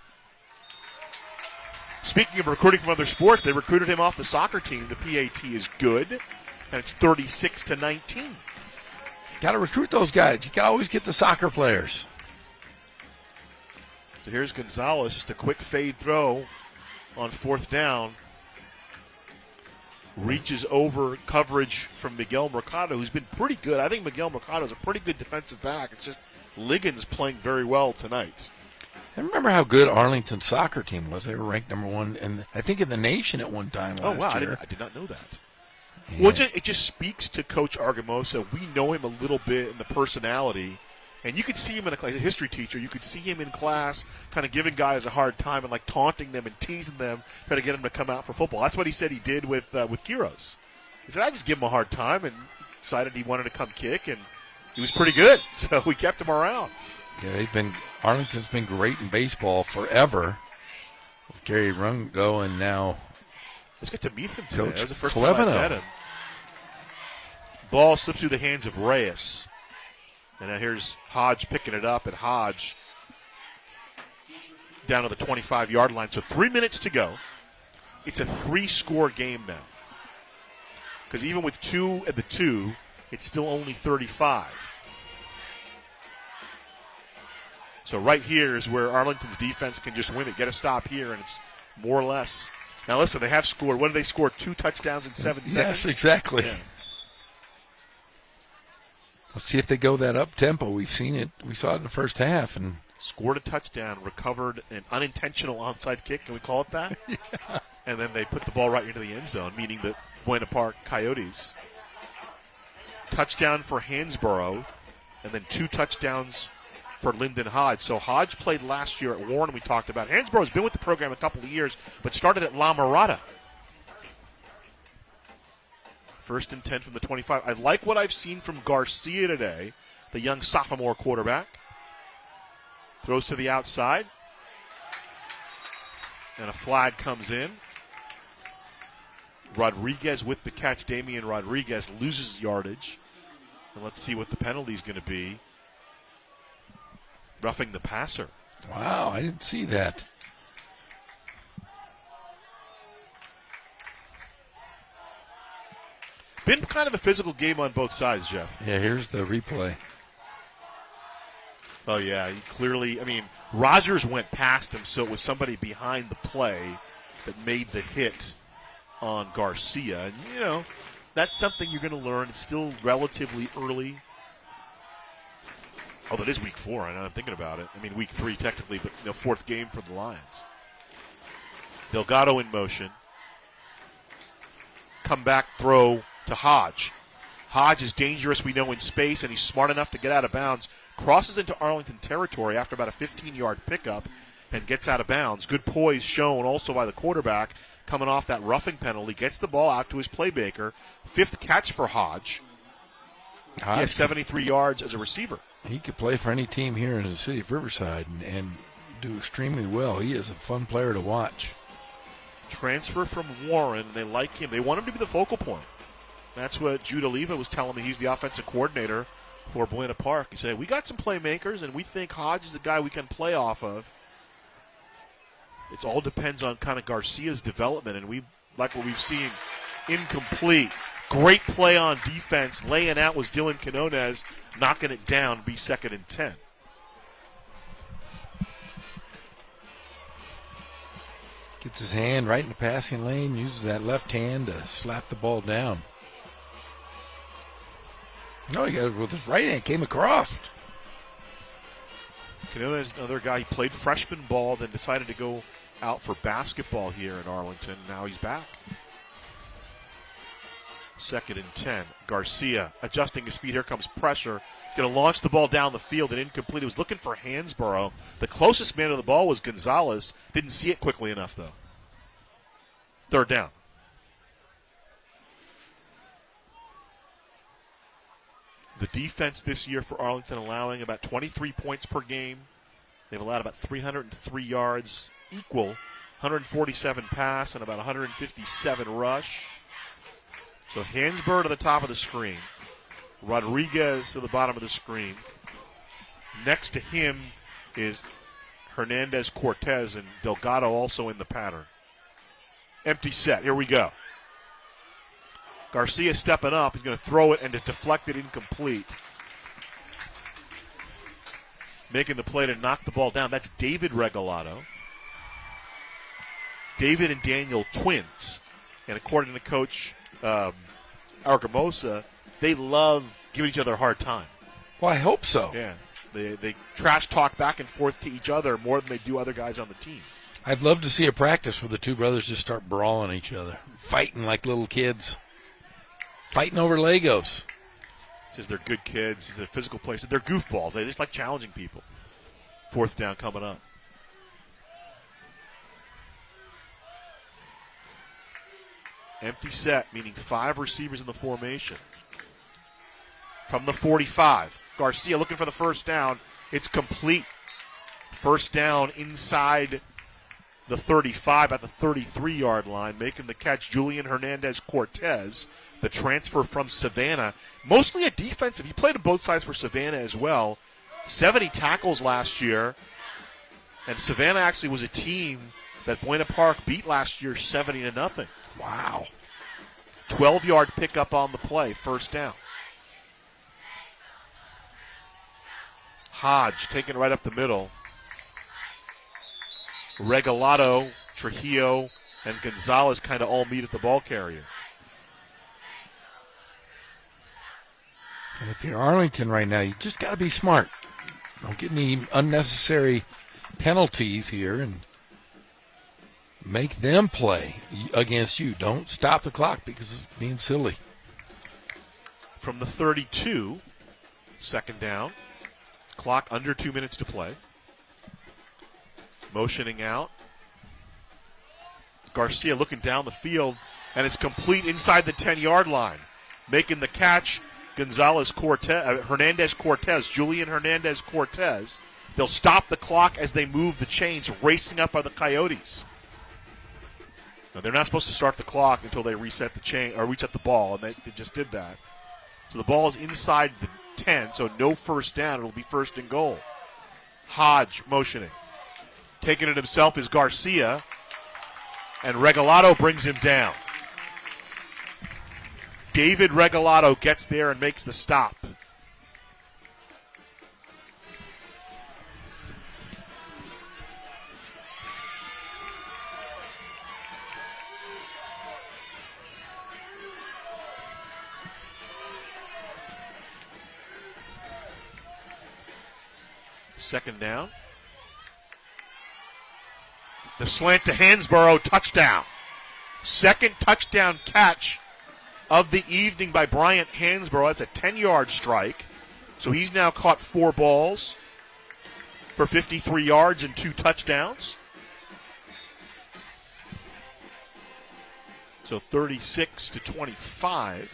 Speaking of recruiting from other sports, they recruited him off the soccer team. The PAT is good, and it's 36-19. Got to recruit those guys. You can always get the soccer players. So here's Gonzalez, just a quick fade throw on 4th down. Reaches over coverage from Miguel Mercado, who's been pretty good. I think Miguel Mercado is a pretty good defensive back. It's just Liggins playing very well tonight. I remember how good Arlington's soccer team was. They were ranked number 1, I think, in the nation at one time last year. I did not know that. Yeah. Well, it just speaks to Coach Argamosa. We know him a little bit in the personality. And you could see him in a history teacher. You could see him in class kind of giving guys a hard time and like taunting them and teasing them, trying to get them to come out for football. That's what he said he did with Quiros. He said, I just give him a hard time, and decided he wanted to come kick, and he was pretty good. So we kept him around. Yeah, Arlington's been great in baseball forever with Gary Rungo, and now let's get to meet him today. Coach That was the first Clevino. time I met him. Ball slips through the hands of Reyes. And now here's Hodge picking it up, and Hodge down to the 25-yard line. So 3 minutes to go. It's a 3-score game now. Because even with 2 at the 2, it's still only 35. So right here is where Arlington's defense can just win it, get a stop here, and it's more or less. Now listen, they have scored. What did they score? 2 touchdowns in 7 seconds? Yes, exactly. Yeah. Let's see if they go that up tempo. We've seen it. We saw it in the first half, and scored a touchdown, recovered an unintentional onside kick. Can we call it that? Yeah. And then they put the ball right into the end zone, meaning the Buena Park Coyotes. Touchdown for Hansborough, and then 2 touchdowns for Lyndon Hodge. So Hodge played last year at Warren, we talked about. Hansborough's been with the program a couple of years, but started at La Mirada. 1st and 10 from the 25. I like what I've seen from Garcia today, the young sophomore quarterback. Throws to the outside. And a flag comes in. Rodriguez with the catch. Damian Rodriguez loses yardage. And let's see what the penalty is going to be. Roughing the passer. Wow, I didn't see that. Been kind of a physical game on both sides, Jeff. Yeah, here's the replay. Oh, yeah, he clearly, Rogers went past him, so it was somebody behind the play that made the hit on Garcia. And, that's something you're going to learn. It's still relatively early. Oh, that is week 4. I know I'm thinking about it. Week 3 technically, but 4th game for the Lions. Delgado in motion. Come back, throw to Hodge. Hodge is dangerous, we know, in space, and he's smart enough to get out of bounds. Crosses into Arlington territory after about a 15-yard pickup and gets out of bounds. Good poise shown also by the quarterback coming off that roughing penalty. Gets the ball out to his playmaker. 5th catch for Hodge. He has 73 yards as a receiver. He could play for any team here in the city of Riverside and do extremely well. He is a fun player to watch. Transfer from Warren. They like him. They want him to be the focal point. That's what Jude Oliva was telling me. He's the offensive coordinator for Buena Park. He said, we got some playmakers, and we think Hodge is the guy we can play off of. It all depends on kind of Garcia's development, and we like what we've seen. Incomplete. Great play on defense. Laying out was Dylan Quinones, knocking it down, be 2nd and 10. Gets his hand right in the passing lane, uses that left hand to slap the ball down. No, he got it with his right hand, came across. Quinones, another guy, he played freshman ball, then decided to go out for basketball here in Arlington. Now he's back. 2nd and 10. Garcia adjusting his feet. Here comes pressure. Going to launch the ball down the field and incomplete. He was looking for Hansborough. The closest man to the ball was Gonzalez. Didn't see it quickly enough, though. 3rd down. The defense this year for Arlington allowing about 23 points per game. They've allowed about 303 yards, equal 147 pass and about 157 rush. So Hansborough to the top of the screen. Rodriguez to the bottom of the screen. Next to him is Hernandez Cortez, and Delgado also in the pattern. Empty set. Here we go. Garcia stepping up. He's going to throw it, and it's deflected, incomplete. Making the play to knock the ball down. That's David Regalado. David and Daniel twins. And according to Coach Argamosa, they love giving each other a hard time. Well, I hope so. Yeah. They trash talk back and forth to each other more than they do other guys on the team. I'd love to see a practice where the two brothers just start brawling each other, fighting like little kids, fighting over Legos. Says they're good kids. It's a physical place. They're goofballs. They just like challenging people. 4th down coming up. Empty set, meaning 5 receivers in the formation. From the 45, Garcia looking for the 1st down. It's complete. 1st down inside the 35 at the 33-yard line. Making the catch, Julian Hernandez Cortez, the transfer from Savannah. Mostly a defensive. He played on both sides for Savannah as well. 70 tackles last year. And Savannah actually was a team that Buena Park beat last year 70-0. Wow. 12-yard pickup on the play, 1st down. Hodge taking it right up the middle. Regalado, Trujillo, and Gonzalez kind of all meet at the ball carrier. And if you're Arlington right now, you just got to be smart. Don't get any unnecessary penalties here and make them play against you. Don't stop the clock because it's being silly. From the 32, second down. Clock under 2 minutes to play. Motioning out. Garcia looking down the field, and it's complete inside the 10-yard line. Making the catch, Hernandez-Cortez, Julian Hernandez-Cortez. They'll stop the clock as they move the chains. Racing up are the Coyotes. Now, they're not supposed to start the clock until they reset the chain or reset the ball, and they just did that. So the ball is inside the 10, so no first down. It'll be first and goal. Hodge motioning. Taking it himself is Garcia, and Regalado brings him down. David Regalado gets there and makes the stop. Second down. The slant to Hansborough, touchdown. Second touchdown catch of the evening by Bryant Hansborough. That's a 10-yard strike. So he's now caught 4 balls for 53 yards and 2 touchdowns. So 36-25.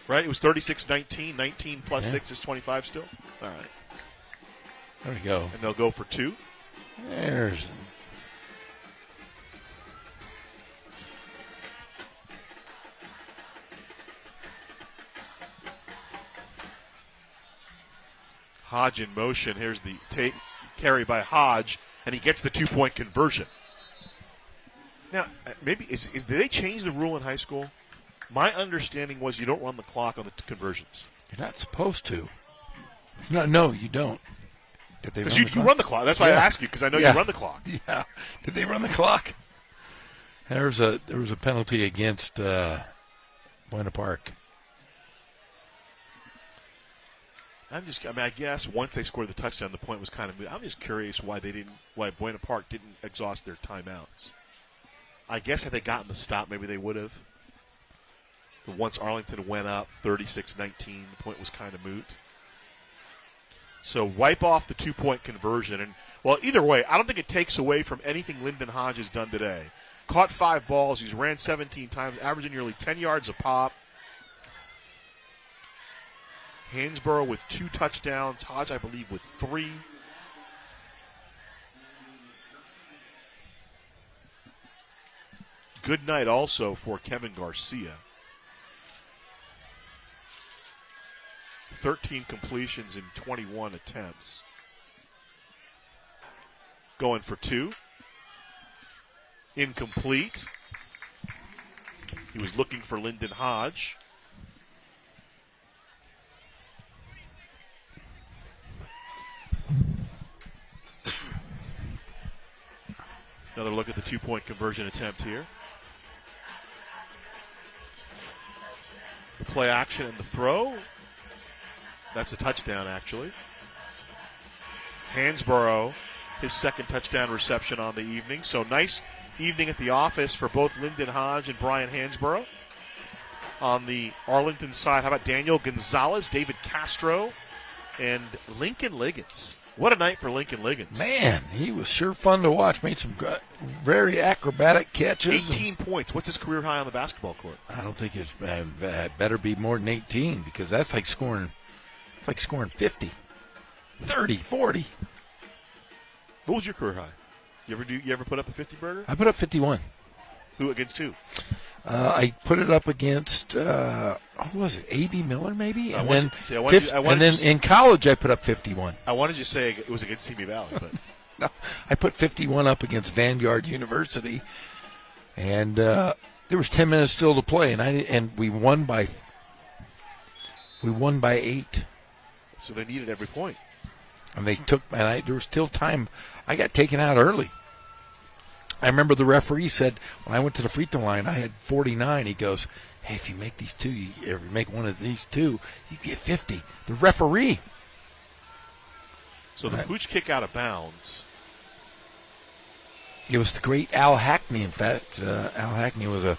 Right? It was 36-19. 19 plus 6 is 25 still? All right. There we go. And they'll go for 2. There's... Hodge in motion. Here's the carry by Hodge, and he gets the 2-point conversion. Now, maybe did they change the rule in high school? My understanding was you don't run the clock on the conversions. You're not supposed to. No, you don't. Did they? Because you run the clock. That's why I ask you, because I know you run the clock. Yeah. Did they run the clock? There was a penalty against Buena Park. I guess once they scored the touchdown, the point was kind of moved. I'm just curious why Buena Park didn't exhaust their timeouts. I guess had they gotten the stop, maybe they would have. But once Arlington went up 36-19, the point was kind of moot. So wipe off the 2-point conversion. And, well, either way, I don't think it takes away from anything Lyndon Hodge has done today. Caught 5 balls. He's ran 17 times, averaging nearly 10 yards a pop. Hansborough with 2 touchdowns. Hodge, I believe, with 3. Good night also for Kevin Garcia. 13 completions in 21 attempts. Going for 2. Incomplete. He was looking for Lyndon Hodge. Another look at the 2-point conversion attempt here. The play action and the throw. That's a touchdown, actually. Hansborough, his second touchdown reception on the evening. So nice evening at the office for both Lyndon Hodge and Brian Hansborough. On the Arlington side, how about Daniel Gonzalez, David Castro, and Lincoln Liggins. What a night for Lincoln Liggins. Man, he was sure fun to watch. Made some very acrobatic catches. 18 points. What's his career high on the basketball court? I don't think it's better be more than 18 because that's like scoring. It's like scoring 50, 30, 40. What was your career high? You ever put up a 50-burger? I put up 51. Who against who? I put it up against who was it? A.B. Miller, maybe, and then in college I put up 51. I wanted you to say it was against Simi Valley, but no, I put 51 up against Vanguard University, and there was 10 minutes still to play, and we won by 8. So they needed every point. And there was still time. I got taken out early. I remember the referee said, when I went to the free throw line, I had 49. He goes, hey, if you make these 2, you make one of these 2, you get 50. The referee. So the pooch kick out of bounds. It was the great Al Hackney, in fact. Al Hackney was a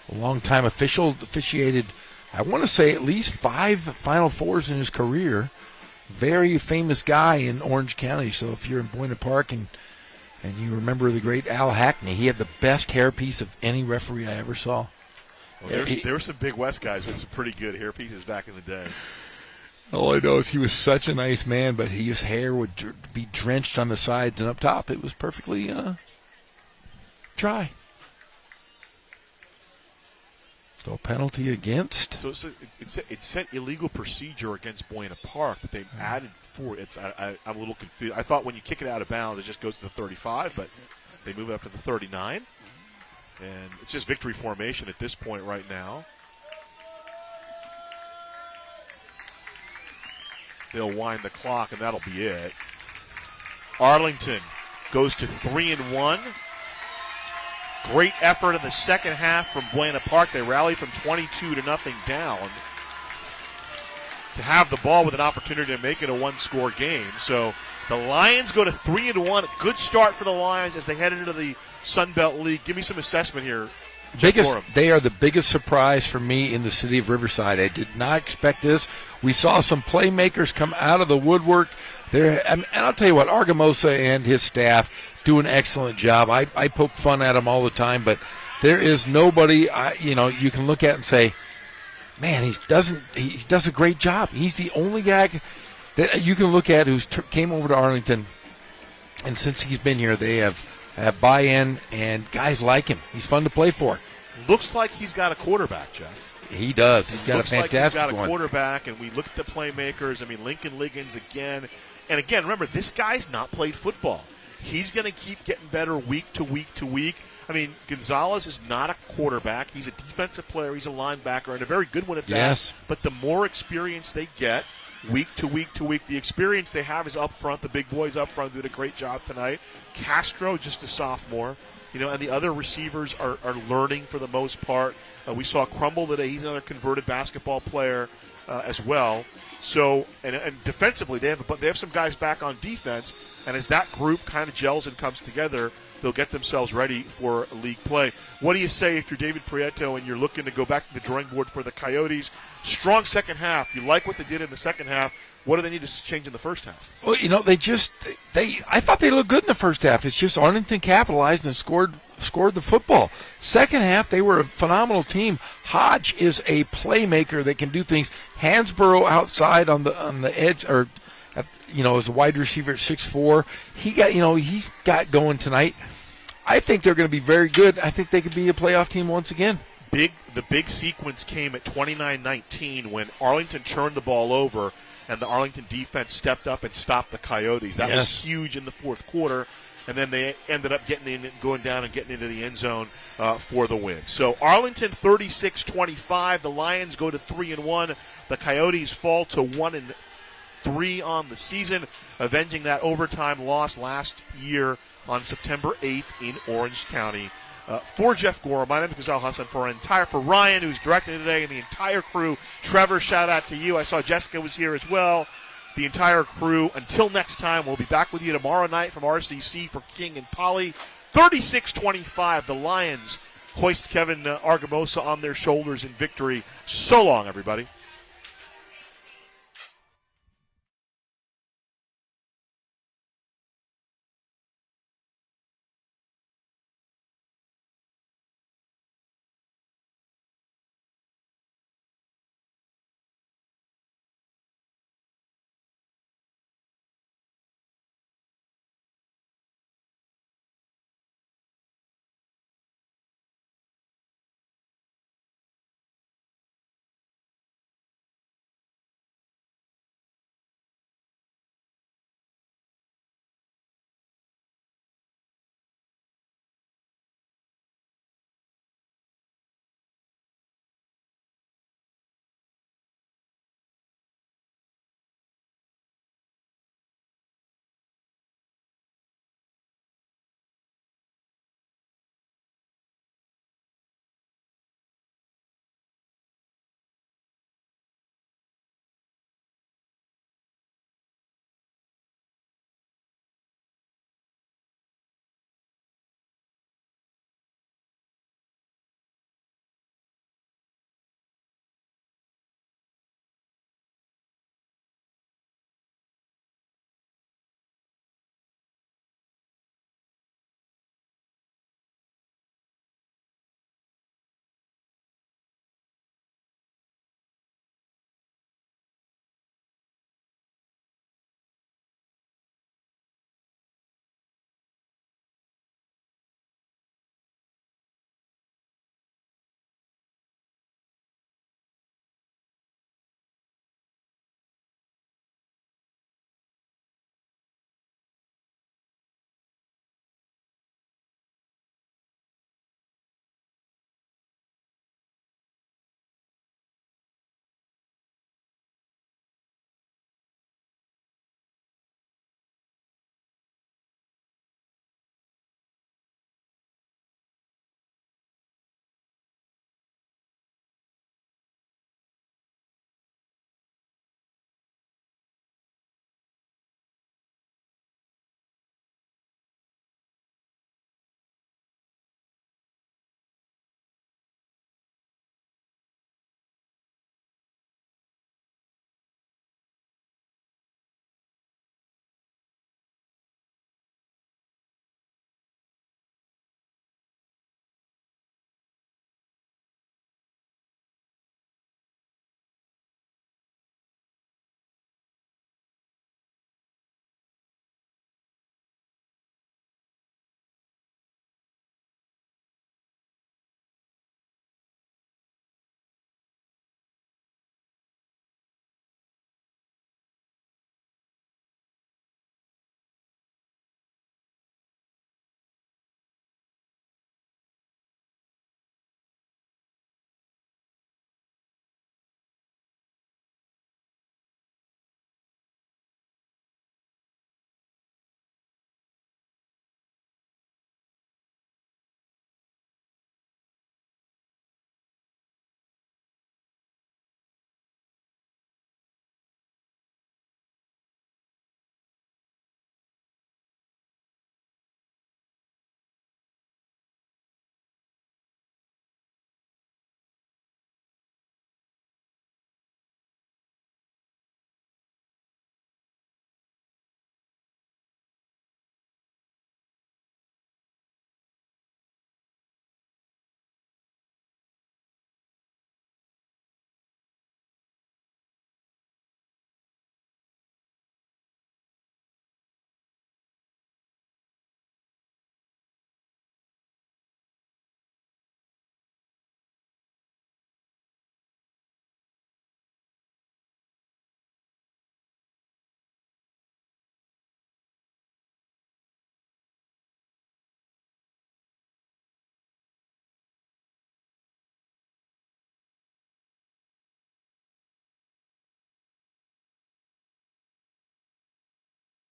long-time official, officiated, I want to say, at least 5 Final Fours in his career. Very famous guy in Orange County. So if you're in Buena Park and you remember the great Al Hackney, he had the best hairpiece of any referee I ever saw. Well, there were some Big West guys with some pretty good hairpieces back in the day. All I know is he was such a nice man, but his hair would be drenched on the sides and up top. It was perfectly dry. So penalty against. So it said illegal procedure against Buena Park, but they added 4. I'm a little confused. I thought when you kick it out of bounds, it just goes to the 35, but they move it up to the 39. And it's just victory formation at this point right now. They'll wind the clock, and that'll be it. Arlington goes to 3-1. Great effort in the second half from Buena Park. They rally from 22-0 down to have the ball with an opportunity to make it a one-score game. So the Lions go to 3-1. Good start for the Lions as they head into the Sun Belt League. Give me some assessment here. They are the biggest surprise for me in the city of Riverside. I did not expect this. We saw some playmakers come out of the woodwork. And I'll tell you what, Argamosa and his staff do an excellent job. I poke fun at them all the time, but there is nobody you can look at and say, man, he does a great job. He's the only guy that you can look at who's came over to Arlington, and since he's been here, they have buy-in, and guys like him. He's fun to play for. Looks like he's got a quarterback, Jeff. He does. He's got a fantastic he's got a one. quarterback, and we look at the playmakers. I mean, Lincoln Liggins again. And again, remember, this guy's not played football. He's going to keep getting better week to week to week. I mean, Gonzalez is not a quarterback. He's a defensive player. He's a linebacker, and a very good one at that. Yes. But the more experience they get week to week to week, the experience they have is up front. The big boys up front did a great job tonight. Castro, just a sophomore. And the other receivers are learning for the most part. We saw Crumble today. He's another converted basketball player as well. So, and defensively, they have some guys back on defense. And as that group kind of gels and comes together, they'll get themselves ready for league play. What do you say if you're David Prieto and you're looking to go back to the drawing board for the Coyotes? Strong second half. You like what they did in the second half. What do they need to change in the first half? Well, I thought they looked good in the first half. It's just Arlington capitalized and scored the football. Second half, they were a phenomenal team. Hodge is a playmaker that can do things. Hansborough outside on the edge, or as a wide receiver at 6'4", he got going tonight. I think they're going to be very good. I think they could be a playoff team once again. The big sequence came at 29-19 when Arlington turned the ball over and the Arlington defense stepped up and stopped the Coyotes. That was huge in the fourth quarter, and then they ended up going down and getting into the end zone for the win. So Arlington 36-25. The Lions go to 3-1. The Coyotes fall to 1-3 on the season, avenging that overtime loss last year on September 8th in Orange County. For Jeff Gore, my name is Ghazal Hassan. For Ryan, who's directing today, and the entire crew. Trevor, shout out to you. I saw Jessica was here as well. The entire crew. Until next time, we'll be back with you tomorrow night from RCC for King and Poly. 36-25. The Lions hoist Kevin Argamosa on their shoulders in victory. So long, everybody.